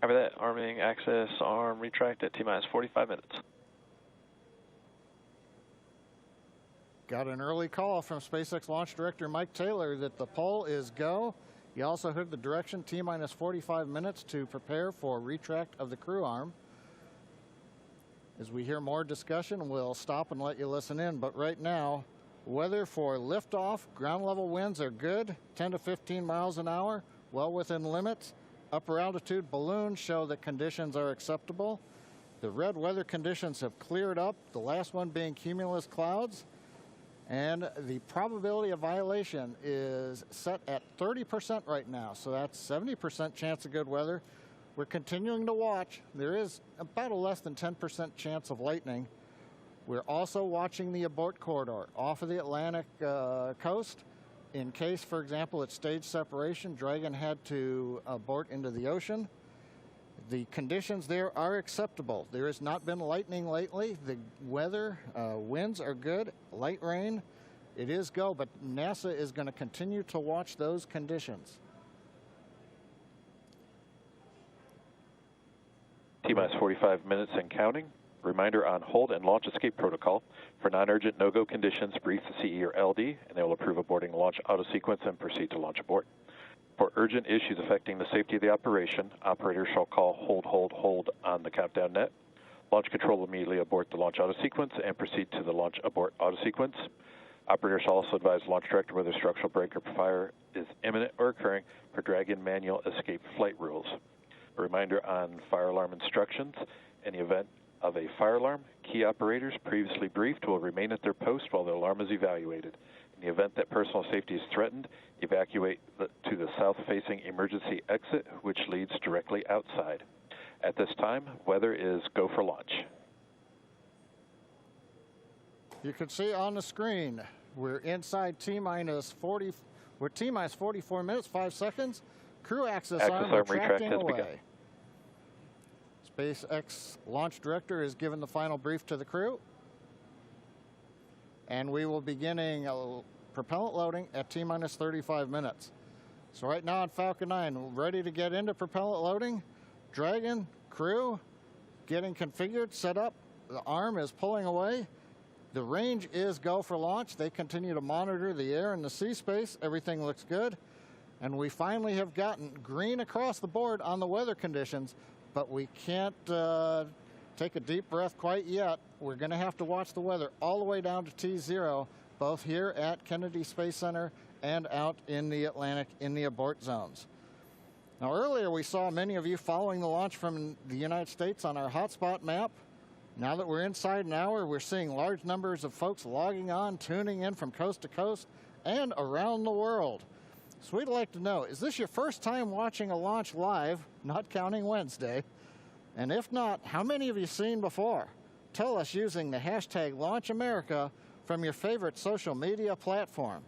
Copy that. Arming access arm retract at T-minus 45 minutes. Got an early call from SpaceX launch director Mike Taylor that the poll is go. He also heard the direction T-minus 45 minutes to prepare for retract of the crew arm. As we hear more discussion, we'll stop and let you listen in. But right now, weather for liftoff, ground level winds are good, 10 to 15 miles an hour, well within limits. Upper altitude balloons show that conditions are acceptable. The red weather conditions have cleared up, the last one being cumulus clouds. And the probability of violation is set at 30% right now, so that's 70% chance of good weather. We're continuing to watch. There is about a less than 10% chance of lightning. We're also watching the abort corridor off of the Atlantic coast. In case, for example, at stage separation, Dragon had to abort into the ocean. The conditions there are acceptable. There has not been lightning lately. The weather, winds are good, light rain. It is go, but NASA is going to continue to watch those conditions. T-minus 45 minutes and counting. Reminder on hold and launch escape protocol. For non-urgent no-go conditions, brief the CE or LD, and they will approve aborting launch auto sequence and proceed to launch abort. For urgent issues affecting the safety of the operation, operators shall call hold on the countdown net. Launch control will immediately abort the launch auto sequence and proceed to the launch abort auto sequence. Operators shall also advise launch director whether structural break or fire is imminent or occurring per Dragon manual escape flight rules. A reminder on fire alarm instructions. In the event of a fire alarm, key operators previously briefed will remain at their post while the alarm is evaluated. In the event that personal safety is threatened, evacuate to the south-facing emergency exit, which leads directly outside. At this time, weather is go for launch. You can see on the screen, we're inside T-minus 40, we're T-minus 44 minutes, 5 seconds. Crew access arm retracting away. SpaceX launch director is given the final brief to the crew. And we will be beginning propellant loading at T-minus 35 minutes. So right now on Falcon 9, we're ready to get into propellant loading. Dragon, crew, getting configured, set up. The arm is pulling away. The range is go for launch. They continue to monitor the air and the sea space. Everything looks good. And we finally have gotten green across the board on the weather conditions, but we can't take a deep breath quite yet. We're going to have to watch the weather all the way down to T0, both here at Kennedy Space Center and out in the Atlantic in the abort zones. Now earlier we saw many of you following the launch from the United States on our hotspot map. Now that we're inside an hour, we're seeing large numbers of folks logging on, tuning in from coast to coast and around the world. So we'd like to know, is this your first time watching a launch live, not counting Wednesday? And if not, how many have you seen before? Tell us using the hashtag LaunchAmerica from your favorite social media platform.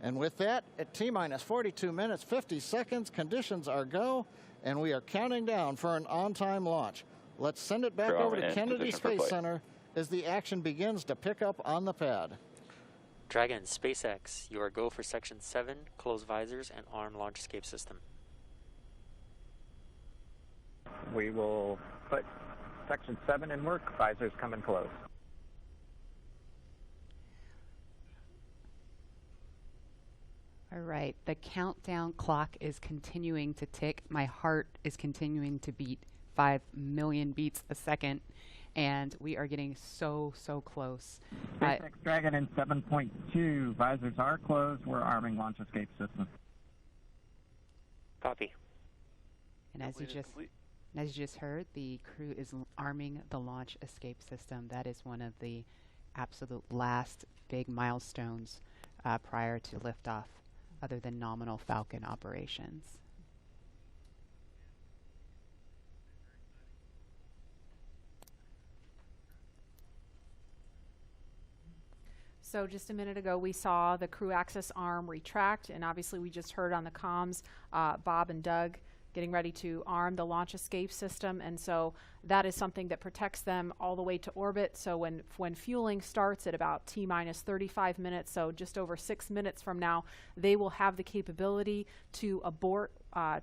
And with that, at T-minus 42 minutes, 50 seconds, conditions are go, and we are counting down for an on-time launch. Let's send it back over to Kennedy Space Center as the action begins to pick up on the pad. Dragon, SpaceX, you are go for Section 7, close visors and arm launch escape system. We will put Section 7 in work, visors come and close. All right, the countdown clock is continuing to tick. My heart is continuing to beat 5 million beats a second. And we are getting so close. SpaceX Dragon in 7.2. Visors are closed. We're arming launch escape system. Copy. And as you just heard, the crew is arming the launch escape system. That is one of the absolute last big milestones prior to liftoff, other than nominal Falcon operations. So just a minute ago, we saw the crew access arm retract, and obviously we just heard on the comms, Bob and Doug getting ready to arm the launch escape system, and so that is something that protects them all the way to orbit. So when fueling starts at about T-minus 35 minutes, so just over 6 minutes from now, they will have the capability to abort,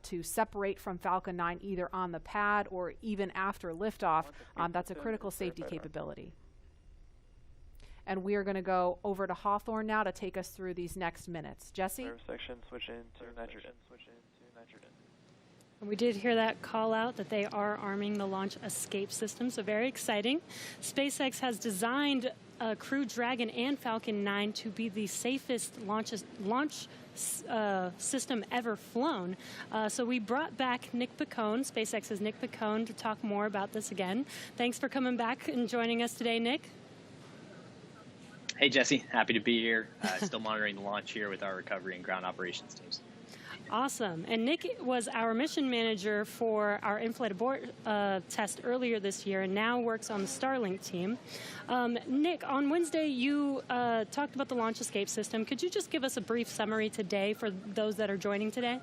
to separate from Falcon 9 either on the pad or even after liftoff. That's a critical safety capability. And we are going to go over to Hawthorne now to take us through these next minutes. Jesse? Section, switch into nitrogen. We did hear that call out that they are arming the launch escape system, so very exciting. SpaceX has designed Crew Dragon and Falcon 9 to be the safest launch system ever flown. So we brought back Nick Picone, SpaceX's Nick Picone, to talk more about this again. Thanks for coming back and joining us today, Nick. Hey, Jesse. Happy to be here. Still monitoring the launch here with our recovery and ground operations teams. Awesome. And Nick was our mission manager for our in-flight abort test earlier this year and now works on the Starlink team. Nick, on Wednesday you talked about the launch escape system. Could you just give us a brief summary today for those that are joining today?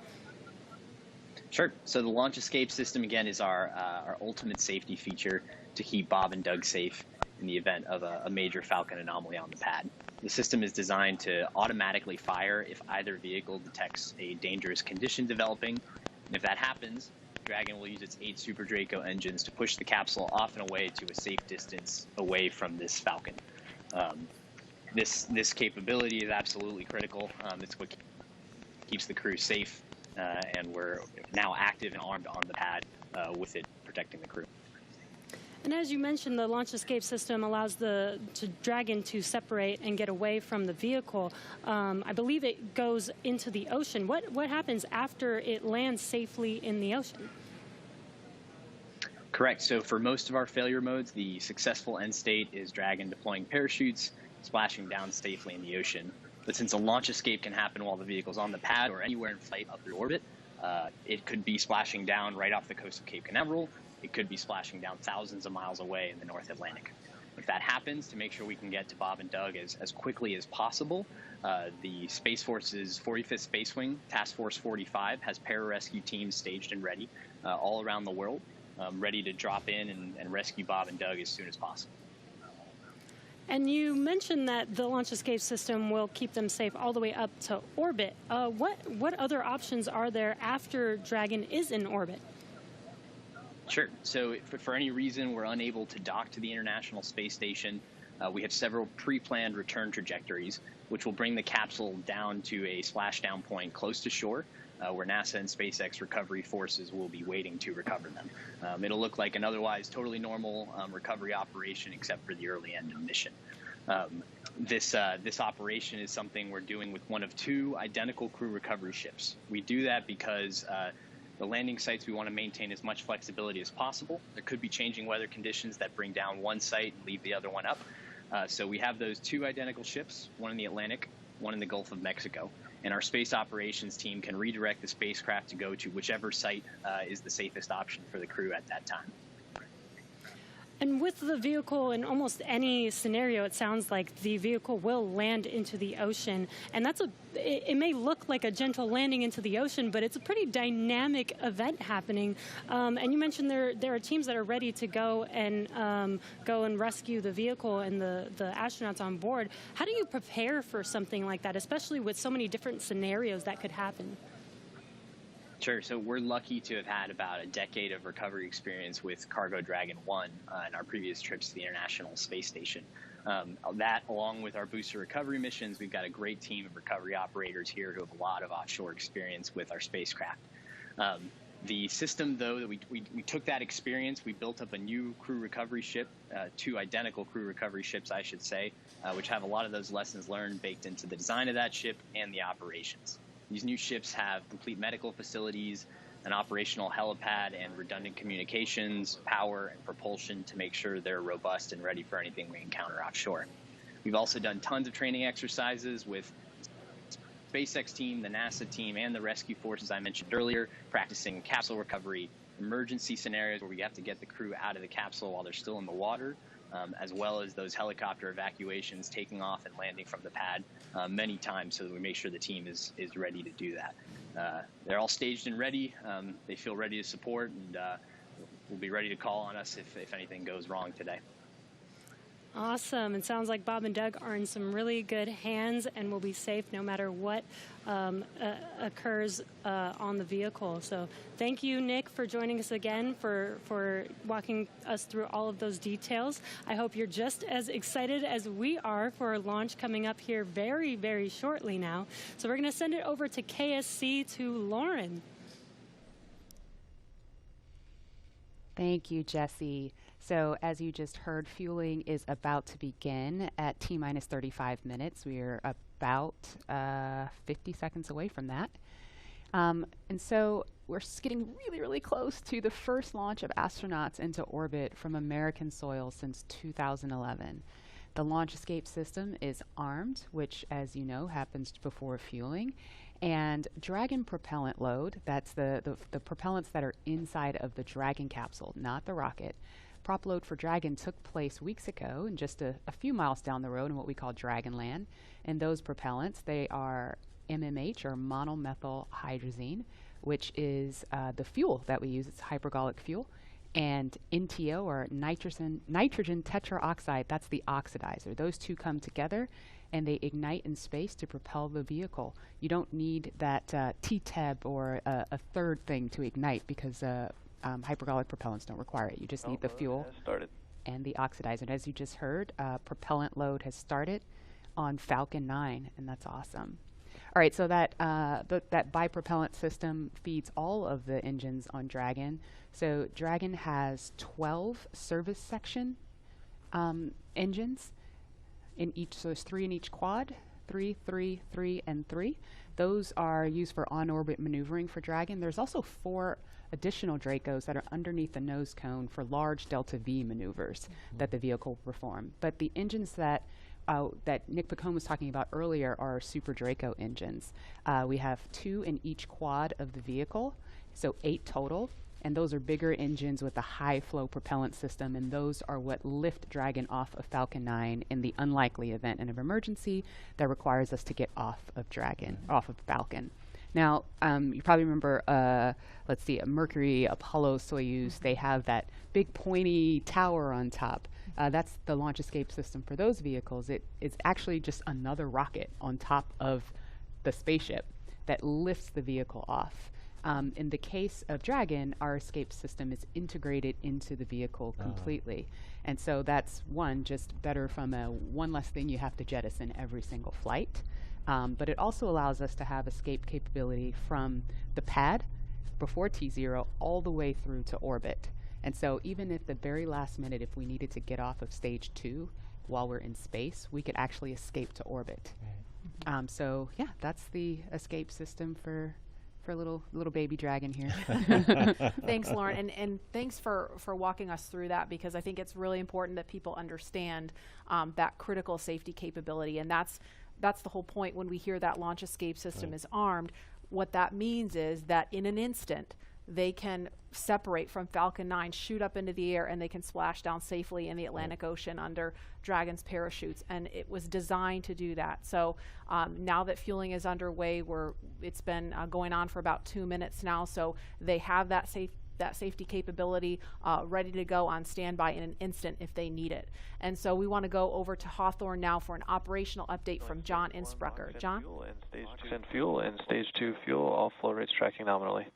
Sure. So the launch escape system, again, is our ultimate safety feature to keep Bob and Doug safe in the event of a major Falcon anomaly on the pad. The system is designed to automatically fire if either vehicle detects a dangerous condition developing. And if that happens, Dragon will use its 8 Super Draco engines to push the capsule off and away to a safe distance away from this Falcon. This capability is absolutely critical. It's what keeps the crew safe, and we're now active and armed on the pad with it protecting the crew. And as you mentioned, the launch escape system allows the Dragon to separate and get away from the vehicle. I believe it goes into the ocean. What happens after it lands safely in the ocean? Correct. So for most of our failure modes, the successful end state is Dragon deploying parachutes, splashing down safely in the ocean. But since a launch escape can happen while the vehicle's on the pad or anywhere in flight up through orbit, it could be splashing down right off the coast of Cape Canaveral. It could be splashing down thousands of miles away in the North Atlantic. If that happens, to make sure we can get to Bob and Doug as quickly as possible, the Space Force's 45th Space Wing, Task Force 45, has pararescue teams staged and ready all around the world, ready to drop in and rescue Bob and Doug as soon as possible. And you mentioned that the launch escape system will keep them safe all the way up to orbit. What other options are there after Dragon is in orbit? Sure. So if for any reason we're unable to dock to the International Space Station, we have several pre-planned return trajectories, which will bring the capsule down to a splashdown point close to shore, where NASA and SpaceX recovery forces will be waiting to recover them. It'll look like an otherwise totally normal recovery operation, except for the early end of mission. This operation is something we're doing with one of 2 identical crew recovery ships. We do that because the landing sites, we want to maintain as much flexibility as possible. There could be changing weather conditions that bring down one site and leave the other one up. So we have those 2 identical ships, one in the Atlantic, one in the Gulf of Mexico. And our space operations team can redirect the spacecraft to go to whichever site is the safest option for the crew at that time. And with the vehicle, in almost any scenario, it sounds like the vehicle will land into the ocean. And it may look like a gentle landing into the ocean, but it's a pretty dynamic event happening. And you mentioned there are teams that are ready to go and rescue the vehicle and the astronauts on board. How do you prepare for something like that, especially with so many different scenarios that could happen? Sure. So we're lucky to have had about a decade of recovery experience with Cargo Dragon 1 in our previous trips to the International Space Station. That, along with our booster recovery missions, we've got a great team of recovery operators here who have a lot of offshore experience with our spacecraft. The system, though, that we took that experience, we built up a new crew recovery ship, 2 identical crew recovery ships, I should say, which have a lot of those lessons learned baked into the design of that ship and the operations. These new ships have complete medical facilities, an operational helipad, and redundant communications, power, and propulsion to make sure they're robust and ready for anything we encounter offshore. We've also done tons of training exercises with the SpaceX team, the NASA team, and the rescue forces I mentioned earlier, practicing capsule recovery, emergency scenarios where we have to get the crew out of the capsule while they're still in the water, as well as those helicopter evacuations, taking off and landing from the pad many times so that we make sure the team is ready to do that. they're all staged and ready. They feel ready to support, and will be ready to call on us if anything goes wrong today. Awesome. It sounds like Bob and Doug are in some really good hands and will be safe no matter what occurs on the vehicle. So thank you, Nick, for joining us again, for walking us through all of those details. I hope you're just as excited as we are for a launch coming up here very, very shortly now. So we're going to send it over to KSC to Lauren. Thank you, Jesse. So as you just heard, fueling is about to begin at T-minus 35 minutes. We are about 50 seconds away from that. And so we're getting really, really close to the first launch of astronauts into orbit from American soil since 2011. The launch escape system is armed, which, as you know, happens before fueling. And Dragon propellant load, that's the propellants that are inside of the Dragon capsule, not the rocket. Prop load for Dragon took place weeks ago and just a few miles down the road in what we call Dragonland. And those propellants, they are MMH, or monomethyl hydrazine, which is the fuel that we use. It's hypergolic fuel. And NTO, or nitrogen tetraoxide, that's the oxidizer. Those two come together and they ignite in space to propel the vehicle. You don't need that TTEB or a third thing to ignite, because hypergolic propellants don't require it. You just need the fuel and the oxidizer. And as you just heard, propellant load has started on Falcon 9, and that's awesome. All right, so that bipropellant system feeds all of the engines on Dragon. So Dragon has 12 service section engines in each, so there's 3 in each quad, 3, 3, 3, and 3. Those are used for on-orbit maneuvering for Dragon. There's also 4 additional Dracos that are underneath the nose cone for large Delta V maneuvers that the vehicle will perform. But the engines that Nick Picone was talking about earlier are Super Draco engines. We have 2 in each quad of the vehicle, so 8 total. And those are bigger engines with a high flow propellant system, and those are what lift Dragon off of Falcon 9 in the unlikely event of emergency that requires us to get off of Dragon, off of Falcon. Now, you probably remember, let's see, a Mercury, Apollo, Soyuz, they have that big pointy tower on top. That's the launch escape system for those vehicles. It is actually just another rocket on top of the spaceship that lifts the vehicle off. In the case of Dragon, our escape system is integrated into the vehicle completely. And so that's just better from one less thing you have to jettison every single flight. But it also allows us to have escape capability from the pad before T0 all the way through to orbit. And so even at the very last minute, if we needed to get off of stage 2 while we're in space, we could actually escape to orbit. So yeah, that's the escape system for little baby Dragon here. Thanks, Lauren, and thanks for walking us through that, because I think it's really important that people understand that critical safety capability, and that's the whole point when we hear that launch escape system is armed. What that means is that in an instant, they can separate from Falcon 9, shoot up into the air, and they can splash down safely in the Atlantic Ocean under Dragon's parachutes. And it was designed to do that. So now that fueling is underway, it's been going on for about 2 minutes now. So they have that safety capability ready to go on standby in an instant if they need it. And so we want to go over to Hawthorne now for an operational update from John Insprucker. John? Fuel and stage 2 fuel, all flow rates tracking nominally.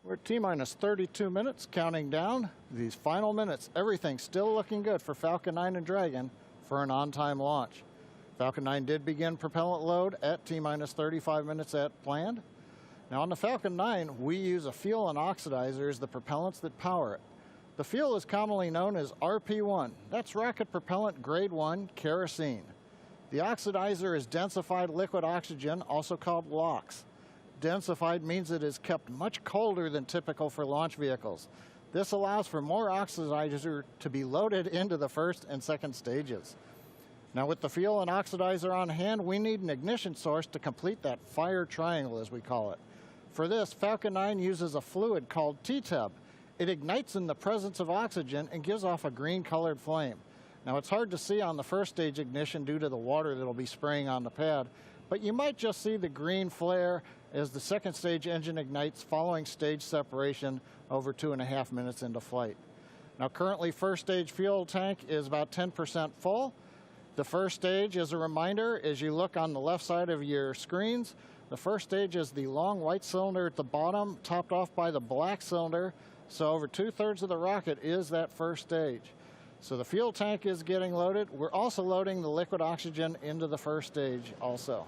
We're at T-minus 32 minutes, counting down. These final minutes, everything's still looking good for Falcon 9 and Dragon for an on-time launch. Falcon 9 did begin propellant load at T-minus 35 minutes at planned. Now on the Falcon 9, we use a fuel and oxidizer as the propellants that power it. The fuel is commonly known as RP1. That's rocket propellant grade 1 kerosene. The oxidizer is densified liquid oxygen, also called LOX. Densified means it is kept much colder than typical for launch vehicles. This allows for more oxidizer to be loaded into the first and second stages. Now with the fuel and oxidizer on hand, we need an ignition source to complete that fire triangle, as we call it. For this, Falcon 9 uses a fluid called T-Tub. It ignites in the presence of oxygen and gives off a green-colored flame. Now it's hard to see on the first stage ignition due to the water that will be spraying on the pad, but you might just see the green flare as the second stage engine ignites following stage separation over 2.5 minutes into flight. Now currently first stage fuel tank is about 10% full. The first stage, as a reminder, as you look on the left side of your screens, the first stage is the long white cylinder at the bottom, topped off by the black cylinder. So over 2/3 of the rocket is that first stage. So the fuel tank is getting loaded. We're also loading the liquid oxygen into the first stage also.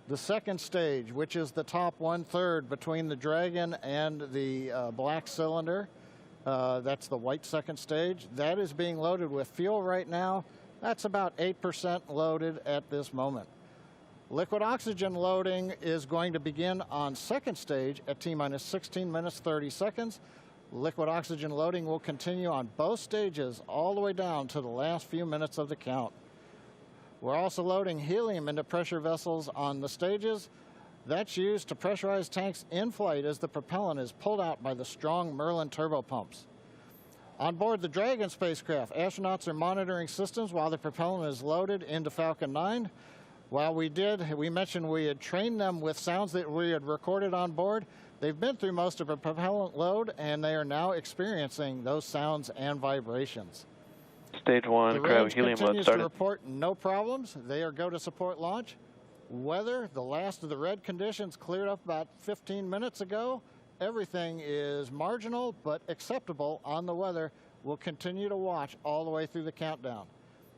The second stage, which is the top 1/3 between the Dragon and the black cylinder, that's the white second stage, that is being loaded with fuel right now. That's about 8% loaded at this moment. Liquid oxygen loading is going to begin on second stage at T-minus 16 minutes 30 seconds. Liquid oxygen loading will continue on both stages all the way down to the last few minutes of the count. We're also loading helium into pressure vessels on the stages. That's used to pressurize tanks in flight as the propellant is pulled out by the strong Merlin turbopumps. On board the Dragon spacecraft, astronauts are monitoring systems while the propellant is loaded into Falcon 9. While we mentioned we had trained them with sounds that we had recorded on board. They've been through most of a propellant load, and they are now experiencing those sounds and vibrations. Stage 1, cryo helium load continues started. to report no problems. They are go to support launch. Weather, the last of the red conditions cleared up about 15 minutes ago. Everything is marginal but acceptable on the weather. We'll continue to watch all the way through the countdown.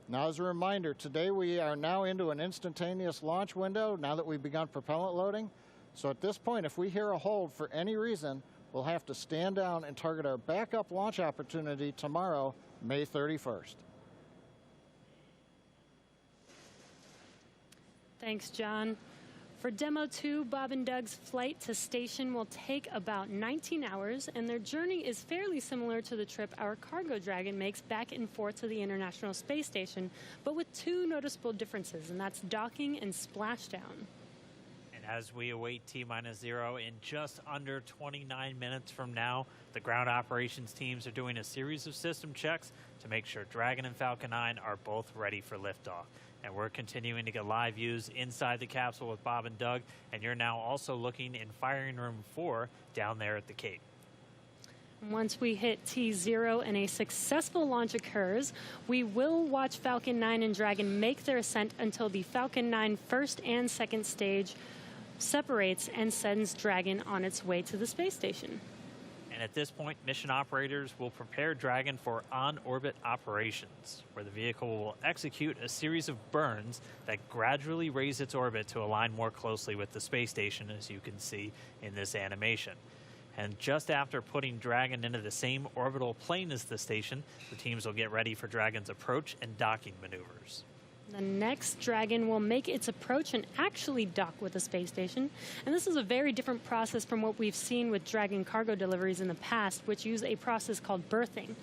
Now, as a reminder, today we are now into an instantaneous launch window now that we've begun propellant loading. So at this point, if we hear a hold for any reason, we'll have to stand down and target our backup launch opportunity tomorrow, May 31st. Thanks, John. For Demo 2, Bob and Doug's flight to station will take about 19 hours, and their journey is fairly similar to the trip our Cargo Dragon makes back and forth to the International Space Station, but with two noticeable differences, and that's docking and splashdown. As we await T-minus 0 in just under 29 minutes from now, the ground operations teams are doing a series of system checks to make sure Dragon and Falcon 9 are both ready for liftoff. And we're continuing to get live views inside the capsule with Bob and Doug, and you're now also looking in firing room 4 down there at the Cape. Once we hit T0 and a successful launch occurs, we will watch Falcon 9 and Dragon make their ascent until the Falcon 9 first and second stage separates and sends Dragon on its way to the space station. And at this point, mission operators will prepare Dragon for on-orbit operations, where the vehicle will execute a series of burns that gradually raise its orbit to align more closely with the space station, as you can see in this animation. And just after putting Dragon into the same orbital plane as the station, the teams will get ready for Dragon's approach and docking maneuvers. The next Dragon will make its approach and actually dock with the space station. And this is a very different process from what we've seen with Dragon cargo deliveries in the past, which use a process called berthing.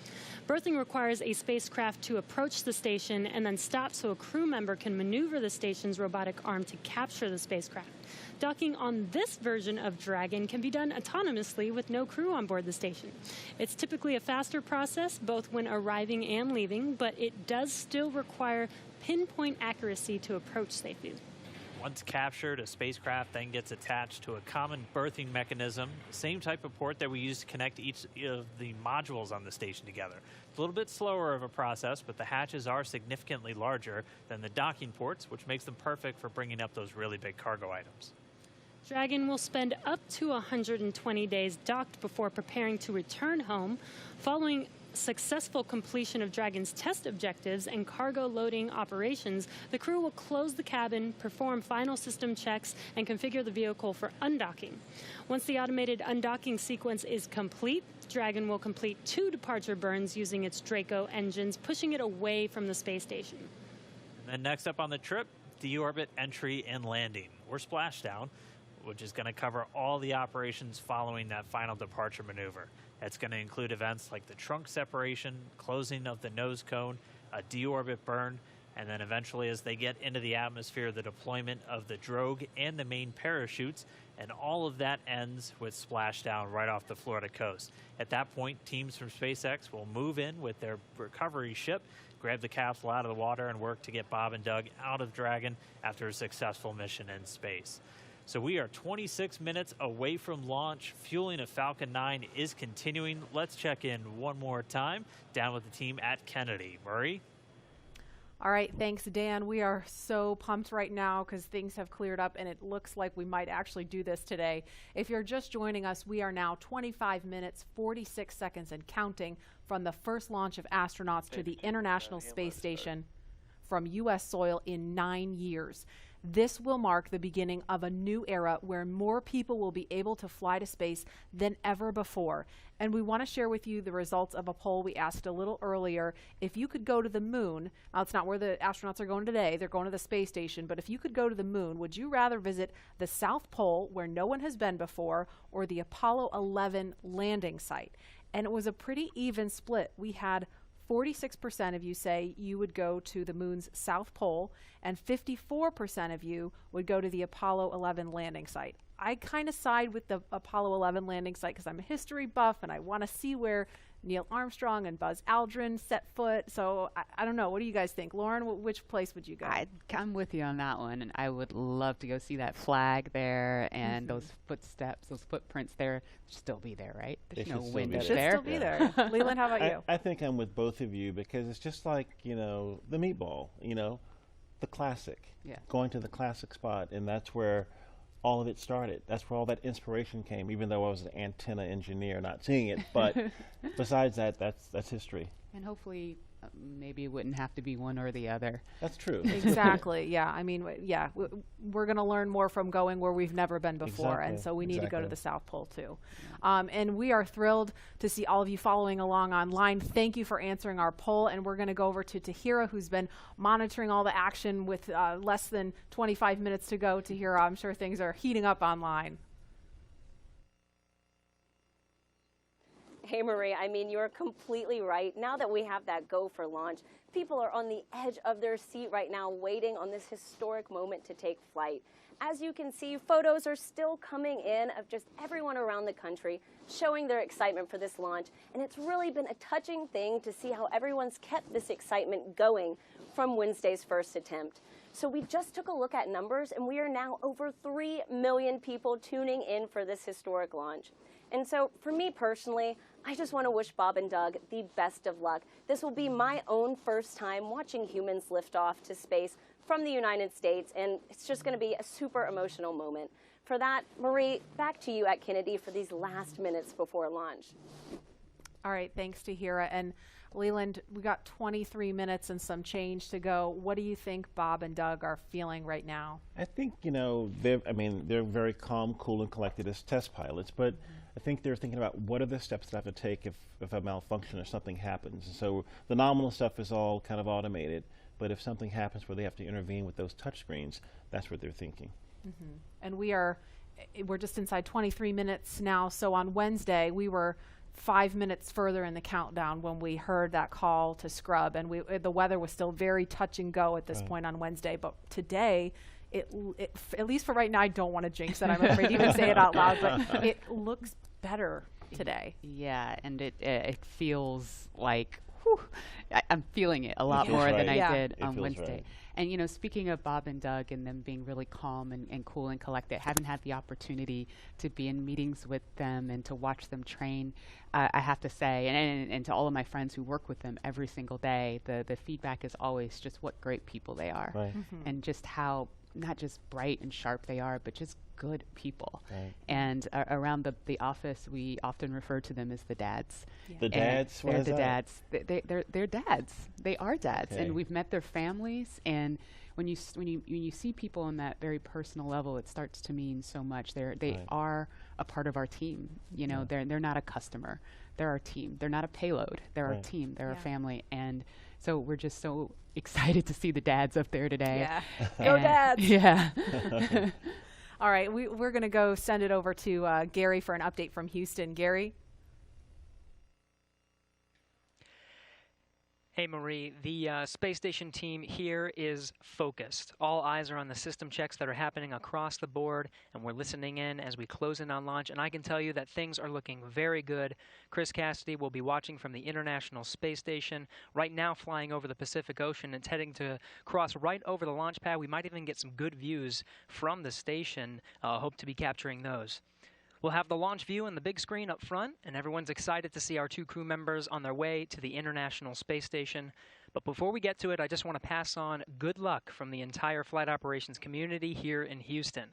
Berthing requires a spacecraft to approach the station and then stop so a crew member can maneuver the station's robotic arm to capture the spacecraft. Docking on this version of Dragon can be done autonomously with no crew on board the station. It's typically a faster process, both when arriving and leaving, but it does still require pinpoint accuracy to approach safely. Once captured, a spacecraft then gets attached to a common berthing mechanism, the same type of port that we use to connect each of the modules on the station together. It's a little bit slower of a process, but the hatches are significantly larger than the docking ports, which makes them perfect for bringing up those really big cargo items. Dragon will spend up to 120 days docked before preparing to return home. Following successful completion of Dragon's test objectives and cargo loading operations, the crew will close the cabin, perform final system checks, and configure the vehicle for undocking. Once the automated undocking sequence is complete, Dragon will complete 2 departure burns using its Draco engines, pushing it away from the space station. And And next up on the trip, deorbit entry and landing, or splashdown, which is going to cover all the operations following that final departure maneuver. It's going to include events like the trunk separation, closing of the nose cone, a deorbit burn, and then eventually as they get into the atmosphere, the deployment of the drogue and the main parachutes, and all of that ends with splashdown right off the Florida coast. At that point, teams from SpaceX will move in with their recovery ship, grab the capsule out of the water, and work to get Bob and Doug out of Dragon after a successful mission in space. So we are 26 minutes away from launch. Fueling of Falcon 9 is continuing. Let's check in one more time down with the team at Kennedy. Murray? All right, thanks, Dan. We are so pumped right now because things have cleared up and it looks like we might actually do this today. If you're just joining us, we are now 25 minutes, 46 seconds and counting from the first launch of astronauts to the International Space Station from U.S. soil in 9 years. This will mark the beginning of a new era where more people will be able to fly to space than ever before. And we want to share with you the results of a poll we asked a little earlier. If you could go to the moon, now it's not where the astronauts are going today, they're going to the space station, but if you could go to the moon, would you rather visit the South Pole where no one has been before or the Apollo 11 landing site? And it was a pretty even split. We had 46% of you say you would go to the moon's South Pole, and 54% of you would go to the Apollo 11 landing site. I kind of side with the Apollo 11 landing site because I'm a history buff and I want to see where Neil Armstrong and Buzz Aldrin set foot. So I don't know. What do you guys think? Lauren, which place would you go? I'm with you on that one, and I would love to go see that flag there and those footsteps, those footprints there. Still be there, right? There's no wind up there. Still be there. Leland, how about you? I think I'm with both of you because it's just like, you know, the meatball, you know, the classic. Yeah. Going to the classic spot, and that's where all of it started. That's where all that inspiration came, even though I was an antenna engineer not seeing it. But besides that, that's history. And hopefully maybe it wouldn't have to be one or the other. That's true. Exactly. Yeah. I mean, we're going to learn more from going where we've never been before. Exactly. And so we need to go to the South Pole too. And we are thrilled to see all of you following along online. Thank you for answering our poll. And we're going to go over to Tahira, who's been monitoring all the action with less than 25 minutes to go. Tahira, I'm sure things are heating up online. Hey, Marie, I mean, you're completely right. Now that we have that go for launch, people are on the edge of their seat right now waiting on this historic moment to take flight. As you can see, photos are still coming in of just everyone around the country showing their excitement for this launch. And it's really been a touching thing to see how everyone's kept this excitement going from Wednesday's first attempt. So we just took a look at numbers, and we are now over 3 million people tuning in for this historic launch. And so for me personally, I just want to wish Bob and Doug the best of luck. This will be my own first time watching humans lift off to space from the United States, and it's just going to be a super emotional moment. For that, Marie, back to you at Kennedy for these last minutes before launch. All right, thanks, Tahira. And Leland, we got 23 minutes and some change to go. What do you think Bob and Doug are feeling right now? I think, you know, they're very calm, cool, and collected as test pilots, but I think they're thinking about what are the steps that I have to take if a malfunction or something happens. And so the nominal stuff is all kind of automated, but if something happens where they have to intervene with those touch screens, that's what they're thinking. And we're just inside 23 minutes now. So on Wednesday, we were 5 minutes further in the countdown when we heard that call to scrub, and the weather was still very touch and go at this point on Wednesday. But today, at least for right now, I don't want to jinx it. I'm afraid to even say it out loud, but it looks better today. Yeah, and it feels like, whew, I'm feeling it a lot more than I did on Wednesday. Right. And, you know, speaking of Bob and Doug and them being really calm and cool and collected, having had the opportunity to be in meetings with them and to watch them train, I have to say, and to all of my friends who work with them every single day, the feedback is always just what great people they are. Right. And just how not just bright and sharp they are, but just good people. Right. And around the office, we often refer to them as the dads. Yeah. The dads? They're the dads. They're dads. They are dads. Okay. And we've met their families. And when you see people on that very personal level, it starts to mean so much. They are a part of our team. You know, they're not a customer. They're our team. They're not a payload. They're our team. They're a family. And So we're just so excited to see the dads up there today. Yeah. Go dads. Yeah. All right, we're going to go send it over to Gary for an update from Houston. Gary? Hey Marie, the space station team here is focused. All eyes are on the system checks that are happening across the board, and we're listening in as we close in on launch, and I can tell you that things are looking very good. Chris Cassidy will be watching from the International Space Station, right now flying over the Pacific Ocean. It's heading to cross right over the launch pad. We might even get some good views from the station. Hope to be capturing those. We'll have the launch view and the big screen up front, and everyone's excited to see our 2 crew members on their way to the International Space Station. But before we get to it, I just want to pass on good luck from the entire flight operations community here in Houston.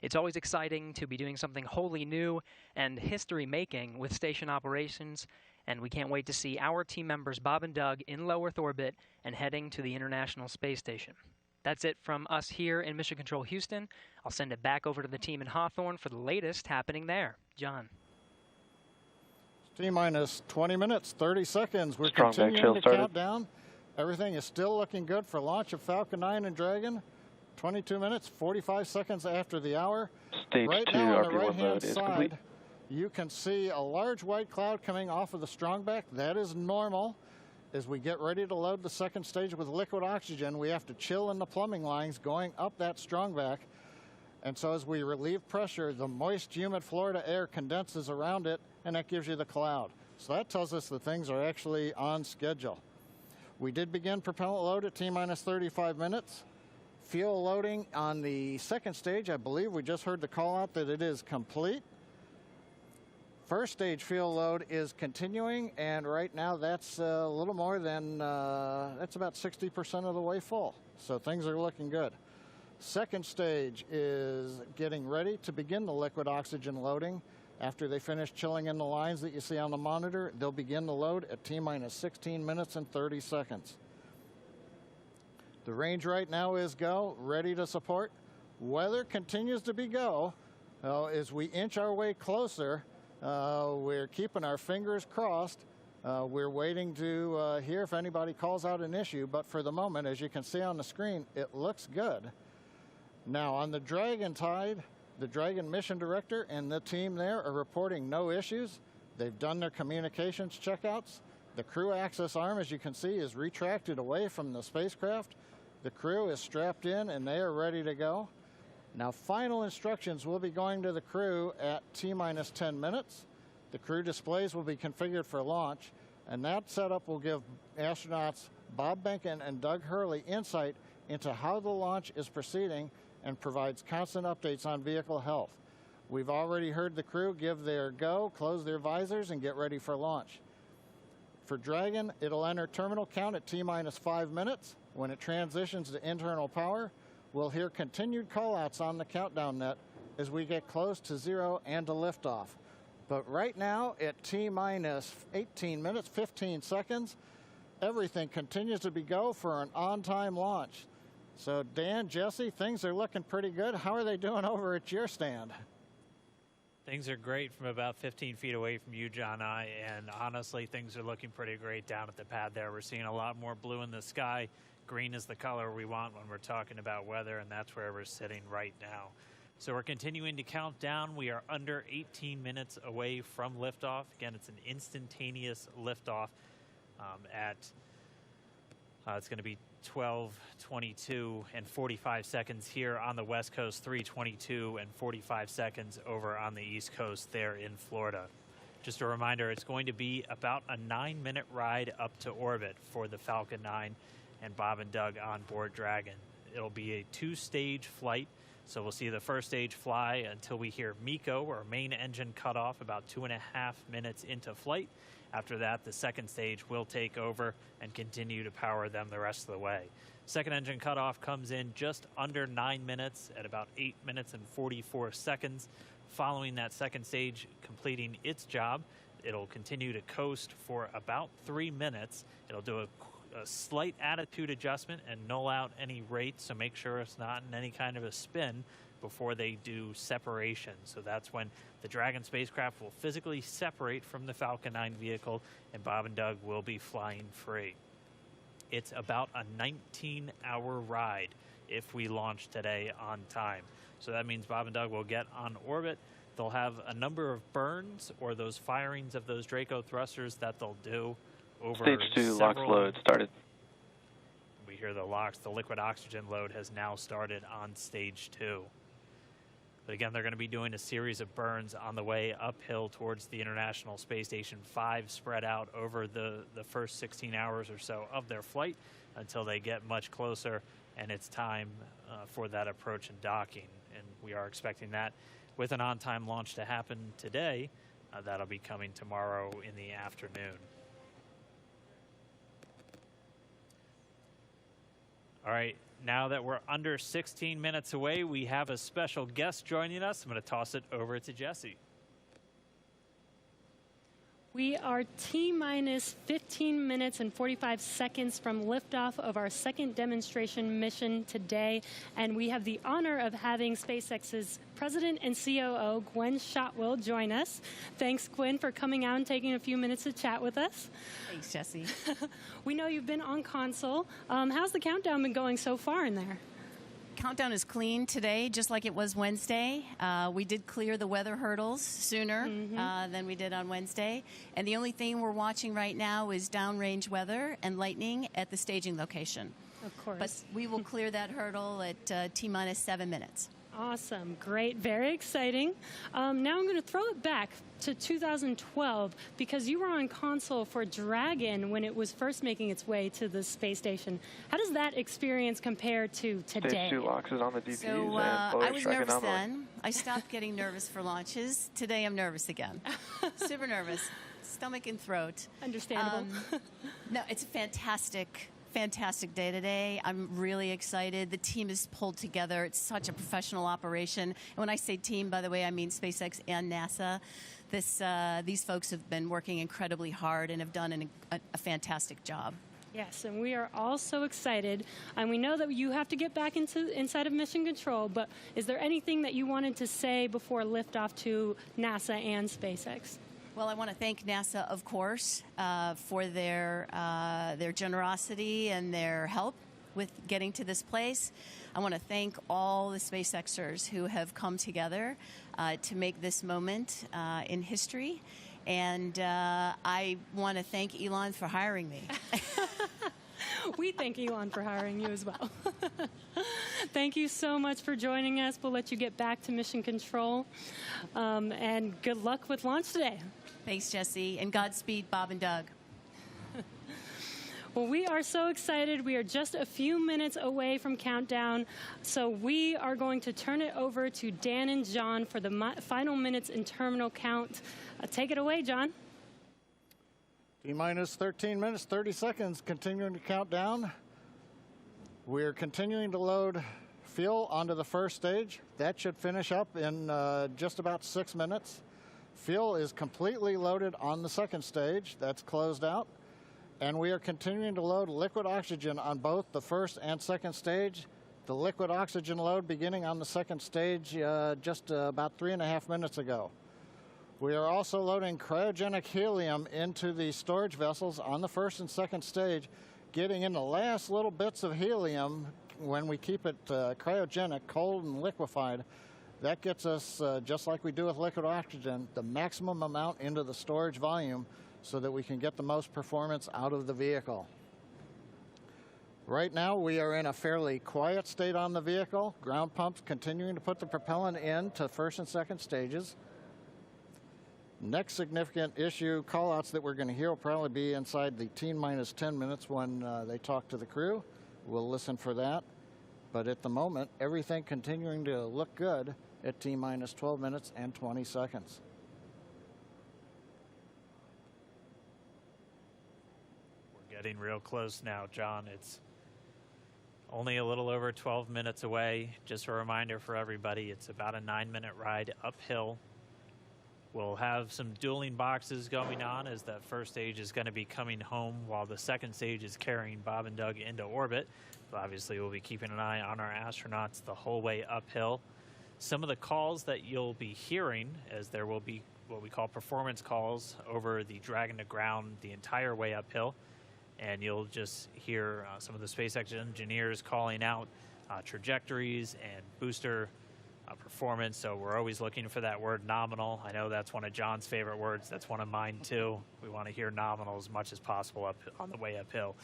It's always exciting to be doing something wholly new and history-making with station operations, and we can't wait to see our team members Bob and Doug in low Earth orbit and heading to the International Space Station. That's it from us here in Mission Control Houston. I'll send it back over to the team in Hawthorne for the latest happening there. John. T-minus 20 minutes, 30 seconds. We're Strong continuing to started. count down. Everything is still looking good for launch of Falcon 9 and Dragon. 22 minutes, 45 seconds after the hour. Stage right 2 now on the RP1 right-hand mode is side, complete. you can see a large white cloud coming off of the strongback. That is normal. As we get ready to load the second stage with liquid oxygen, we have to chill in the plumbing lines going up that strongback. And so as we relieve pressure, the moist, humid Florida air condenses around it, and that gives you the cloud. So that tells us that things are actually on schedule. We did begin propellant load at T-minus 35 minutes. Fuel loading on the second stage, I believe we just heard the call out that it is complete. First stage fuel load is continuing, and right now that's a little more than, that's about 60% of the way full. So things are looking good. Second stage is getting ready to begin the liquid oxygen loading. After they finish chilling in the lines that you see on the monitor, they'll begin the load at T-minus 16 minutes and 30 seconds. The range right now is go, ready to support. Weather continues to be go. As we inch our way closer, we're keeping our fingers crossed. We're waiting to hear if anybody calls out an issue, but for the moment, as you can see on the screen, it looks good. Now on the Dragon side, the Dragon mission director and the team there are reporting no issues. They've done their communications checkouts. The crew access arm, as you can see, is retracted away from the spacecraft. The crew is strapped in and they are ready to go. Now, final instructions will be going to the crew at T-minus 10 minutes. The crew displays will be configured for launch, and that setup will give astronauts Bob Behnken and Doug Hurley insight into how the launch is proceeding and provides constant updates on vehicle health. We've already heard the crew give their go, close their visors, and get ready for launch. For Dragon, it'll enter terminal count at T-minus 5 minutes. When it transitions to internal power, we'll hear continued callouts on the countdown net as we get close to 0 and to liftoff. But right now, at T-minus 18 minutes, 15 seconds, everything continues to be go for an on-time launch. So Dan, Jesse, things are looking pretty good. How are they doing over at your stand? Things are great from about 15 feet away from you, John, and honestly, things are looking pretty great down at the pad there. We're seeing a lot more blue in the sky. Green is the color we want when we're talking about weather, and that's where we're sitting right now. So we're continuing to count down. We are under 18 minutes away from liftoff. Again, it's an instantaneous liftoff it's going to be 12:22 and 45 seconds here on the West Coast, 3:22 and 45 seconds over on the East Coast there in Florida. Just a reminder, it's going to be about a 9-minute ride up to orbit for the Falcon 9 and Bob and Doug on board Dragon. It'll be a 2-stage flight, so we'll see the first stage fly until we hear MECO, or main engine cutoff, about 2.5 minutes into flight. After that, the second stage will take over and continue to power them the rest of the way. Second engine cutoff comes in just under 9 minutes at about 8 minutes and 44 seconds. Following that second stage completing its job, it'll continue to coast for about 3 minutes. It'll do a slight attitude adjustment and null out any rate, so make sure it's not in any kind of a spin before they do separation. So that's when the Dragon spacecraft will physically separate from the Falcon 9 vehicle and Bob and Doug will be flying free. It's about a 19-hour ride if we launch today on time. So that means Bob and Doug will get on orbit. They'll have a number of burns or those firings of those Draco thrusters that they'll do over Stage 2 LOX load started. We hear the LOX. The liquid oxygen load has now started on stage 2. But again, they're going to be doing a series of burns on the way uphill towards the International Space Station 5, spread out over the first 16 hours or so of their flight until they get much closer, and it's time for that approach and docking. And we are expecting that with an on-time launch to happen today. That'll be coming tomorrow in the afternoon. All right, now that we're under 16 minutes away, we have a special guest joining us. I'm going to toss it over to Jesse. We are T-minus 15 minutes and 45 seconds from liftoff of our second demonstration mission today, and we have the honor of having SpaceX's President and COO, Gwen Shotwell, join us. Thanks, Gwen, for coming out and taking a few minutes to chat with us. Thanks, Jesse. We know you've been on console. How's the countdown been going so far in there? Countdown is clean today, just like it was Wednesday. We did clear the weather hurdles sooner than we did on Wednesday. And the only thing we're watching right now is downrange weather and lightning at the staging location. Of course. But we will clear that hurdle at T-minus 7 minutes. Awesome. Great. Very exciting. Now I'm going to throw it back to 2012 because you were on console for Dragon when it was first making its way to the space station. How does that experience compare to today? Stage 2 LOX is on the DPs So and I was nervous then. I stopped getting nervous for launches. Today I'm nervous again. Super nervous. Stomach and throat. Understandable. No, it's a fantastic day today. I'm really excited. The team is pulled together. It's such a professional operation. And when I say team, by the way, I mean SpaceX and NASA. These folks have been working incredibly hard and have done a fantastic job. Yes, and we are all so excited. And we know that you have to get back inside of mission control, but is there anything that you wanted to say before liftoff to NASA and SpaceX? Well, I want to thank NASA, of course, for their generosity and their help with getting to this place. I want to thank all the SpaceXers who have come together to make this moment in history. And I want to thank Elon for hiring me. We thank Elon for hiring you as well. Thank you so much for joining us. We'll let you get back to mission control. And good luck with launch today. Thanks, Jesse. And Godspeed, Bob and Doug. Well, we are so excited. We are just a few minutes away from countdown. So we are going to turn it over to Dan and John for the final minutes in terminal count. Take it away, John. T-minus 13 minutes, 30 seconds, continuing to count down. We're continuing to load fuel onto the first stage. That should finish up in just about 6 minutes. Fuel is completely loaded on the second stage. That's closed out. And we are continuing to load liquid oxygen on both the first and second stage. The liquid oxygen load beginning on the second stage just about 3.5 minutes ago. We are also loading cryogenic helium into the storage vessels on the first and second stage, getting in the last little bits of helium when we keep it cryogenic, cold and liquefied. That gets us, just like we do with liquid oxygen, the maximum amount into the storage volume so that we can get the most performance out of the vehicle. Right now, we are in a fairly quiet state on the vehicle. Ground pumps continuing to put the propellant in to first and second stages. Next significant issue, callouts that we're going to hear will probably be inside the T-minus 10 minutes when they talk to the crew. We'll listen for that. But at the moment, everything continuing to look good at T-minus 12 minutes and 20 seconds. We're getting real close now, John. It's only a little over 12 minutes away. Just a reminder for everybody, it's about a 9-minute ride uphill. We'll have some dueling boxes going on as that first stage is going to be coming home while the second stage is carrying Bob and Doug into orbit. But obviously, we'll be keeping an eye on our astronauts the whole way uphill. Some of the calls that you'll be hearing, as there will be what we call performance calls over the Dragon to ground the entire way uphill. and you'll just hear some of the SpaceX engineers calling out trajectories and booster performance. So we're always looking for that word nominal. I know that's one of John's favorite words. That's one of mine too. We want to hear nominal as much as possible up on the way uphill.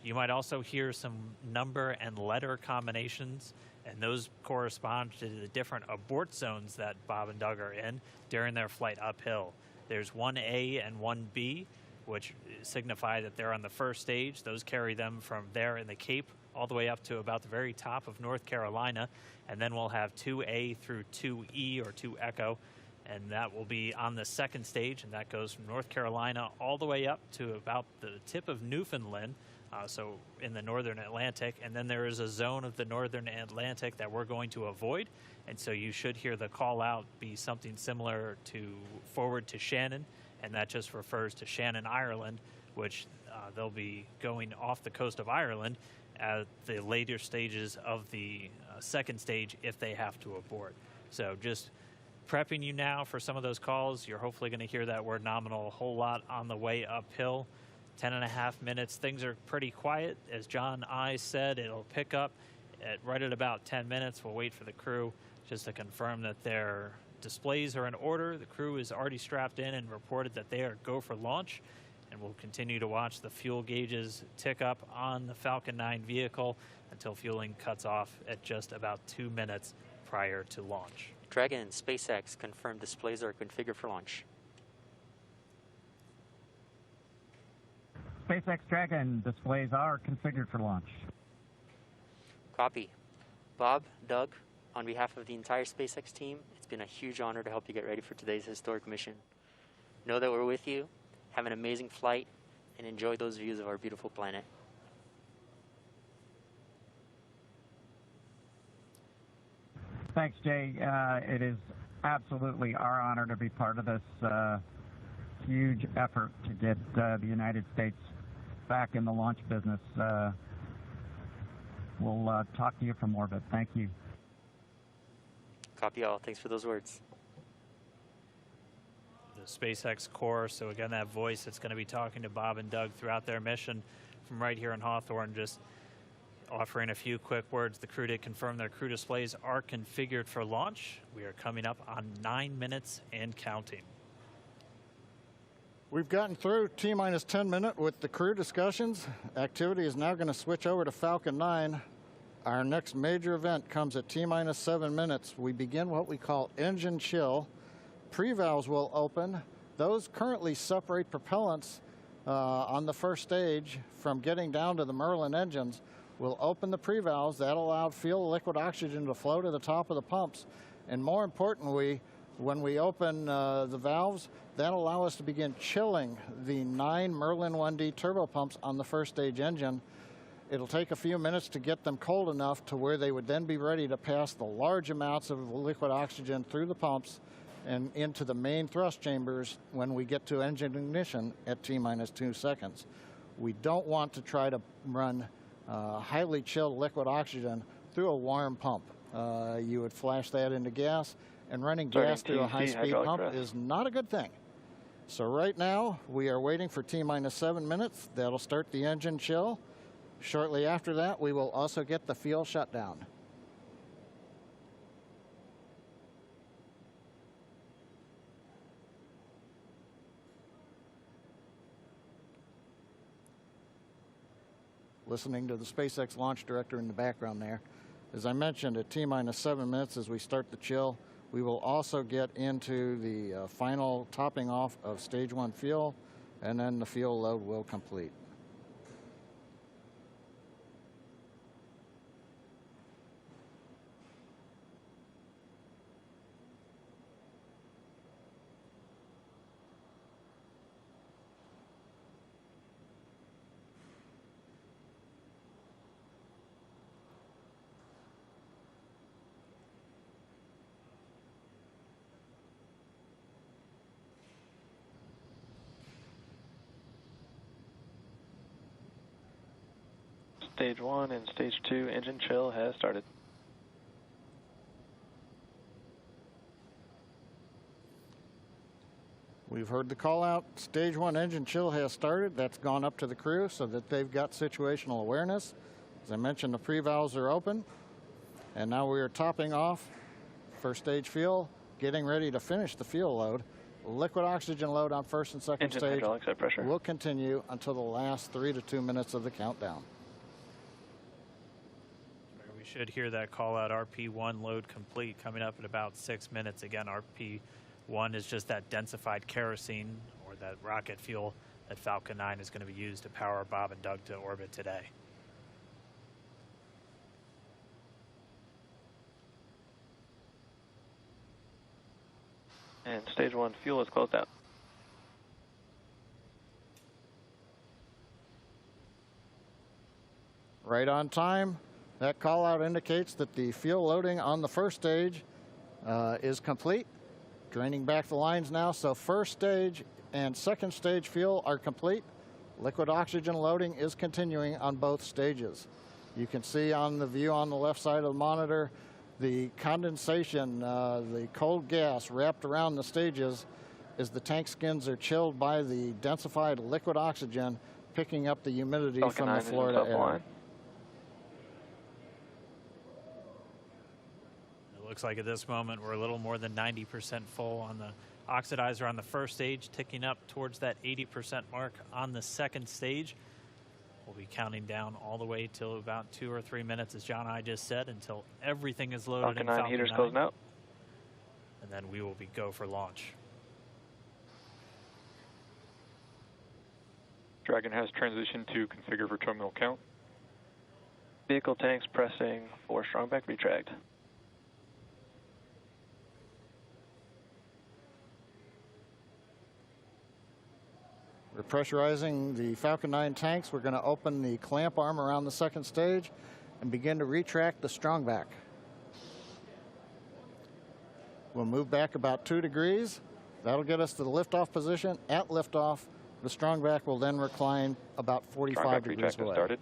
You might also hear some number and letter combinations, and those correspond to the different abort zones that Bob and Doug are in during their flight uphill. There's 1A and 1B, which signify that they're on the first stage. Those carry them from there in the Cape all the way up to about the very top of North Carolina. And then we'll have 2A through 2E or 2 Echo, and that will be on the second stage, and that goes from North Carolina all the way up to about the tip of Newfoundland, so in the northern Atlantic. And then there is a zone of the northern Atlantic that we're going to avoid, and so you should hear the call out be something similar to forward to Shannon, and that just refers to Shannon, Ireland, which they'll be going off the coast of Ireland at the later stages of the second stage if they have to abort. So just prepping you now for some of those calls. You're hopefully going to hear that word nominal a whole lot on the way uphill. 10.5 minutes. Things are pretty quiet. As John I said, it'll pick up right at about 10 minutes. We'll wait for the crew just to confirm that their displays are in order. The crew is already strapped in and reported that they are go for launch. And we'll continue to watch the fuel gauges tick up on the Falcon 9 vehicle until fueling cuts off at just about 2 minutes prior to launch. Dragon and SpaceX confirmed displays are configured for launch. SpaceX Dragon displays are configured for launch. Copy. Bob, Doug, on behalf of the entire SpaceX team, it's been a huge honor to help you get ready for today's historic mission. Know that we're with you. Have an amazing flight and enjoy those views of our beautiful planet. Thanks, Jay. It is absolutely our honor to be part of this huge effort to get the United States back in the launch business. We'll talk to you for more, but thank you. Copy all. Thanks for those words. The SpaceX core, so again, that voice that's going to be talking to Bob and Doug throughout their mission from right here in Hawthorne, just offering a few quick words. The crew did confirm their crew displays are configured for launch. We are coming up on 9 minutes and counting. We've gotten through T-minus 10 minute with the crew discussions. Activity is now going to switch over to Falcon 9. Our next major event comes at T-minus 7 minutes. We begin what we call engine chill. Pre-valves will open. Those currently separate propellants on the first stage from getting down to the Merlin engines. We'll open the pre-valves. That allowed fuel liquid oxygen to flow to the top of the pumps. And more importantly, when we open the valves, that allow us to begin chilling the 9 Merlin 1D turbopumps on the first stage engine. It'll take a few minutes to get them cold enough to where they would then be ready to pass the large amounts of liquid oxygen through the pumps and into the main thrust chambers when we get to engine ignition at T-minus 2 seconds. We don't want to try to run highly chilled liquid oxygen through a warm pump. You would flash that into gas, and running gas through a high-speed pump is not a good thing. So right now, we are waiting for T-minus 7 minutes. That'll start the engine chill. Shortly after that, we will also get the fuel shutdown. Listening to the SpaceX launch director in the background there. As I mentioned, at T-minus 7 minutes as we start the chill, we will also get into the final topping off of stage 1 fuel, and then the fuel load will complete. Stage 1 and Stage 2 engine chill has started. We We've heard the call out. Stage 1 engine chill has started. That's gone up to the crew so that they've got situational awareness. As I mentioned, the pre-valves are open. And now we are topping off first stage fuel, getting ready to finish the fuel load. Liquid oxygen load on first and second Engine stage hydraulics at pressure. will continue until the last 3 to 2 minutes of the countdown. We should hear that call out RP1 load complete coming up in about 6 minutes. Again, RP1 is just that densified kerosene or that rocket fuel that Falcon 9 is going to be used to power Bob and Doug to orbit today. And stage 1 fuel is closed out. Right on time. That call out indicates that the fuel loading on the first stage is complete. Draining back the lines now, so first stage and second stage fuel are complete. Liquid oxygen loading is continuing on both stages. You can see on the view on the left side of the monitor the condensation, the cold gas wrapped around the stages as the tank skins are chilled by the densified liquid oxygen, picking up the humidity from the Florida air. It looks like at this moment we're a little more than 90% full on the oxidizer on the first stage, ticking up towards that 80% mark on the second stage. We'll be counting down all the way till about 2 or 3 minutes, as John and I just said, until everything is loaded Falcon in 9 Falcon heaters 9. closing out. And then we will be go for launch. Dragon has transitioned to configure for terminal count. Vehicle tanks pressing for strong back retract. We're pressurizing the Falcon 9 tanks. We're going to open the clamp arm around the second stage and begin to retract the strong back. We'll move back about 2 degrees. That'll get us to the liftoff position. At liftoff, the strong back will then recline about 45 degrees away. Started.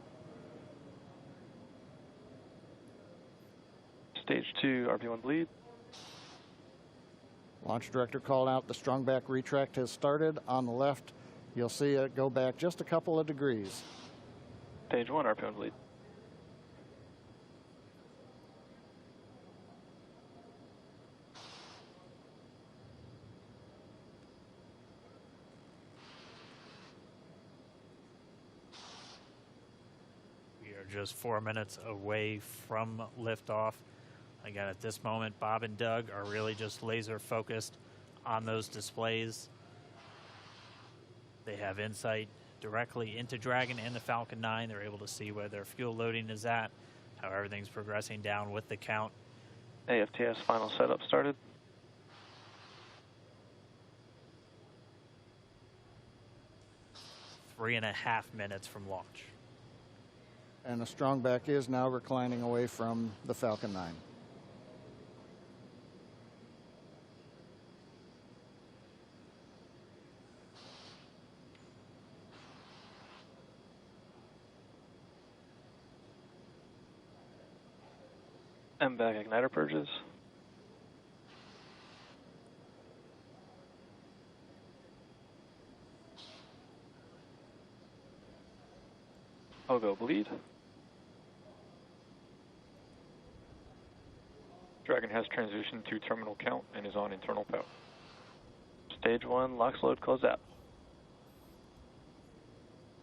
Stage 2 RP1 bleed. Launch director called out the strong back retract has started. On the left, you'll see it go back just a couple of degrees. Stage 1 RP1 bleed. We are just 4 minutes away from liftoff. Again, at this moment, Bob and Doug are really just laser focused on those displays. They have insight directly into Dragon and the Falcon 9. They're able to see where their fuel loading is at, how everything's progressing down with the count. AFTS final setup started. Three and a half minutes from launch. And the strong back is now reclining away from the Falcon 9. MVAC igniter purges. OGO bleed. Dragon has transitioned to terminal count and is on internal power. Stage 1 LOX load closed out.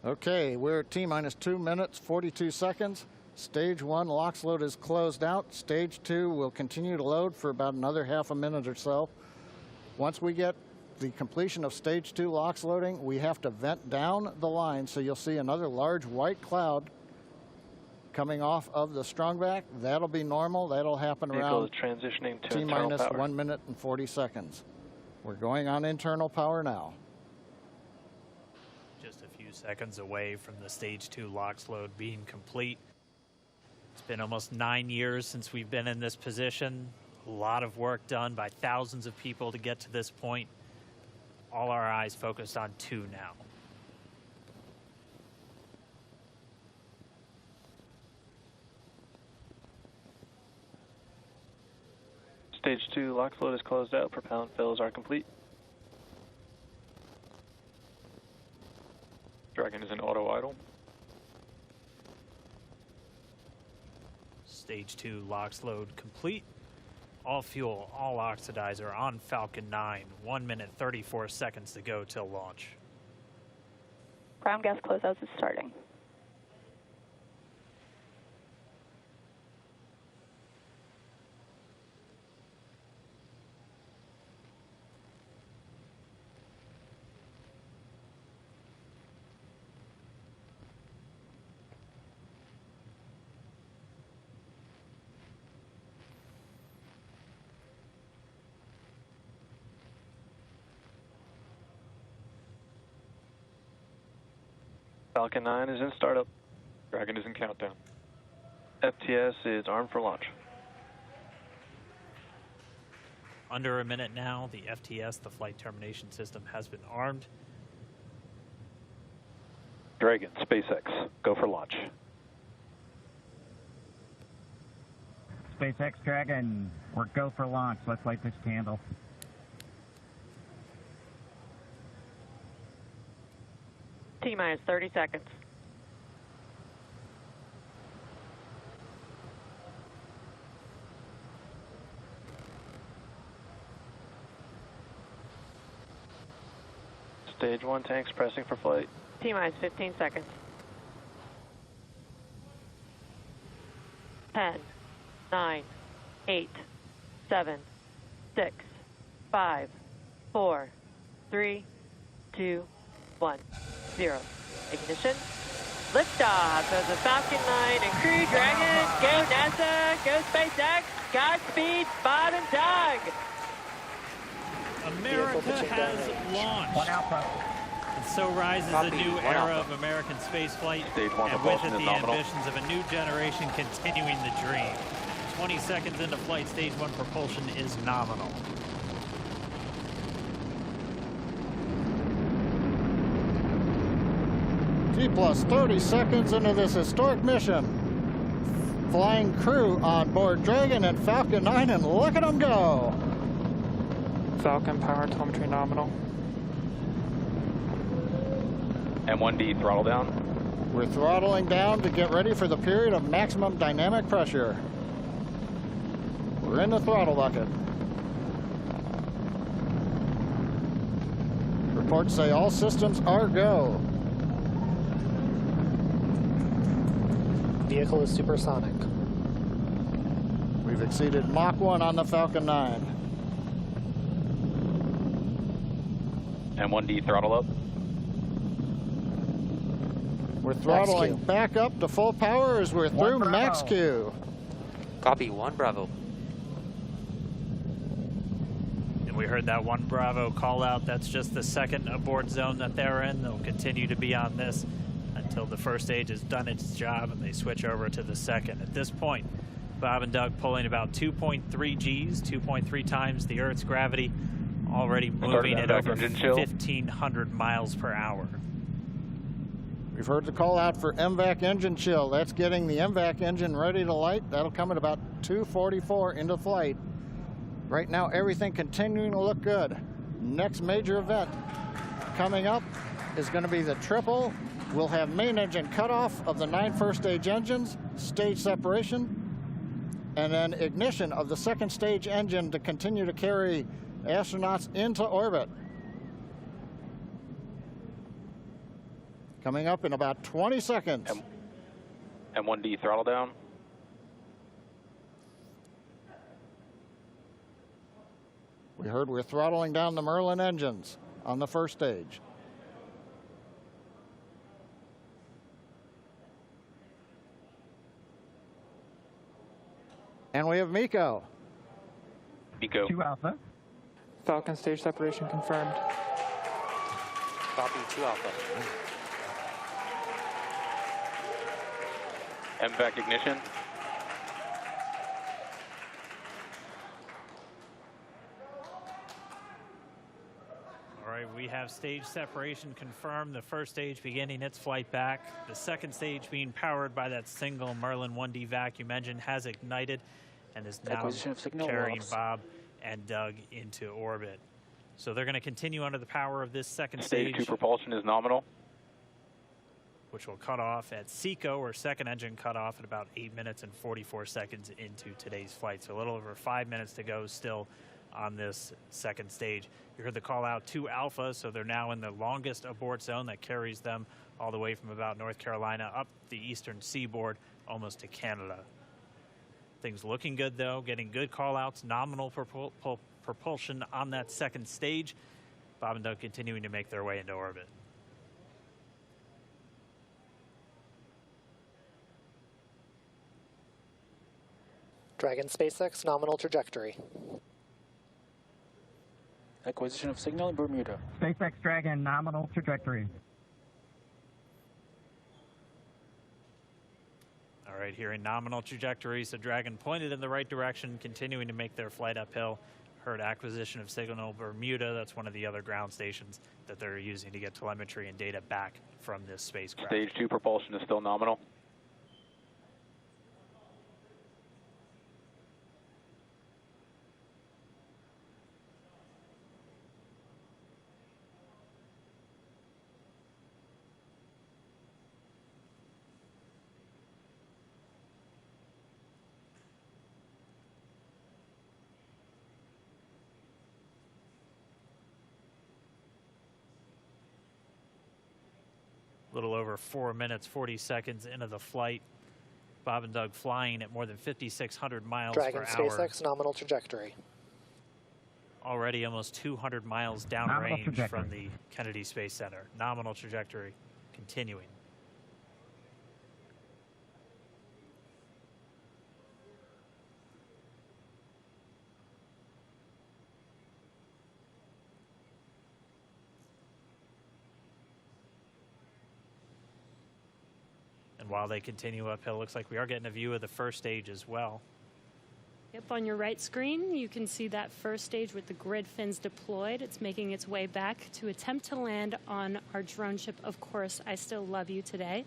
Okay, we're at T-minus 2 minutes, 42 seconds. Stage 1 LOX load is closed out. Stage 2 will continue to load for about another half a minute or so. Once we get the completion of Stage 2 LOX loading, we have to vent down the line, so you'll see another large white cloud coming off of the strong back. That'll be normal. That'll happen Vehicle around is transitioning to T-minus internal power. 1 minute and 40 seconds. We're going on internal power now. Just a few seconds away from the Stage 2 LOX load being complete. It's been almost 9 years since we've been in this position. A lot of work done by thousands of people to get to this point. All our eyes focused on 2 now. Stage 2 LOX load is closed out. Propellant fills are complete. Dragon is in auto idle. Stage 2 LOX load complete. All fuel, all oxidizer on Falcon 9. 1 minute, 34 seconds to go till launch. Ground gas closeouts is starting. Falcon 9 is in startup. Dragon is in countdown. FTS is armed for launch. Under a minute now, the FTS, the flight termination system, has been armed. Dragon, SpaceX, go for launch. SpaceX Dragon, we're go for launch. Let's light this candle. T-minus 30 seconds. Stage 1 tanks pressing for flight. T-minus 15 seconds. 10, 9, 8, 7, 6, 5, 4, 3, 2, 1, 0. Ignition. Liftoff of the Falcon 9 and Crew Dragon. Go NASA, go SpaceX. Godspeed, Bob and Doug. America has launched. And so rises a new era of American spaceflight, and with it the ambitions of a new generation continuing the dream. 20 seconds into flight, stage 1 propulsion is nominal. T plus 30 seconds into this historic mission. Flying crew on board Dragon and Falcon 9, and look at them go. Falcon power telemetry nominal. M1D throttle down. We're throttling down to get ready for the period of maximum dynamic pressure. We're in the throttle bucket. Reports say all systems are go. Vehicle is supersonic. We've exceeded Mach 1 on the Falcon 9. M1D throttle up. We're throttling back up to full power as we're through max Q. Copy, 1 Bravo. And we heard that 1 Bravo call out. That's just the second abort zone that they're in. They'll continue to be on this until the first stage has done its job and they switch over to the second. At this point, Bob and Doug pulling about 2.3 Gs, 2.3 times the Earth's gravity, already moving at over 1,500 miles per hour. We've heard the call out for MVAC engine chill. That's getting the MVAC engine ready to light. That'll come at about 2:44 into flight. Right now, everything continuing to look good. Next major event coming up is going to be the triple. We'll have main engine cutoff of the 9 first stage engines, stage separation, and then ignition of the second stage engine to continue to carry astronauts into orbit. Coming up in about 20 seconds. M1D throttle down. We heard we're throttling down the Merlin engines on the first stage. And we have MECO. MECO. 2 Alpha. Falcon stage separation confirmed. Copy, 2 Alpha. MVAC ignition. All right, we have stage separation confirmed. The first stage beginning its flight back. The second stage being powered by that single Merlin 1D vacuum engine has ignited and is now carrying Bob and Doug into orbit. So they're going to continue under the power of this second stage. Stage 2 propulsion is nominal. which will cut off at SECO, or second engine cutoff, at about 8 minutes and 44 seconds into today's flight. So a little over 5 minutes to go still on this second stage. You heard the call out to Alpha, so they're now in the longest abort zone that carries them all the way from about North Carolina up the eastern seaboard almost to Canada. Things looking good, though, getting good call outs, nominal propulsion on that second stage. Bob and Doug continuing to make their way into orbit. Dragon SpaceX nominal trajectory. Acquisition of signal in Bermuda. SpaceX Dragon nominal trajectory. All right, here in nominal trajectory, so Dragon pointed in the right direction, continuing to make their flight uphill. Heard acquisition of signal Bermuda. That's one of the other ground stations that they're using to get telemetry and data back from this spacecraft. Stage 2 propulsion is still nominal. A little over 4 minutes, 40 seconds into the flight. Bob and Doug flying at more than 5,600 miles Dragon per hour. SpaceX nominal trajectory. Already almost 200 miles downrange from the Kennedy Space Center. Nominal trajectory continuing. While they continue uphill, looks like we are getting a view of the first stage as well. Yep, on your right screen, you can see that first stage with the grid fins deployed. It's making its way back to attempt to land on our drone ship, Of Course, I Still Love You Today.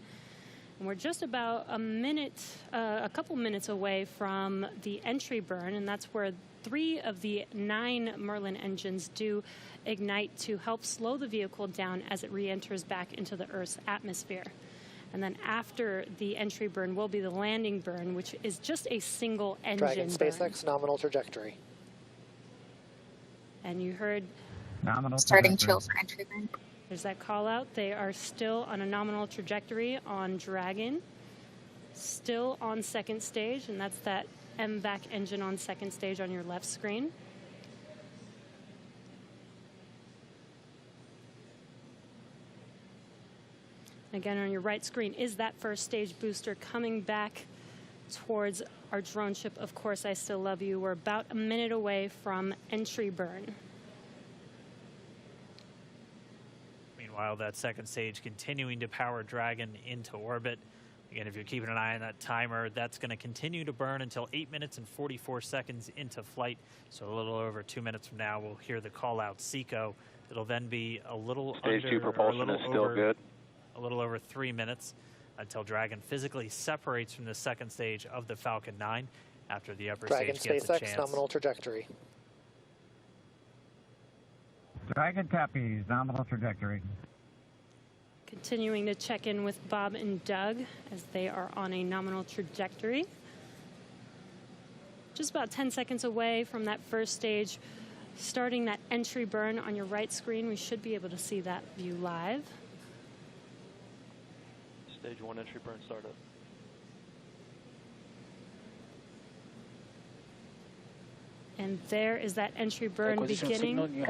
And we're just about a couple minutes away from the entry burn, and that's where 3 of the 9 Merlin engines do ignite to help slow the vehicle down as it re-enters back into the Earth's atmosphere. And then after the entry burn will be the landing burn, which is just a single engine Dragon SpaceX burn. nominal trajectory. And you heard nominal starting chill for entry burn. There's that call out. They are still on a nominal trajectory on Dragon, still on second stage, and that's that MVAC engine on second stage on your left screen. Again, on your right screen is that first stage booster coming back towards our drone ship, Of Course, I Still Love You. We're about a minute away from entry burn. Meanwhile, that second stage continuing to power Dragon into orbit. Again, if you're keeping an eye on that timer, that's going to continue to burn until 8 minutes and 44 seconds into flight. So a little over 2 minutes from now, we'll hear the call out SECO. It'll then be a little Stage 2 propulsion is still good. A little over 3 minutes until Dragon physically separates from the second stage of the Falcon 9 after the upper Dragon stage gets a SpaceX chance. nominal trajectory. Dragon copies, nominal trajectory. Continuing to check in with Bob and Doug as they are on a nominal trajectory. Just about 10 seconds away from that first stage, starting that entry burn on your right screen. We should be able to see that view live. Stage 1 entry burn startup. And there is that entry burn beginning.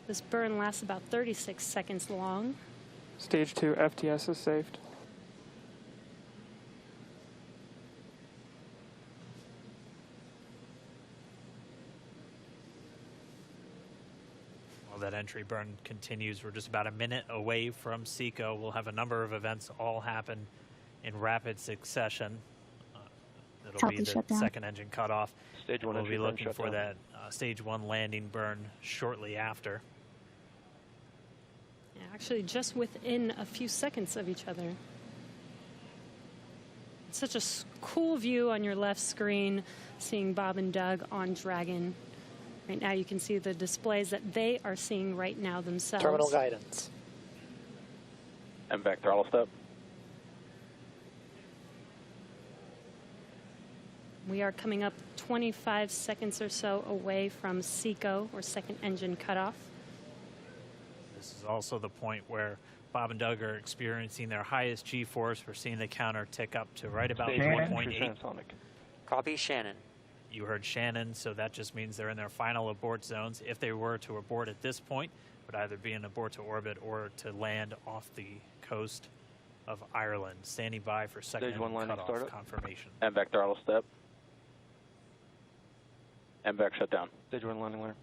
This burn lasts about 36 seconds long. Stage 2 FTS is saved. That entry burn continues. We're just about a minute away from SECO. We'll have a number of events all happen in rapid succession. It'll be the second engine cutoff. Stage 1 we'll entry be burn looking shut for down. that stage 1 landing burn shortly after. Yeah, actually, just within a few seconds of each other. It's such a cool view on your left screen, seeing Bob and Doug on Dragon. Right now you can see the displays that they are seeing right now themselves. Terminal guidance. MVAC throttle step. We are coming up 25 seconds or so away from SECO, or second engine cutoff. This is also the point where Bob and Doug are experiencing their highest G-force. We're seeing the counter tick up to right about 1.8. Copy, Shannon. You heard Shannon, so that just means they're in their final abort zones. If they were to abort at this point, it would either be an abort to orbit or to land off the coast of Ireland. Standing by for second cutoff confirmation. MVAC throttle step. MVAC shutdown. Stage 1 landing learn.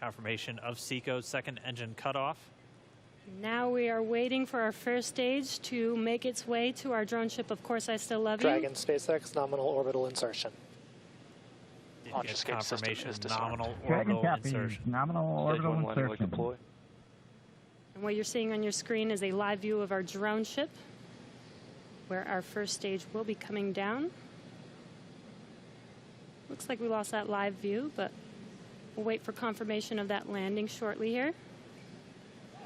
Confirmation of SECO's second engine cutoff. Now we are waiting for our first stage to make its way to our drone ship. Of course, I still love you. Dragon SpaceX nominal orbital insertion. Launch escape confirmation system is nominal Dragon orbital copy. insertion. Nominal orbital insertion. Deploy. And what you're seeing on your screen is a live view of our drone ship, where our first stage will be coming down. Looks like we lost that live view, but we'll wait for confirmation of that landing shortly here.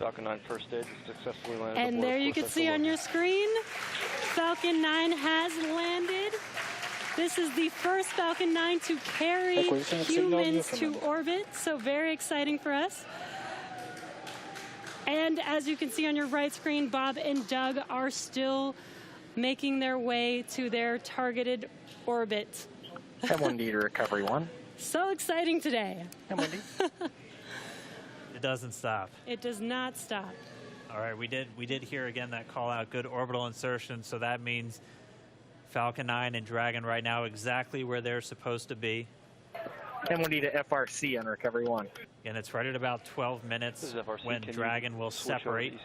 Falcon 9 first stage successfully landed. And there you can see on your screen, Falcon 9 has landed. This is the first Falcon 9 to carry humans to orbit, so very exciting for us. And as you can see on your right screen, Bob and Doug are still making their way to their targeted orbit. M1D to recovery 1. So exciting today. M1D. It doesn't stop. It does not stop. All right, we did hear again that call out, good orbital insertion, so that means Falcon 9 and Dragon right now exactly where they're supposed to be. M1D to FRC on recovery 1. And it's right at about 12 minutes when Dragon will separate.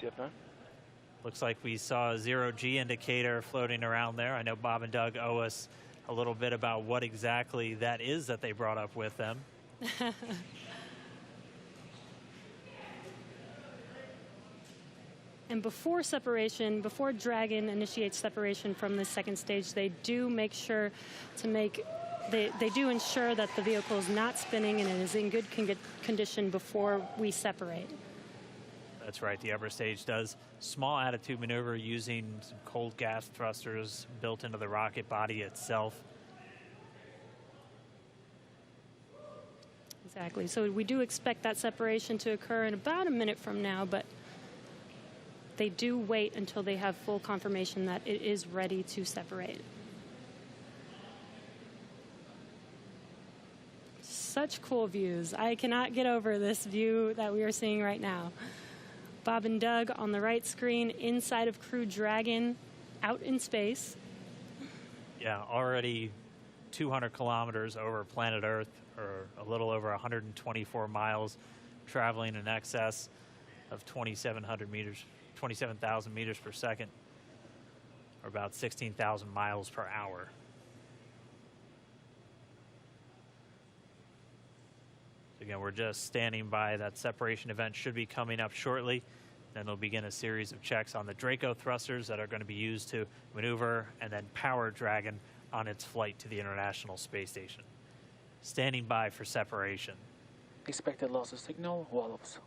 Looks like we saw a 0G indicator floating around there. I know Bob and Doug owe us a little bit about what exactly that is that they brought up with them. And before separation, before Dragon initiates separation from the second stage, they do make sure to make, they do ensure that the vehicle is not spinning and it is in good condition before we separate. That's right, the upper stage does small attitude maneuver using some cold gas thrusters built into the rocket body itself. Exactly, so we do expect that separation to occur in about a minute from now, but they do wait until they have full confirmation that it is ready to separate. Such cool views. I cannot get over this view that we are seeing right now. Bob and Doug on the right screen, inside of Crew Dragon, out in space. Yeah, already 200 kilometers over planet Earth, or a little over 124 miles, traveling in excess of 2,700 meters. 27,000 meters per second, or about 16,000 miles per hour. So again, we're just standing by. That separation event should be coming up shortly. Then they'll begin a series of checks on the Draco thrusters that are going to be used to maneuver and then power Dragon on its flight to the International Space Station. Standing by for separation. Expected loss of signal, wallops.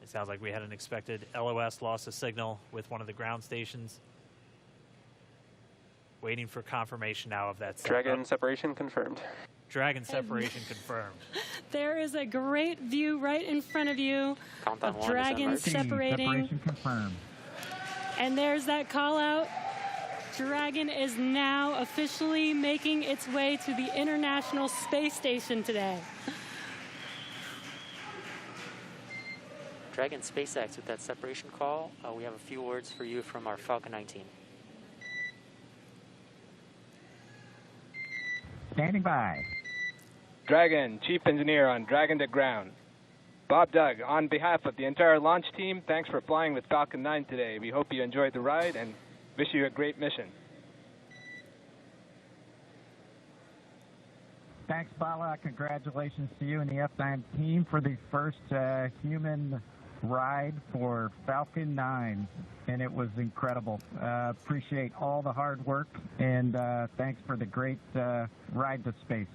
It sounds like we had an expected LOS loss of signal with one of the ground stations. Waiting for confirmation now of that. Dragon separation confirmed. Dragon separation confirmed. There is a great view right in front of you of Dragon separating. Separation confirmed. And there's that call out. Dragon is now officially making its way to the International Space Station today. Dragon SpaceX with that separation call. We have a few words for you from our Falcon 9 team. Standing by. Dragon, Chief Engineer on Dragon to Ground. Bob Doug, on behalf of the entire launch team, thanks for flying with Falcon 9 today. We hope you enjoyed the ride and wish you a great mission. Thanks, Bala. Congratulations to you and the F9 team for the first human ride for Falcon 9, and it was incredible. Appreciate all the hard work, and thanks for the great ride to space.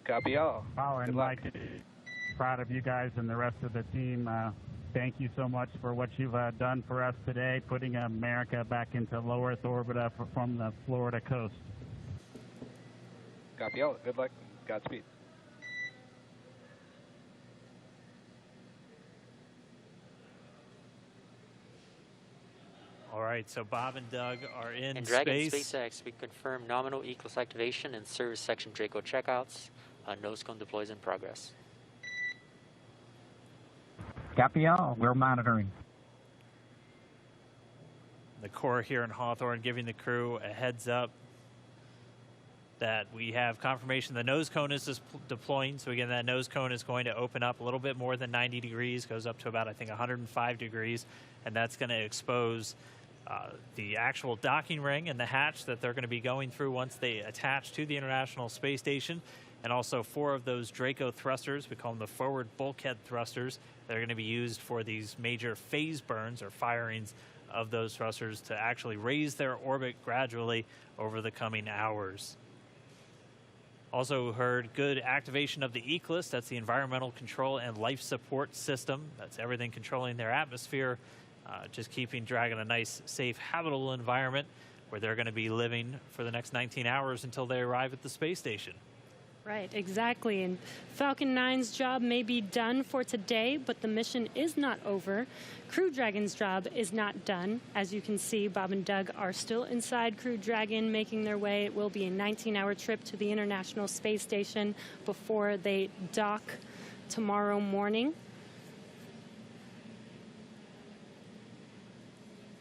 Copy all. Oh, and Good luck. proud of you guys and the rest of the team. Thank you so much for what you've done for us today, putting America back into low Earth orbit from the Florida coast. Copy all. Good luck. Godspeed. All right, so Bob and Doug are in And Dragon space. SpaceX, we confirm nominal ECLS activation and service section Draco checkouts. Nose cone deploys in progress. Copy all. We're monitoring. The Corps here in Hawthorne giving the crew a heads up that we have confirmation the nose cone is deploying. So again, that nose cone is going to open up a little bit more than 90 degrees, goes up to about, I think, 105 degrees, and that's going to expose the actual docking ring and the hatch that they're going to be going through once they attach to the International Space Station, and also 4 of those Draco thrusters, we call them the forward bulkhead thrusters, that are going to be used for these major phase burns or firings of those thrusters to actually raise their orbit gradually over the coming hours. Also heard good activation of the ECLS, that's the Environmental Control and Life Support System. That's everything controlling their atmosphere, just keeping Dragon a nice, safe, habitable environment where they're going to be living for the next 19 hours until they arrive at the space station. Right, exactly. And Falcon 9's job may be done for today, but the mission is not over. Crew Dragon's job is not done. As you can see, Bob and Doug are still inside Crew Dragon, making their way. It will be a 19-hour trip to the International Space Station before they dock tomorrow morning.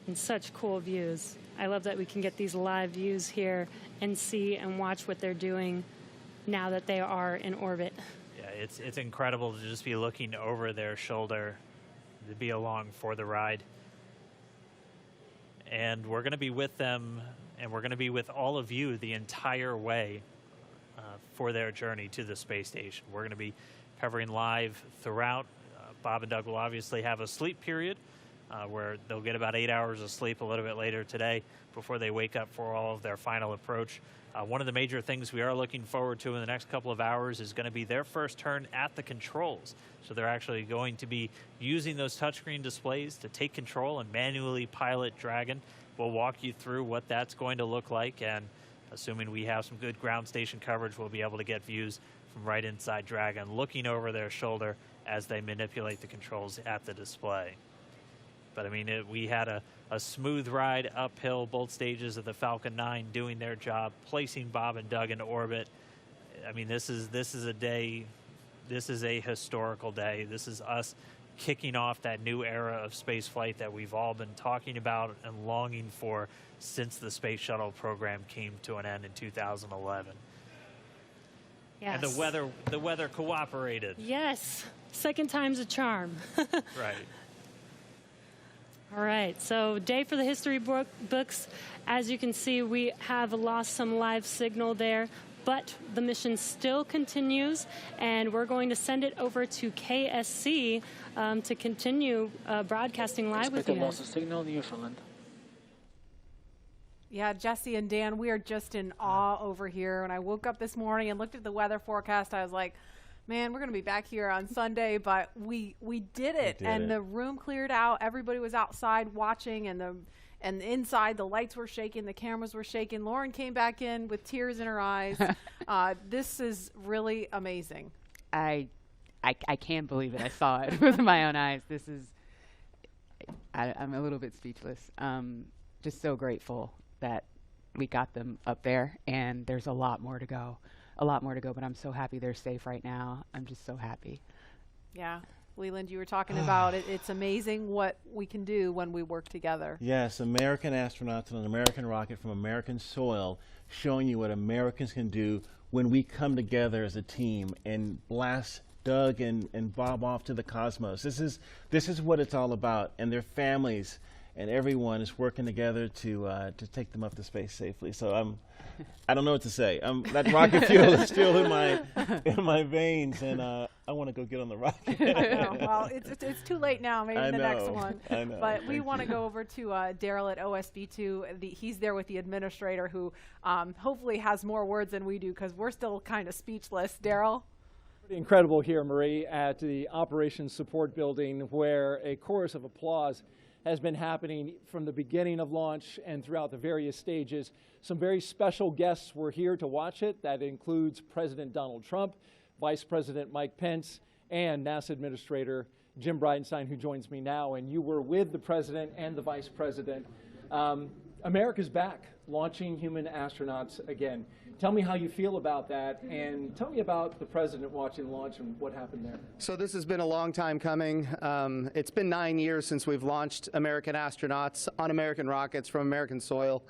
And such cool views. I love that we can get these live views here and see and watch what they're doing now that they are in orbit. Yeah, it's incredible to just be looking over their shoulder, to be along for the ride. And we're going to be with them, and we're going to be with all of you the entire way for their journey to the space station. We're going to be covering live throughout. Bob and Doug will obviously have a sleep period where they'll get about 8 hours of sleep a little bit later today before they wake up for all of their final approach. One of the major things we are looking forward to in the next couple of hours is going to be their first turn at the controls. So they're actually going to be using those touchscreen displays to take control and manually pilot Dragon. We'll walk you through what that's going to look like, and assuming we have some good ground station coverage, we'll be able to get views from right inside Dragon, looking over their shoulder as they manipulate the controls at the display. But I mean, we had a smooth ride uphill, both stages of the Falcon 9 doing their job, placing Bob and Doug into orbit. I mean, this is a day, this is a historical day. This is us kicking off that new era of space flight that we've all been talking about and longing for since the Space Shuttle program came to an end in 2011. Yes. And the weather cooperated. Yes, second time's a charm. Right. All right, so day for the history books. As you can see, we have lost some live signal there, but the mission still continues, and we're going to send it over to KSC to continue broadcasting live with you guys. Loss of signal, Newfoundland. Yeah, Jesse and Dan, we are just in awe over here. When I woke up this morning and looked at the weather forecast, I was like, man, we're going to be back here on Sunday, but we did it. The room cleared out. Everybody was outside watching, and inside the lights were shaking, the cameras were shaking. Lauren came back in with tears in her eyes. This is really amazing. I can't believe it. I saw it with my own eyes. This is, I'm a little bit speechless. Just so grateful that we got them up there, and there's a lot more to go. But I'm so happy they're safe right now. I'm just so happy. Yeah. Leland, you were talking about it. It's amazing what we can do when we work together. Yes, American astronauts on an American rocket from American soil, showing you what Americans can do when we come together as a team and blast Doug and Bob off to the cosmos. This is what it's all about, and their families and everyone is working together to take them up to space safely. So I don't know what to say. That rocket fuel is still in my veins, and I want to go get on the rocket. Well, it's too late now. Maybe the next one. I know. But we want to go over to Daryl at OSB2. He's there with the administrator, who hopefully has more words than we do, because we're still kind of speechless. Daryl. Incredible here, Marie, at the Operations Support Building, where a chorus of applause has been happening from the beginning of launch and throughout the various stages. Some very special guests were here to watch it. That includes President Donald Trump, Vice President Mike Pence, and NASA Administrator Jim Bridenstine, who joins me now. And you were with the President and the Vice President. America's back, launching human astronauts again. Tell me how you feel about that, and tell me about the President watching the launch and what happened there. So this has been a long time coming. It's been 9 years since we've launched American astronauts on American rockets from American soil.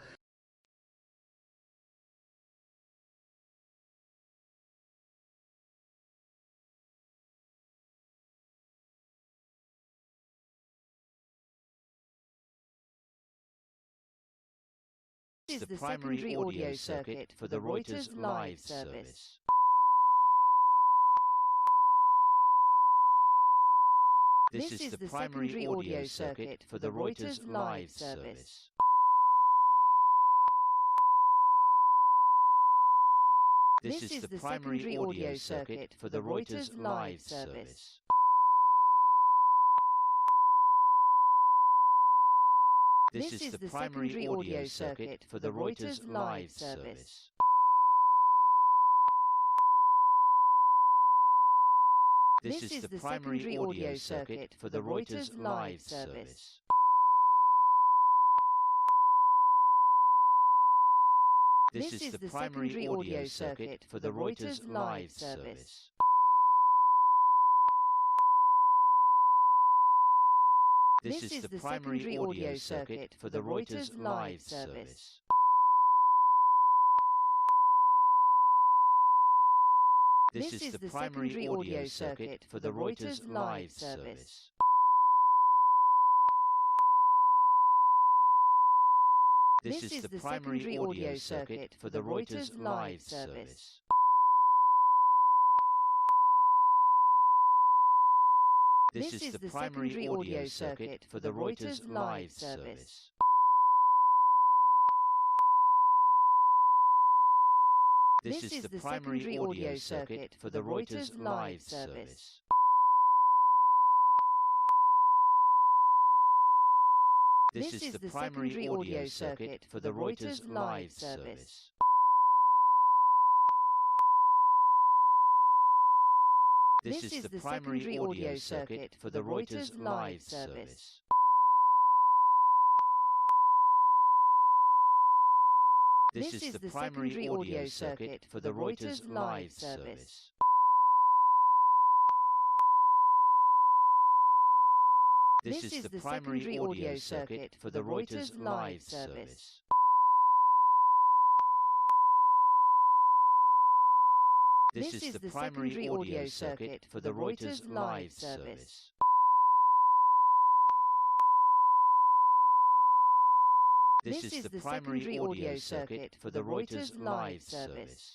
This is the secondary audio circuit for the Reuters live service. This is the primary audio circuit for the Reuters live service. This is the primary audio circuit for the Reuters live service. This is the primary audio circuit for the Reuters live service. This is the primary audio circuit for the Reuters live service. This is the primary audio circuit for the Reuters live service. This is the primary audio circuit for the Reuters live service. This is the primary audio circuit for the Reuters live service. This is the primary audio circuit for the Reuters live service. This is the primary audio circuit for the Reuters live service. This is the primary audio circuit for the Reuters live service. This is the primary audio circuit for the Reuters live service. This is the primary audio circuit for the Reuters live service. This is the primary audio circuit for the Reuters live service. This is the primary audio circuit for the Reuters live service. This is the primary audio circuit for the Reuters live service. This is the primary audio circuit for the Reuters live service.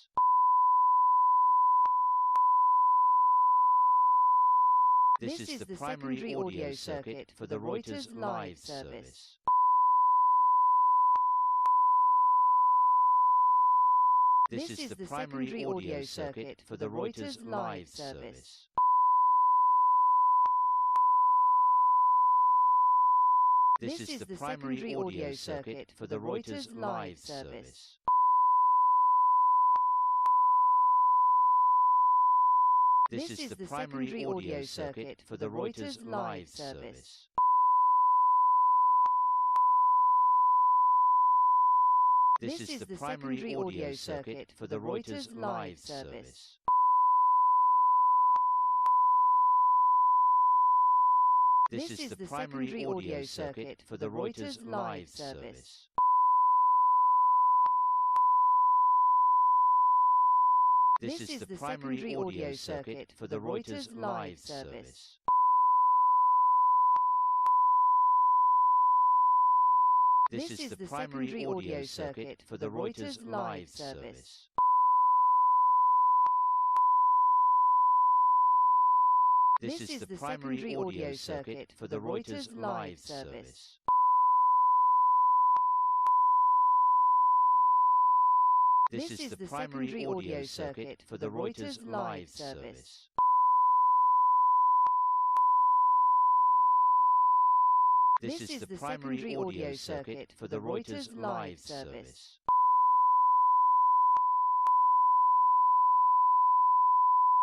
This is the primary audio circuit for the Reuters live service. This is the primary audio circuit for the Reuters live service. This is the primary audio circuit for the Reuters live service. This is the primary audio circuit for the Reuters live service. This is the primary audio circuit for the Reuters live service. This is the primary audio circuit for the Reuters live service. This is the primary audio circuit for the Reuters live service. This is the primary audio circuit for the Reuters live service. This is the primary audio circuit for the Reuters live service. This is the primary audio circuit for the Reuters live service. This is the primary audio circuit for the Reuters live service.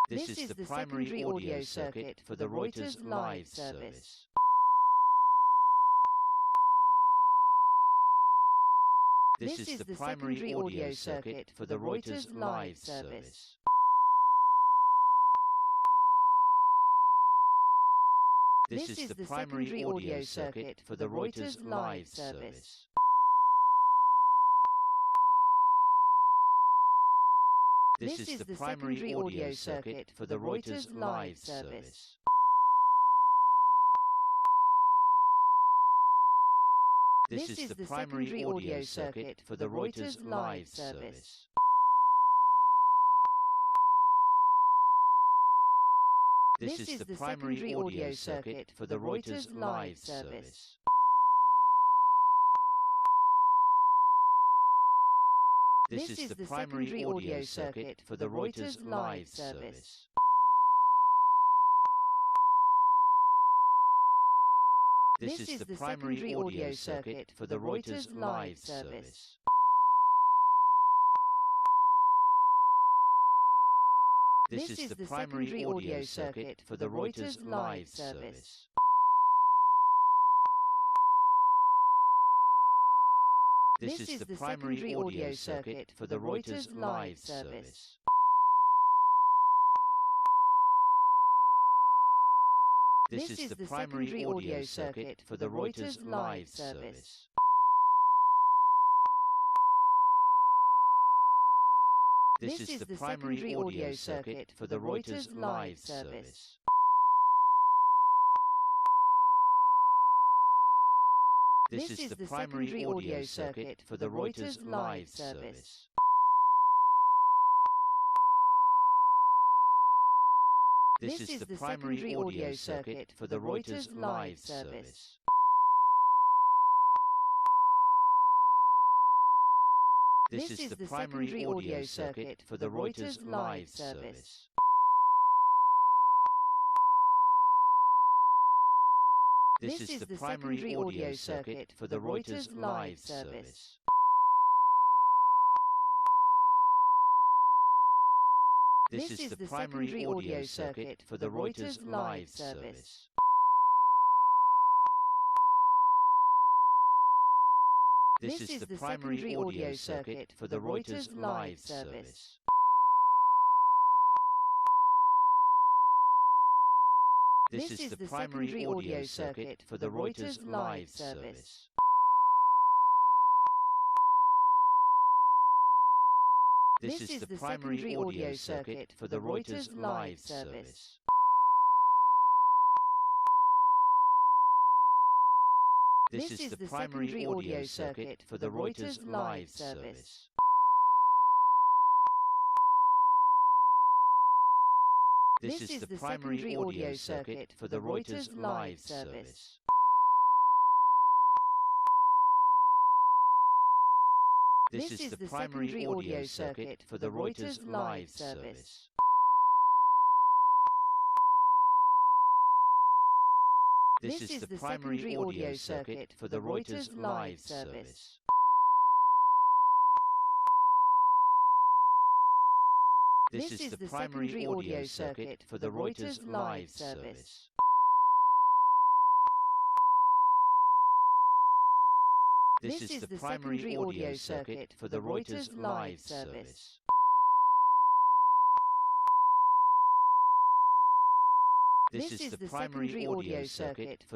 This is the primary audio circuit for the Reuters live service. This is the primary audio circuit for the Reuters live service. This is the primary audio circuit for the Reuters live service. This is the primary audio circuit for the Reuters live service. This is the primary audio circuit for the Reuters live service. This is the primary audio circuit for the Reuters live service. This is the primary audio circuit for the Reuters live service. This is the primary audio circuit for the Reuters live service. This is the primary audio circuit for the Reuters live service. This is the primary audio circuit for the Reuters live service. This is the primary audio circuit for the Reuters live service. This is the primary audio circuit for the Reuters live service. This is the primary audio circuit for the Reuters live service. This is the primary audio circuit for the Reuters live service. This is the primary audio circuit for the Reuters live service. This is the primary audio circuit for the Reuters live service. This is the primary audio circuit for the Reuters live service. This is the primary audio circuit for the Reuters live service. This is the primary audio circuit for the Reuters live service. This is the primary audio circuit for the Reuters live service. This is the primary audio circuit for the Reuters live service. This is the primary audio circuit for the Reuters live service. This is the primary audio circuit for the Reuters live service. This is the primary audio circuit for the Reuters live service. This is the primary audio circuit for the Reuters live service. This is the primary audio circuit for the Reuters live service. This is the primary audio circuit for